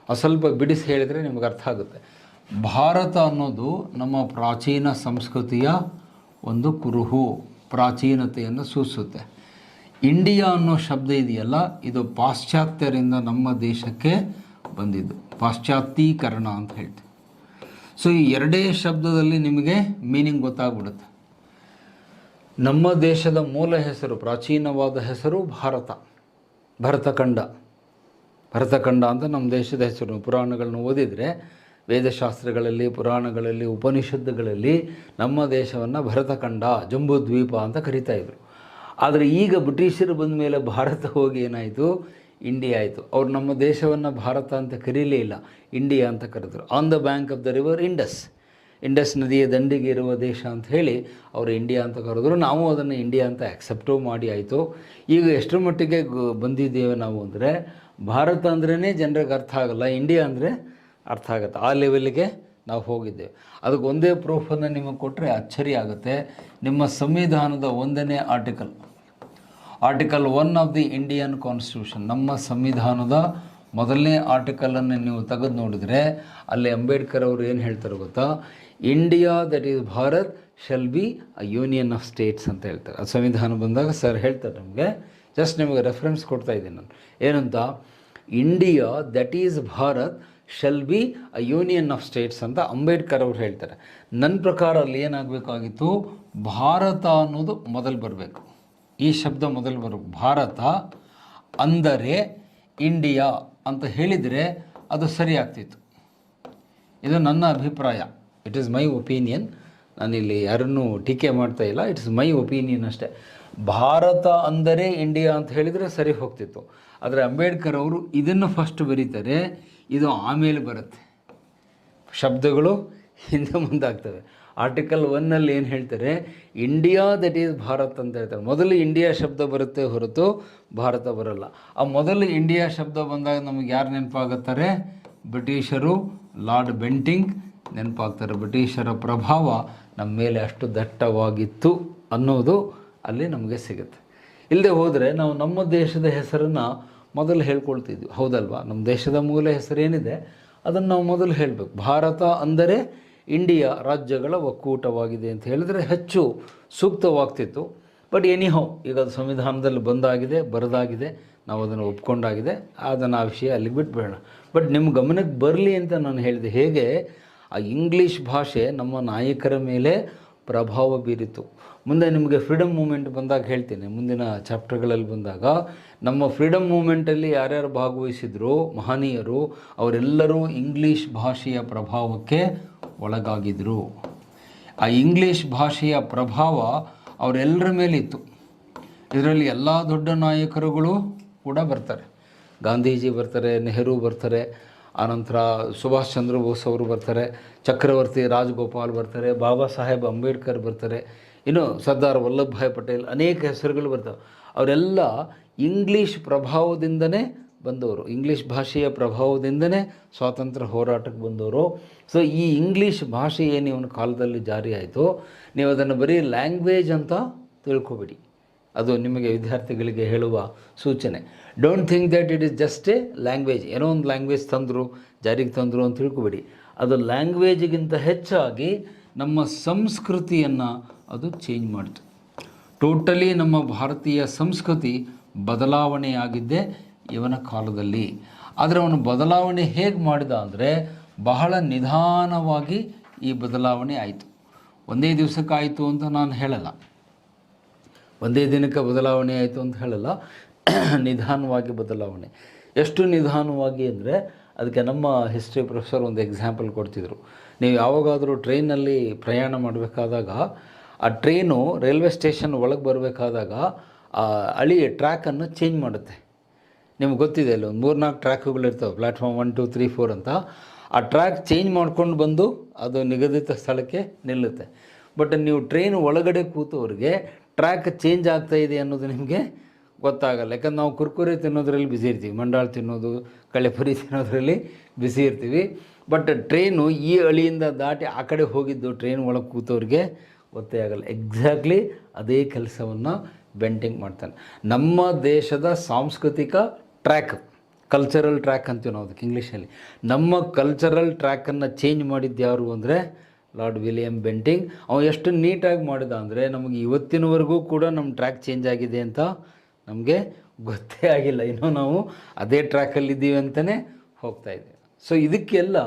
ಸ್ವಲ್ಪ ಬಿಡಿಸಿ ಹೇಳಿದರೆ ನಿಮಗೆ ಅರ್ಥ ಆಗುತ್ತೆ. ಭಾರತ ಅನ್ನೋದು ನಮ್ಮ ಪ್ರಾಚೀನ ಸಂಸ್ಕೃತಿಯ ಒಂದು ಕುರುಹು, ಪ್ರಾಚೀನತೆಯನ್ನು ಸೂಚಿಸುತ್ತೆ. ಇಂಡಿಯಾ ಅನ್ನೋ ಶಬ್ದ ಇದೆಯಲ್ಲ, ಇದು ಪಾಶ್ಚಾತ್ಯರಿಂದ ನಮ್ಮ ದೇಶಕ್ಕೆ ಬಂದಿದ್ದು, ಪಾಶ್ಚಾತ್ಯೀಕರಣ ಅಂತ ಹೇಳ್ತೀವಿ. ಸೊ ಈ ಎರಡೇ ಶಬ್ದದಲ್ಲಿ ನಿಮಗೆ ಮೀನಿಂಗ್ ಗೊತ್ತಾಗ್ಬಿಡುತ್ತೆ. ನಮ್ಮ ದೇಶದ ಮೂಲ ಹೆಸರು, ಪ್ರಾಚೀನವಾದ ಹೆಸರು ಭಾರತ, ಭರತಖಂಡ. ಭರತಖಂಡ ಅಂತ ನಮ್ಮ ದೇಶದ ಹೆಸರು. ಪುರಾಣಗಳನ್ನು ಓದಿದರೆ, ವೇದಶಾಸ್ತ್ರಗಳಲ್ಲಿ, ಪುರಾಣಗಳಲ್ಲಿ, ಉಪನಿಷತ್ತುಗಳಲ್ಲಿ ನಮ್ಮ ದೇಶವನ್ನು ಭರತಖಂಡ, ಜಂಬೂದ್ವೀಪ ಅಂತ ಕರೀತಾಯಿದ್ರು. ಆದರೆ ಈಗ ಬ್ರಿಟಿಷರು ಬಂದ ಮೇಲೆ ಭಾರತ ಹೋಗಿ ಏನಾಯಿತು, ಇಂಡಿಯಾ ಆಯಿತು. ಅವ್ರು ನಮ್ಮ ದೇಶವನ್ನು ಭಾರತ ಅಂತ ಕರೀಲೇ ಇಲ್ಲ, ಇಂಡಿಯಾ ಅಂತ ಕರೆದ್ರು. On the bank of the river Indus, Indus ನದಿಯ ದಂಡಿಗೆ ಇರುವ ದೇಶ ಅಂತ ಹೇಳಿ ಅವರು ಇಂಡಿಯಾ ಅಂತ ಕರೆದ್ರು. ನಾವು ಅದನ್ನು ಇಂಡಿಯಾ ಅಂತ ಆಕ್ಸೆಪ್ಟೂ ಮಾಡಿ ಆಯಿತು. ಈಗ ಎಷ್ಟರ ಮಟ್ಟಿಗೆ ಬಂದಿದ್ದೇವೆ ನಾವು ಅಂದರೆ, ಭಾರತ ಅಂದ್ರೇ ಜನರಿಗೆ ಅರ್ಥ ಆಗೋಲ್ಲ, ಇಂಡಿಯಾ ಅಂದರೆ ಅರ್ಥ ಆಗುತ್ತೆ. ಆ ಲೆವೆಲ್ಗೆ ನಾವು ಹೋಗಿದ್ದೇವೆ. ಅದಕ್ಕೆ ಒಂದೇ ಪ್ರೂಫನ್ನು ನಿಮಗೆ ಕೊಟ್ಟರೆ ಅಚ್ಚರಿ ಆಗುತ್ತೆ. ನಿಮ್ಮ ಸಂವಿಧಾನದ 1ನೇ article, article 1 of the Indian constitution, ನಮ್ಮ ಸಂವಿಧಾನದ 1ನೇ ಆರ್ಟಿಕಲನ್ನು ನೀವು ತೆಗೆದು ನೋಡಿದರೆ, ಅಲ್ಲಿ ಅಂಬೇಡ್ಕರ್ ಅವರು ಏನು ಹೇಳ್ತಾರೆ ಗೊತ್ತಾ, India that is Bharat shall be a union of States ಅಂತ ಹೇಳ್ತಾರೆ. ಅದು ಸಂವಿಧಾನ ಬಂದಾಗ ಸರ್ ಹೇಳ್ತಾರೆ ನಮಗೆ. ಜಸ್ಟ್ ನಿಮಗೆ ರೆಫರೆನ್ಸ್ ಕೊಡ್ತಾ ಇದ್ದೀನಿ ನಾನು. ಏನಂತ, India that is Bharat shall be a union of States ಅಂತ ಅಂಬೇಡ್ಕರ್ ಅವರು ಹೇಳ್ತಾರೆ. ನನ್ನ ಪ್ರಕಾರ ಅಲ್ಲಿ ಏನಾಗಬೇಕಾಗಿತ್ತು, ಭಾರತ ಅನ್ನೋದು ಮೊದಲು ಬರಬೇಕು, ಈ ಶಬ್ದ ಮೊದಲು ಬರಬೇಕು. ಭಾರತ ಅಂದರೆ ಇಂಡಿಯಾ ಅಂತ ಹೇಳಿದರೆ ಅದು ಸರಿ ಆಗ್ತಿತ್ತು. ಇದು ನನ್ನ ಅಭಿಪ್ರಾಯ, ಇಟ್ ಈಸ್ ಮೈ ಒಪಿನಿಯನ್. ನಾನಿಲ್ಲಿ ಯಾರನ್ನೂ ಟೀಕೆ ಮಾಡ್ತಾ ಇಲ್ಲ, ಇಟ್ಸ್ ಮೈ ಒಪಿನಿಯನ್ ಅಷ್ಟೇ. ಭಾರತ ಅಂದರೆ ಇಂಡಿಯಾ ಅಂತ ಹೇಳಿದರೆ ಸರಿ ಹೋಗ್ತಿತ್ತು. ಆದರೆ ಅಂಬೇಡ್ಕರ್ ಅವರು ಇದನ್ನು ಫಸ್ಟ್ ಬರೀತಾರೆ, ಇದು ಆಮೇಲೆ ಬರುತ್ತೆ. ಶಬ್ದಗಳು ಹಿಂದೆ ಮುಂದಾಗ್ತವೆ. ಆರ್ಟಿಕಲ್ 1ನಲ್ಲಿ ಏನು ಹೇಳ್ತಾರೆ, ಇಂಡಿಯಾ ದಟ್ ಈಸ್ ಭಾರತ್ ಅಂತ ಹೇಳ್ತಾರೆ. ಮೊದಲು ಇಂಡಿಯಾ ಶಬ್ದ ಬರುತ್ತೆ ಹೊರತು ಭಾರತ ಬರಲ್ಲ. ಆ ಮೊದಲು ಇಂಡಿಯಾ ಶಬ್ದ ಬಂದಾಗ ನಮಗೆ ಯಾರು ನೆನಪಾಗುತ್ತಾರೆ? ಬ್ರಿಟಿಷರು, ಲಾರ್ಡ್ ಬೆಂಟಿಂಗ್ ನೆನಪಾಗ್ತಾರೆ. ಬ್ರಿಟಿಷರ ಪ್ರಭಾವ ನಮ್ಮ ಮೇಲೆ ಅಷ್ಟು ದಟ್ಟವಾಗಿತ್ತು ಅನ್ನೋದು ಅಲ್ಲಿ ನಮಗೆ ಸಿಗುತ್ತೆ. ಇಲ್ಲದೆ ಹೋದರೆ ನಾವು ನಮ್ಮ ದೇಶದ ಹೆಸರನ್ನು ಮೊದಲು ಹೇಳ್ಕೊಳ್ತಿದ್ವಿ, ಹೌದಲ್ವಾ? ನಮ್ಮ ದೇಶದ ಮೂಲ ಹೆಸರೇನಿದೆ ಅದನ್ನು ನಾವು ಮೊದಲು ಹೇಳಬೇಕು. ಭಾರತ ಅಂದರೆ ಇಂಡಿಯಾ ರಾಜ್ಯಗಳ ಒಕ್ಕೂಟವಾಗಿದೆ ಅಂತ ಹೇಳಿದರೆ ಹೆಚ್ಚು ಸೂಕ್ತವಾಗ್ತಿತ್ತು. ಬಟ್ ಎನಿಹೌ, ಈಗ ಅದು ಸಂವಿಧಾನದಲ್ಲಿ ಬರೆದಾಗಿದೆ, ನಾವು ಅದನ್ನು ಒಪ್ಕೊಂಡಾಗಿದೆ, ಅದನ್ನು ಆ ವಿಷಯ ಅಲ್ಲಿಗೆ ಬಿಟ್ಬೇಡ. ಬಟ್ ನಿಮ್ಮ ಗಮನಕ್ಕೆ ಬರಲಿ ಅಂತ ನಾನು ಹೇಳಿದೆ. ಹೇಗೆ ಆ ಇಂಗ್ಲೀಷ್ ಭಾಷೆ ನಮ್ಮ ನಾಯಕರ ಮೇಲೆ ಪ್ರಭಾವ ಬೀರಿತು. ಮುಂದೆ ನಿಮಗೆ ಫ್ರೀಡಮ್ ಮೂಮೆಂಟ್ ಬಂದಾಗ ಹೇಳ್ತೀನಿ, ಮುಂದಿನ ಚಾಪ್ಟರ್ಗಳಲ್ಲಿ ಬಂದಾಗ. ನಮ್ಮ ಫ್ರೀಡಮ್ ಮೂಮೆಂಟಲ್ಲಿ ಯಾರ್ಯಾರು ಭಾಗವಹಿಸಿದ್ರು ಮಹನೀಯರು, ಅವರೆಲ್ಲರೂ ಇಂಗ್ಲೀಷ್ ಭಾಷೆಯ ಪ್ರಭಾವಕ್ಕೆ ಒಳಗಾಗಿದ್ದರು. ಆ ಇಂಗ್ಲೀಷ್ ಭಾಷೆಯ ಪ್ರಭಾವ ಅವರೆಲ್ಲರ ಮೇಲಿತ್ತು. ಇದರಲ್ಲಿ ಎಲ್ಲ ದೊಡ್ಡ ನಾಯಕರುಗಳು ಕೂಡ ಬರ್ತಾರೆ. ಗಾಂಧೀಜಿ ಬರ್ತಾರೆ, ನೆಹರು ಬರ್ತಾರೆ, ಆನಂತರ ಸುಭಾಷ್ ಚಂದ್ರ ಬೋಸ್ ಅವರು ಬರ್ತಾರೆ, ಚಕ್ರವರ್ತಿ ರಾಜಗೋಪಾಲ್ ಬರ್ತಾರೆ, ಬಾಬಾ ಸಾಹೇಬ್ ಅಂಬೇಡ್ಕರ್ ಬರ್ತಾರೆ, ಇನ್ನು ಸರ್ದಾರ್ ವಲ್ಲಭಭಾಯ್ ಪಟೇಲ್, ಅನೇಕ ಹೆಸರುಗಳು ಬರ್ತವೆ. ಅವರೆಲ್ಲ ಇಂಗ್ಲೀಷ್ ಪ್ರಭಾವದಿಂದನೇ ಬಂದವರು, ಇಂಗ್ಲೀಷ್ ಭಾಷೆಯ ಪ್ರಭಾವದಿಂದನೇ ಸ್ವಾತಂತ್ರ್ಯ ಹೋರಾಟಕ್ಕೆ ಬಂದವರು. ಸೊ ಈ ಇಂಗ್ಲೀಷ್ ಭಾಷೆ ಏನು ಇವನ ಕಾಲದಲ್ಲಿ ಜಾರಿ ಆಯಿತು, ನೀವು ಅದನ್ನು ಬರೀ ಲ್ಯಾಂಗ್ವೇಜ್ ಅಂತ ತಿಳ್ಕೊಬೇಡಿ. ಅದು ನಿಮಗೆ ವಿದ್ಯಾರ್ಥಿಗಳಿಗೆ ಹೇಳುವ ಸೂಚನೆ. Don't think that it is just A language, ಏನೋ ಒಂದು ಲ್ಯಾಂಗ್ವೇಜ್ ಜಾರಿಗೆ ತಂದರು ಅಂತ ತಿಳ್ಕೊಬೇಡಿ. ಅದು ಲ್ಯಾಂಗ್ವೇಜಿಗಿಂತ ಹೆಚ್ಚಾಗಿ ನಮ್ಮ ಸಂಸ್ಕೃತಿಯನ್ನು ಅದು ಚೇಂಜ್ ಮಾಡಿತು. ಟೋಟಲಿ ನಮ್ಮ ಭಾರತೀಯ ಸಂಸ್ಕೃತಿ ಬದಲಾವಣೆಯಾಗಿದ್ದೇ ಇವನ ಕಾಲದಲ್ಲಿ. ಆದರೆ ಅವನು ಬದಲಾವಣೆ ಹೇಗೆ ಮಾಡಿದ ಅಂದರೆ ಬಹಳ ನಿಧಾನವಾಗಿ ಈ ಬದಲಾವಣೆ ಆಯಿತು. ಒಂದೇ ದಿವಸಕ್ಕಾಯಿತು ಅಂತ ನಾನು ಹೇಳಲ್ಲ, ಒಂದೇ ದಿನಕ್ಕೆ ಬದಲಾವಣೆ ಆಯಿತು ಅಂತ ಹೇಳಲ್ಲ. ನಿಧಾನವಾಗಿ ಬದಲಾವಣೆ. ಎಷ್ಟು ನಿಧಾನವಾಗಿ ಅಂದರೆ ಅದಕ್ಕೆ ನಮ್ಮ ಹಿಸ್ಟ್ರಿ ಪ್ರೊಫೆಸರ್ ಒಂದು ಎಕ್ಸಾಂಪಲ್ ಕೊಡ್ತಿದ್ರು. ನೀವು ಯಾವಾಗಾದರೂ ಟ್ರೈನಲ್ಲಿ ಪ್ರಯಾಣ ಮಾಡಬೇಕಾದಾಗ ಆ ಟ್ರೈನು ರೈಲ್ವೆ ಸ್ಟೇಷನ್ ಒಳಗೆ ಬರಬೇಕಾದಾಗ ಟ್ರ್ಯಾಕನ್ನು ಚೇಂಜ್ ಮಾಡುತ್ತೆ. ನಿಮ್ಗೆ ಗೊತ್ತಿದೆ, ಅಲ್ಲಿ ಒಂದು 3-4 ಟ್ರ್ಯಾಕುಗಳಿರ್ತವೆ, ಪ್ಲ್ಯಾಟ್ಫಾರ್ಮ್ 1, 2, 3, 4 ಅಂತ. ಆ ಟ್ರ್ಯಾಕ್ ಚೇಂಜ್ ಮಾಡ್ಕೊಂಡು ಬಂದು ಅದು ನಿಗದಿತ ಸ್ಥಳಕ್ಕೆ ನಿಲ್ಲುತ್ತೆ. ಬಟ್ ನೀವು ಟ್ರೈನ್ ಒಳಗಡೆ ಕೂತವ್ರಿಗೆ ಟ್ರ್ಯಾಕ್ ಚೇಂಜ್ ಆಗ್ತಾಯಿದೆ ಅನ್ನೋದು ನಿಮಗೆ ಗೊತ್ತಾಗಲ್ಲ. ಯಾಕಂದ್ರೆ ನಾವು ಕುರ್ಕುರೆ ತಿನ್ನೋದ್ರಲ್ಲಿ ಬಿಸಿ ಇರ್ತೀವಿ, ಮಂಡಾಳು ತಿನ್ನೋದು, ಕಳೆಪುರಿ ತಿನ್ನೋದ್ರಲ್ಲಿ ಬಿಸಿ ಇರ್ತೀವಿ. ಬಟ್ ಟ್ರೈನು ಈ ಅಳಿಯಿಂದ ದಾಟಿ ಆ ಕಡೆ ಹೋಗಿದ್ದು ಟ್ರೈನ್ ಒಳಗೆ ಕೂತವ್ರಿಗೆ ಗೊತ್ತೇ ಆಗಲ್ಲ. ಎಕ್ಸಾಕ್ಟ್ಲಿ ಅದೇ ಕೆಲಸವನ್ನು ಬೆಂಟಿಂಗ್ ಮಾಡ್ತಾನೆ. ನಮ್ಮ ದೇಶದ ಸಾಂಸ್ಕೃತಿಕ ಟ್ರ್ಯಾಕ್, ಕಲ್ಚರಲ್ ಟ್ರ್ಯಾಕ್ ಅಂತೀವಿ ನಾವು ಅದಕ್ಕೆ ಇಂಗ್ಲೀಷಲ್ಲಿ. ನಮ್ಮ ಕಲ್ಚರಲ್ ಟ್ರ್ಯಾಕನ್ನು ಚೇಂಜ್ ಮಾಡಿದ್ದು ಯಾರು ಅಂದರೆ ಲಾರ್ಡ್ ವಿಲಿಯಂ ಬೆಂಟಿಂಗ್. ಅವನು ಎಷ್ಟು ನೀಟಾಗಿ ಮಾಡಿದ ಅಂದರೆ ನಮಗೆ ಇವತ್ತಿನವರೆಗೂ ಕೂಡ ನಮ್ಮ ಟ್ರ್ಯಾಕ್ ಚೇಂಜ್ ಆಗಿದೆ ಅಂತ ನಮಗೆ ಗೊತ್ತೇ ಆಗಿಲ್ಲ. ಇನ್ನೂ ನಾವು ಅದೇ ಟ್ರ್ಯಾಕಲ್ಲಿದ್ದೀವಿ ಅಂತಲೇ ಹೋಗ್ತಾಯಿದ್ದೀವಿ. ಸೊ ಇದಕ್ಕೆಲ್ಲ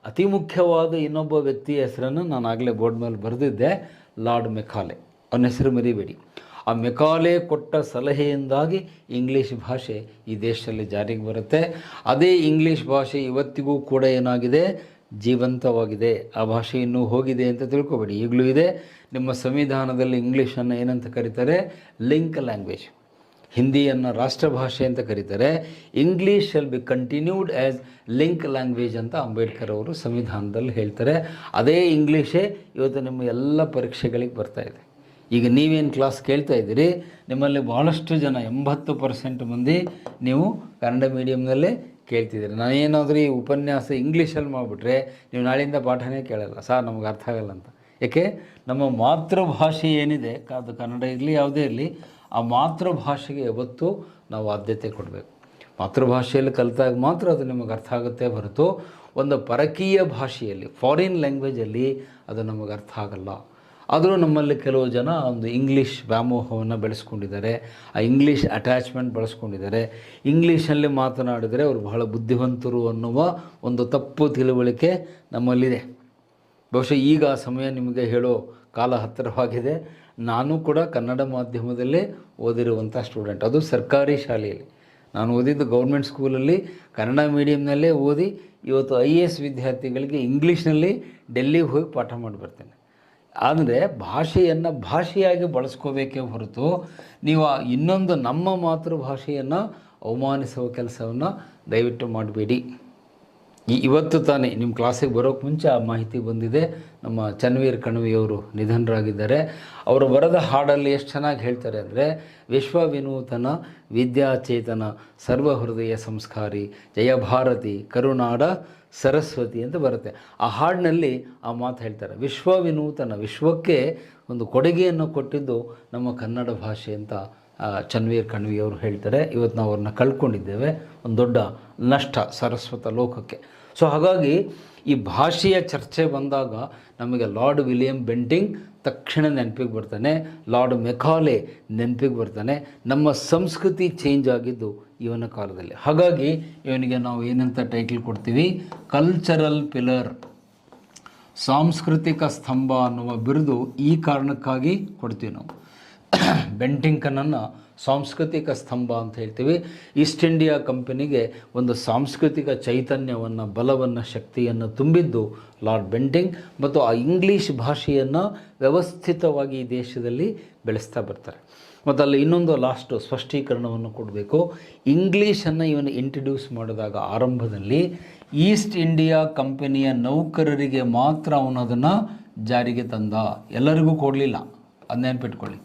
ಅತಿ ಮುಖ್ಯವಾದ ಇನ್ನೊಬ್ಬ ವ್ಯಕ್ತಿಯ ಹೆಸರನ್ನು ನಾನು ಆಗಲೇ ಬೋರ್ಡ್ ಮೇಲೆ ಬರೆದಿದ್ದೆ, ಲಾರ್ಡ್ ಮೆಕಾಲೆ. ಅವನ ಹೆಸರು ಮರಿಬೇಡಿ. ಆ ಮೆಕಾಲೆ ಕೊಟ್ಟ ಸಲಹೆಯಿಂದಾಗಿ ಇಂಗ್ಲೀಷ್ ಭಾಷೆ ಈ ದೇಶದಲ್ಲಿ ಜಾರಿಗೆ ಬರುತ್ತೆ. ಅದೇ ಇಂಗ್ಲೀಷ್ ಭಾಷೆ ಇವತ್ತಿಗೂ ಕೂಡ ಏನಾಗಿದೆ, ಜೀವಂತವಾಗಿದೆ. ಆ ಭಾಷೆ ಇನ್ನೂ ಹೋಗಿದೆ ಅಂತ ತಿಳ್ಕೊಬೇಡಿ, ಈಗಲೂ ಇದೆ. ನಿಮ್ಮ ಸಂವಿಧಾನದಲ್ಲಿ ಇಂಗ್ಲೀಷನ್ನು ಏನಂತ ಕರೀತಾರೆ, ಲಿಂಕ್ ಲ್ಯಾಂಗ್ವೇಜ್. ಹಿಂದಿಯನ್ನು ರಾಷ್ಟ್ರಭಾಷೆ ಅಂತ ಕರೀತಾರೆ. English shall be continued as link language ಅಂತ ಅಂಬೇಡ್ಕರ್ ಅವರು ಸಂವಿಧಾನದಲ್ಲಿ ಹೇಳ್ತಾರೆ. ಅದೇ ಇಂಗ್ಲೀಷೇ ಇವತ್ತು ನಿಮ್ಮ ಎಲ್ಲ ಪರೀಕ್ಷೆಗಳಿಗೆ ಬರ್ತಾಯಿದೆ. ಈಗ ನೀವೇನು ಕ್ಲಾಸ್ ಕೇಳ್ತಾ ಇದ್ದೀರಿ, ನಿಮ್ಮಲ್ಲಿ ಭಾಳಷ್ಟು ಜನ 80% ಮಂದಿ ನೀವು ಕನ್ನಡ ಮೀಡಿಯಮ್ನಲ್ಲೇ ಕೇಳ್ತಿದ್ದೀರಿ. ನಾನೇನಾದರೂ ಈ ಉಪನ್ಯಾಸ ಇಂಗ್ಲೀಷಲ್ಲಿ ಮಾಡಿಬಿಟ್ರೆ ನೀವು ನಾಳೆಯಿಂದ ಪಾಠನೇ ಕೇಳಲ್ಲ, ಸರ್ ನಮ್ಗೆ ಅರ್ಥ ಆಗಲ್ಲ ಅಂತ. ಏಕೆ? ನಮ್ಮ ಮಾತೃಭಾಷೆ ಏನಿದೆ, ಅದು ಕನ್ನಡ ಇರಲಿ ಯಾವುದೇ ಇರಲಿ, ಆ ಮಾತೃಭಾಷೆಗೆ ಯಾವತ್ತೂ ನಾವು ಆದ್ಯತೆ ಕೊಡಬೇಕು. ಮಾತೃಭಾಷೆಯಲ್ಲಿ ಕಲಿತಾಗ ಮಾತ್ರ ಅದು ನಿಮಗೆ ಅರ್ಥ ಆಗುತ್ತೆ ಹೊರತು ಒಂದು ಪರಕೀಯ ಭಾಷೆಯಲ್ಲಿ, ಫಾರಿನ್ ಲ್ಯಾಂಗ್ವೇಜಲ್ಲಿ ಅದು ನಮಗೆ ಅರ್ಥ ಆಗಲ್ಲ. ಆದರೂ ನಮ್ಮಲ್ಲಿ ಕೆಲವು ಜನ ಒಂದು ಇಂಗ್ಲೀಷ್ ವ್ಯಾಮೋಹವನ್ನು ಬೆಳೆಸ್ಕೊಂಡಿದ್ದಾರೆ, ಆ ಇಂಗ್ಲೀಷ್ ಅಟ್ಯಾಚ್ಮೆಂಟ್ ಬಳಸ್ಕೊಂಡಿದ್ದಾರೆ. ಇಂಗ್ಲೀಷಲ್ಲಿ ಮಾತನಾಡಿದರೆ ಅವರು ಬಹಳ ಬುದ್ಧಿವಂತರು ಅನ್ನುವ ಒಂದು ತಪ್ಪು ತಿಳುವಳಿಕೆ ನಮ್ಮಲ್ಲಿದೆ. ಬಹುಶಃ ಈಗ ಆ ಸಮಯ ನಿಮಗೆ ಹೇಳೋ ಕಾಲ ಹತ್ತಿರವಾಗಿದೆ. ನಾನು ಕೂಡ ಕನ್ನಡ ಮಾಧ್ಯಮದಲ್ಲೇ ಓದಿರುವಂಥ ಸ್ಟೂಡೆಂಟ್, ಅದು ಸರ್ಕಾರಿ ಶಾಲೆಯಲ್ಲಿ. ನಾನು ಓದಿದ್ದು ಗೌರ್ಮೆಂಟ್ ಸ್ಕೂಲಲ್ಲಿ ಕನ್ನಡ ಮೀಡಿಯಮ್ನಲ್ಲೇ ಓದಿ ಇವತ್ತು IAS ವಿದ್ಯಾರ್ಥಿಗಳಿಗೆ ಇಂಗ್ಲೀಷ್ನಲ್ಲಿ ಡೆಲ್ಲಿಗೆ ಹೋಗಿ ಪಾಠ ಮಾಡಿ ಬರ್ತೇನೆ. ಆದರೆ ಭಾಷೆಯನ್ನು ಭಾಷೆಯಾಗಿ ಬಳಸ್ಕೋಬೇಕೇ ಹೊರತು ನೀವು ಇನ್ನೊಂದು ನಮ್ಮ ಮಾತೃಭಾಷೆಯನ್ನು ಅವಮಾನಿಸುವ ಕೆಲಸವನ್ನು ದಯವಿಟ್ಟು ಮಾಡಬೇಡಿ. ಇವತ್ತು ತಾನೇ ನಿಮ್ಮ ಕ್ಲಾಸಿಗೆ ಬರೋಕ್ಕೆ ಮುಂಚೆ ಆ ಮಾಹಿತಿ ಬಂದಿದೆ. ನಮ್ಮ ಚನ್ವೀರ್ ಕಣ್ವಿಯವರು ನಿಧನರಾಗಿದ್ದಾರೆ. ಅವರು ಬರೆದ ಹಾಡಲ್ಲಿ ಎಷ್ಟು ಚೆನ್ನಾಗಿ ಹೇಳ್ತಾರೆ ಅಂದರೆ, ವಿಶ್ವ ವಿನೂತನ ವಿದ್ಯಾಚೇತನ ಸರ್ವ ಹೃದಯ ಸಂಸ್ಕಾರಿ ಜಯಭಾರತಿ ಕರುನಾಡ ಸರಸ್ವತಿ ಅಂತ ಬರುತ್ತೆ. ಆ ಹಾಡಿನಲ್ಲಿ ಆ ಮಾತು ಹೇಳ್ತಾರೆ. ವಿಶ್ವ ವಿನೂತನ, ವಿಶ್ವಕ್ಕೆ ಒಂದು ಕೊಡುಗೆಯನ್ನು ಕೊಟ್ಟಿದ್ದು ನಮ್ಮ ಕನ್ನಡ ಭಾಷೆ ಅಂತ ಚನ್ವೀರ್ ಕಣ್ವಿಯವರು ಹೇಳ್ತಾರೆ. ಇವತ್ತು ನಾವು ಅವ್ರನ್ನ ಕಳ್ಕೊಂಡಿದ್ದೇವೆ, ಒಂದು ದೊಡ್ಡ ನಷ್ಟ ಸರಸ್ವತ ಲೋಕಕ್ಕೆ. ಸೊ ಹಾಗಾಗಿ ಈ ಭಾಷೆಯ ಚರ್ಚೆ ಬಂದಾಗ ನಮಗೆ ಲಾರ್ಡ್ ವಿಲಿಯಂ ಬೆಂಟಿಂಗ್ ತಕ್ಷಣ ನೆನಪಿಗೆ ಬರ್ತಾನೆ, ಲಾರ್ಡ್ ಮೆಕಾಲೆ ನೆನಪಿಗೆ ಬರ್ತಾನೆ. ನಮ್ಮ ಸಂಸ್ಕೃತಿ ಚೇಂಜ್ ಆಗಿದ್ದು ಇವನ ಕಾಲದಲ್ಲಿ. ಹಾಗಾಗಿ ಇವನಿಗೆ ನಾವು ಏನಂತ ಟೈಟಲ್ ಕೊಡ್ತೀವಿ, ಕಲ್ಚರಲ್ ಪಿಲ್ಲರ್, ಸಾಂಸ್ಕೃತಿಕ ಸ್ತಂಭ ಅನ್ನುವ ಬಿರುದು ಈ ಕಾರಣಕ್ಕಾಗಿ ಕೊಡ್ತೀವಿ ನಾವು. ಬೆಂಟಿಂಕನನ್ನು ಸಾಂಸ್ಕೃತಿಕ ಸ್ತಂಭ ಅಂತ ಹೇಳ್ತೀವಿ. ಈಸ್ಟ್ ಇಂಡಿಯಾ ಕಂಪನಿಗೆ ಒಂದು ಸಾಂಸ್ಕೃತಿಕ ಚೈತನ್ಯವನ್ನು, ಬಲವನ್ನು, ಶಕ್ತಿಯನ್ನು ತುಂಬಿದ್ದು ಲಾರ್ಡ್ ಬೆಂಟಿಂಗ್. ಮತ್ತು ಆ ಇಂಗ್ಲೀಷ್ ಭಾಷೆಯನ್ನು ವ್ಯವಸ್ಥಿತವಾಗಿ ಈ ದೇಶದಲ್ಲಿ ಬೆಳೆಸ್ತಾ ಬರ್ತಾರೆ. ಮತ್ತು ಅಲ್ಲಿ ಇನ್ನೊಂದು ಲಾಸ್ಟು ಸ್ಪಷ್ಟೀಕರಣವನ್ನು ಕೊಡಬೇಕು. ಇಂಗ್ಲೀಷನ್ನು ಇವನು ಇಂಟ್ರಡ್ಯೂಸ್ ಮಾಡಿದಾಗ ಆರಂಭದಲ್ಲಿ ಈಸ್ಟ್ ಇಂಡಿಯಾ ಕಂಪನಿಯ ನೌಕರರಿಗೆ ಮಾತ್ರ ಅವನು ಅದನ್ನು ಜಾರಿಗೆ ತಂದ, ಎಲ್ಲರಿಗೂ ಕೊಡಲಿಲ್ಲ. ಅದು ನೆನಪಿಟ್ಕೊಳ್ಳಿ.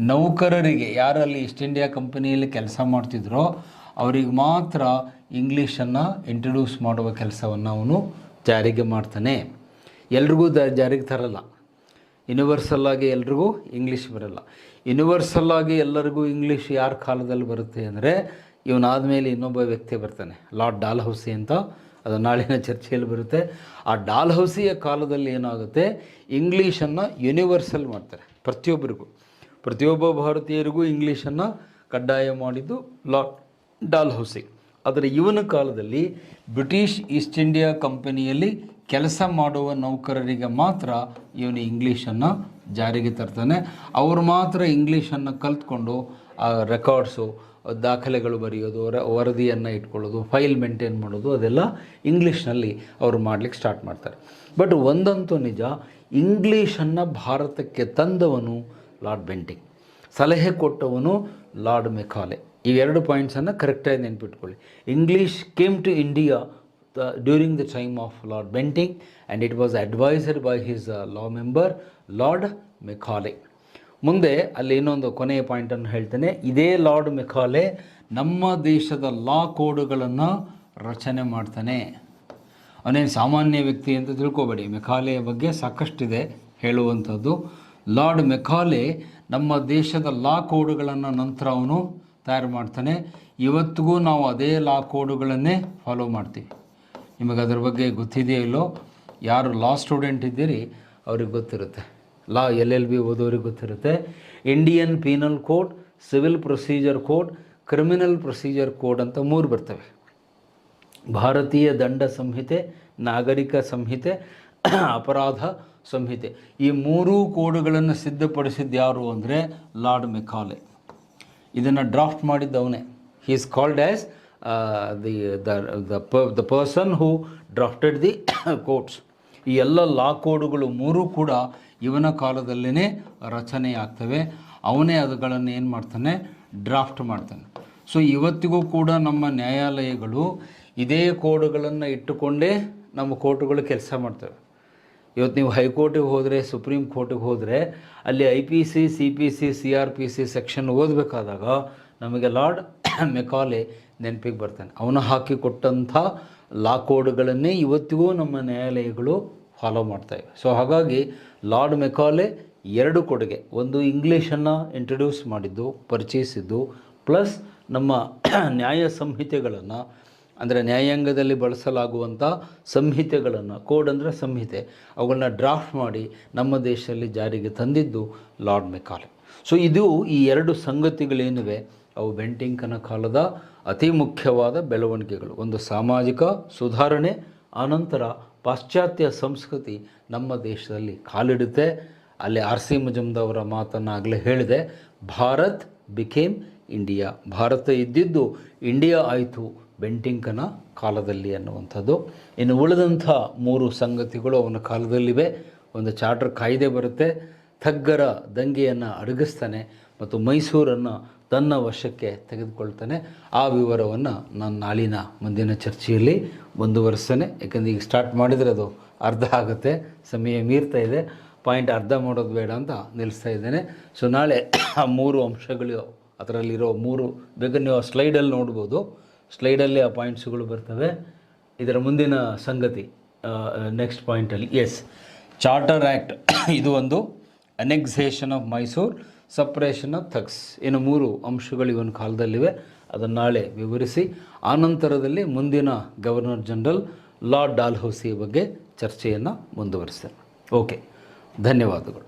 ನೌಕರರಿಗೆ, ಯಾರಲ್ಲಿ ಈಸ್ಟ್ ಇಂಡಿಯಾ ಕಂಪನಿಯಲ್ಲಿ ಕೆಲಸ ಮಾಡ್ತಿದ್ರೋ ಅವರಿಗೆ ಮಾತ್ರ ಇಂಗ್ಲೀಷನ್ನು ಇಂಟ್ರಡ್ಯೂಸ್ ಮಾಡುವ ಕೆಲಸವನ್ನು ಅವನು ಜಾರಿಗೆ ಮಾಡ್ತಾನೆ. ಎಲ್ರಿಗೂ ಜಾರಿಗೆ ತರಲ್ಲ. ಯೂನಿವರ್ಸಲ್ಲಾಗಿ ಎಲ್ರಿಗೂ ಇಂಗ್ಲೀಷ್ ಬರಲ್ಲ. ಯೂನಿವರ್ಸಲ್ಲಾಗಿ ಎಲ್ಲರಿಗೂ ಇಂಗ್ಲೀಷ್ ಯಾರ ಕಾಲದಲ್ಲಿ ಬರುತ್ತೆ ಅಂದರೆ, ಇವನಾದ ಮೇಲೆ ಇನ್ನೊಬ್ಬ ವ್ಯಕ್ತಿ ಬರ್ತಾನೆ, ಲಾರ್ಡ್ ಡಾಲ್ಹೌಸಿ ಅಂತ. ಅದು ನಾಳಿನ ಚರ್ಚೆಯಲ್ಲಿ ಬರುತ್ತೆ. ಆ ಡಾಲ್ಹೌಸಿಯ ಕಾಲದಲ್ಲಿ ಏನಾಗುತ್ತೆ, ಇಂಗ್ಲೀಷನ್ನು ಯೂನಿವರ್ಸಲ್ ಮಾಡ್ತಾರೆ. ಪ್ರತಿಯೊಬ್ಬ ಭಾರತೀಯರಿಗೂ ಇಂಗ್ಲೀಷನ್ನು ಕಡ್ಡಾಯ ಮಾಡಿದ್ದು ಲಾರ್ಡ್ ಡಾಲ್ಹೌಸಿ. ಆದರೆ ಇವನ ಕಾಲದಲ್ಲಿ ಬ್ರಿಟಿಷ್ ಈಸ್ಟ್ ಇಂಡಿಯಾ ಕಂಪನಿಯಲ್ಲಿ ಕೆಲಸ ಮಾಡುವ ನೌಕರರಿಗೆ ಮಾತ್ರ ಇವನು ಇಂಗ್ಲೀಷನ್ನು ಜಾರಿಗೆ ತರ್ತಾನೆ. ಅವರು ಮಾತ್ರ ಇಂಗ್ಲೀಷನ್ನು ಕಲ್ತ್ಕೊಂಡು ಆ ರೆಕಾರ್ಡ್ಸು, ದಾಖಲೆಗಳು ಬರೆಯೋದು, ವರದಿಯನ್ನು ಇಟ್ಕೊಳ್ಳೋದು, ಫೈಲ್ ಮೇಂಟೈನ್ ಮಾಡೋದು, ಅದೆಲ್ಲ ಇಂಗ್ಲೀಷ್ನಲ್ಲಿ ಅವರು ಮಾಡಲಿಕ್ಕೆ ಸ್ಟಾರ್ಟ್ ಮಾಡ್ತಾರೆ. ಬಟ್ ಒಂದಂತೂ ನಿಜ, ಇಂಗ್ಲೀಷನ್ನು ಭಾರತಕ್ಕೆ ತಂದವನು ಲಾರ್ಡ್ ಬೆಂಟಿಂಗ್, ಸಲಹೆ ಕೊಟ್ಟವನು ಲಾರ್ಡ್ ಮೆಕಾಲೆ. ಈ ಎರಡು ಪಾಯಿಂಟ್ಸನ್ನು ಕರೆಕ್ಟಾಗಿ ನೆನ್ಪಿಟ್ಕೊಳ್ಳಿ. English came to India during the time of Lord Bentinck and it was advisor by his law member Lord Macaulay. ಮುಂದೆ ಅಲ್ಲಿ ಇನ್ನೊಂದು ಕೊನೆಯ ಪಾಯಿಂಟನ್ನು ಹೇಳ್ತೇನೆ. ಇದೇ ಲಾರ್ಡ್ ಮೆಕಾಲೆ ನಮ್ಮ ದೇಶದ ಲಾ ಕೋಡ್ಗಳನ್ನು ರಚನೆ ಮಾಡ್ತಾನೆ. ಅವನೇನು ಸಾಮಾನ್ಯ ವ್ಯಕ್ತಿ ಅಂತ ತಿಳ್ಕೊಬೇಡಿ. ಮೆಕಾಲೆಯ ಬಗ್ಗೆ ಸಾಕಷ್ಟಿದೆ ಹೇಳುವಂಥದ್ದು. ಲಾರ್ಡ್ ಮೆಕಾಲೆ ನಮ್ಮ ದೇಶದ ಲಾ ಕೋಡ್ಗಳನ್ನು ನಂತರ ಅವನು ತಯಾರು ಮಾಡ್ತಾನೆ. ಇವತ್ತಿಗೂ ನಾವು ಅದೇ ಲಾ ಕೋಡ್ಗಳನ್ನೇ ಫಾಲೋ ಮಾಡ್ತೀವಿ. ನಿಮಗೆ ಅದ್ರ ಬಗ್ಗೆ ಗೊತ್ತಿದೆಯೋ ಇಲ್ಲೋ, ಯಾರು ಲಾ ಸ್ಟೂಡೆಂಟ್ ಇದ್ದೀರಿ ಅವ್ರಿಗೆ ಗೊತ್ತಿರುತ್ತೆ. ಲಾ LLB ಓದೋರಿಗೆ ಗೊತ್ತಿರುತ್ತೆ. Indian penal code, civil procedure code, criminal procedure code ಅಂತ 3 ಬರ್ತವೆ. ಭಾರತೀಯ ದಂಡ ಸಂಹಿತೆ, ನಾಗರಿಕ ಸಂಹಿತೆ, ಅಪರಾಧ ಸಂಹಿತೆ. ಈ 3 ಕೋಡ್ಗಳನ್ನು ಸಿದ್ಧಪಡಿಸಿದ್ದು ಯಾರು ಅಂದರೆ ಲಾರ್ಡ್ ಮೆಕಾಲೆ. ಇದನ್ನು ಡ್ರಾಫ್ಟ್ ಮಾಡಿದ್ದವನೇ. He is called as the person who drafted the codes. ಈ ಎಲ್ಲ ಲಾ ಕೋಡ್ಗಳು 3 ಕೂಡ ಇವನ ಕಾಲದಲ್ಲೇ ರಚನೆ ಆಗ್ತವೆ. ಅವನೇ ಅವುಗಳನ್ನು ಏನು ಮಾಡ್ತಾನೆ, ಡ್ರಾಫ್ಟ್ ಮಾಡ್ತಾನೆ. ಸೊ ಇವತ್ತಿಗೂ ಕೂಡ ನಮ್ಮ ನ್ಯಾಯಾಲಯಗಳು ಇದೇ ಕೋಡ್ಗಳನ್ನು ಇಟ್ಟುಕೊಂಡೇ ನಮ್ಮ ಕೋರ್ಟುಗಳು ಕೆಲಸ ಮಾಡ್ತವೆ. ಇವತ್ತು ನೀವು ಹೈಕೋರ್ಟಿಗೆ ಹೋದರೆ, ಸುಪ್ರೀಂ ಕೋರ್ಟಿಗೆ ಹೋದರೆ, ಅಲ್ಲಿ IPC, CPC, CRPC ಸೆಕ್ಷನ್ ಓದಬೇಕಾದಾಗ ನಮಗೆ ಲಾರ್ಡ್ ಮೆಕಾಲೆ ನೆನಪಿಗೆ ಬರ್ತಾನೆ. ಅವನು ಹಾಕಿಕೊಟ್ಟಂಥ ಲಾ ಕೋಡ್ಗಳನ್ನೇ ಇವತ್ತಿಗೂ ನಮ್ಮ ನ್ಯಾಯಾಲಯಗಳು ಫಾಲೋ ಮಾಡ್ತಾಯಿವೆ. ಸೊ ಹಾಗಾಗಿ ಲಾರ್ಡ್ ಮೆಕಾಲೆ 2 ಕೊಡುಗೆ. ಒಂದು ಇಂಗ್ಲೀಷನ್ನು ಇಂಟ್ರಡ್ಯೂಸ್ ಮಾಡಿದ್ದು, ಪರಿಚಯಿಸಿದ್ದು, ಪ್ಲಸ್ ನಮ್ಮ ನ್ಯಾಯ ಸಂಹಿತೆಗಳನ್ನು, ಅಂದರೆ ನ್ಯಾಯಾಂಗದಲ್ಲಿ ಬಳಸಲಾಗುವಂಥ ಸಂಹಿತೆಗಳನ್ನು, ಕೋಡ್ ಅಂದರೆ ಸಂಹಿತೆ, ಅವುಗಳನ್ನ ಡ್ರಾಫ್ಟ್ ಮಾಡಿ ನಮ್ಮ ದೇಶದಲ್ಲಿ ಜಾರಿಗೆ ತಂದಿದ್ದು ಲಾರ್ಡ್ ಮೆಕಾಲೆ. ಸೊ ಇದು ಈ 2 ಸಂಗತಿಗಳೇನಿವೆ ಅವು ಬೆಂಟಿಂಕನ ಕಾಲದ ಅತಿ ಮುಖ್ಯವಾದ ಬೆಳವಣಿಗೆಗಳು. ಒಂದು ಸಾಮಾಜಿಕ ಸುಧಾರಣೆ, ಆನಂತರ ಪಾಶ್ಚಾತ್ಯ ಸಂಸ್ಕೃತಿ ನಮ್ಮ ದೇಶದಲ್ಲಿ ಕಾಲಿಡುತ್ತೆ. ಅಲ್ಲಿ R.C. ಮಜುಮ್ದಾರ್ ಮಾತನ್ನು ಆಗಲೇ ಹೇಳಿದೆ, ಭಾರತ್ ಬಿಕೇಮ್ ಇಂಡಿಯಾ. ಭಾರತ ಇದ್ದಿದ್ದು ಇಂಡಿಯಾ ಆಯಿತು ಬೆಂಟಿಂಕನ ಕಾಲದಲ್ಲಿ ಅನ್ನುವಂಥದ್ದು. ಇನ್ನು ಉಳಿದಂಥ 3 ಸಂಗತಿಗಳು ಅವನ ಕಾಲದಲ್ಲಿವೆ. ಒಂದು ಚಾರ್ಟರ್ ಕಾಯ್ದೆ ಬರುತ್ತೆ, ಥಗ್ಗರ ದಂಗೆಯನ್ನು ಅಡಗಿಸ್ತಾನೆ, ಮತ್ತು ಮೈಸೂರನ್ನು ತನ್ನ ವಶಕ್ಕೆ ತೆಗೆದುಕೊಳ್ತಾನೆ. ಆ ವಿವರವನ್ನು ನಾನು ನಾಳಿನ ಮುಂದಿನ ಚರ್ಚೆಯಲ್ಲಿ ಮುಂದುವರಿಸ್ತೇನೆ. ಯಾಕಂದರೆ ಈಗ ಸ್ಟಾರ್ಟ್ ಮಾಡಿದರೆ ಅದು ಅರ್ಧ ಆಗುತ್ತೆ, ಸಮಯ ಮೀರ್ತಾ ಇದೆ, ಪಾಯಿಂಟ್ ಅರ್ಧ ಮಾಡೋದು ಬೇಡ ಅಂತ ನಿಲ್ಲಿಸ್ತಾ ಇದ್ದೇನೆ. ಸೊ ನಾಳೆ ಆ 3 ಅಂಶಗಳು, ಅದರಲ್ಲಿರೋ 3 ಬೇಕಾದ್ರೆ ನೀವು ಆ ಸ್ಲೈಡಲ್ಲಿ ನೋಡ್ಬೋದು, ಸ್ಲೈಡಲ್ಲಿ ಆ ಪಾಯಿಂಟ್ಸ್ಗಳು ಬರ್ತವೆ. ಇದರ ಮುಂದಿನ ಸಂಗತಿ ನೆಕ್ಸ್ಟ್ ಪಾಯಿಂಟಲ್ಲಿ ಚಾರ್ಟರ್ ಆ್ಯಕ್ಟ್, ಇದು ಒಂದು annexation of Mysuru, suppression of thugs, ಇನ್ನು 3 ಅಂಶಗಳು ಇವನ ಕಾಲದಲ್ಲಿವೆ. ಅದನ್ನು ನಾಳೆ ವಿವರಿಸಿ ಆನಂತರದಲ್ಲಿ ಮುಂದಿನ ಗವರ್ನರ್ ಜನರಲ್ ಲಾರ್ಡ್ ಡಾಲ್ಹೌಸಿ ಬಗ್ಗೆ ಚರ್ಚೆಯನ್ನು ಮುಂದುವರಿಸ್ತೇನೆ. ಓಕೆ, ಧನ್ಯವಾದಗಳು.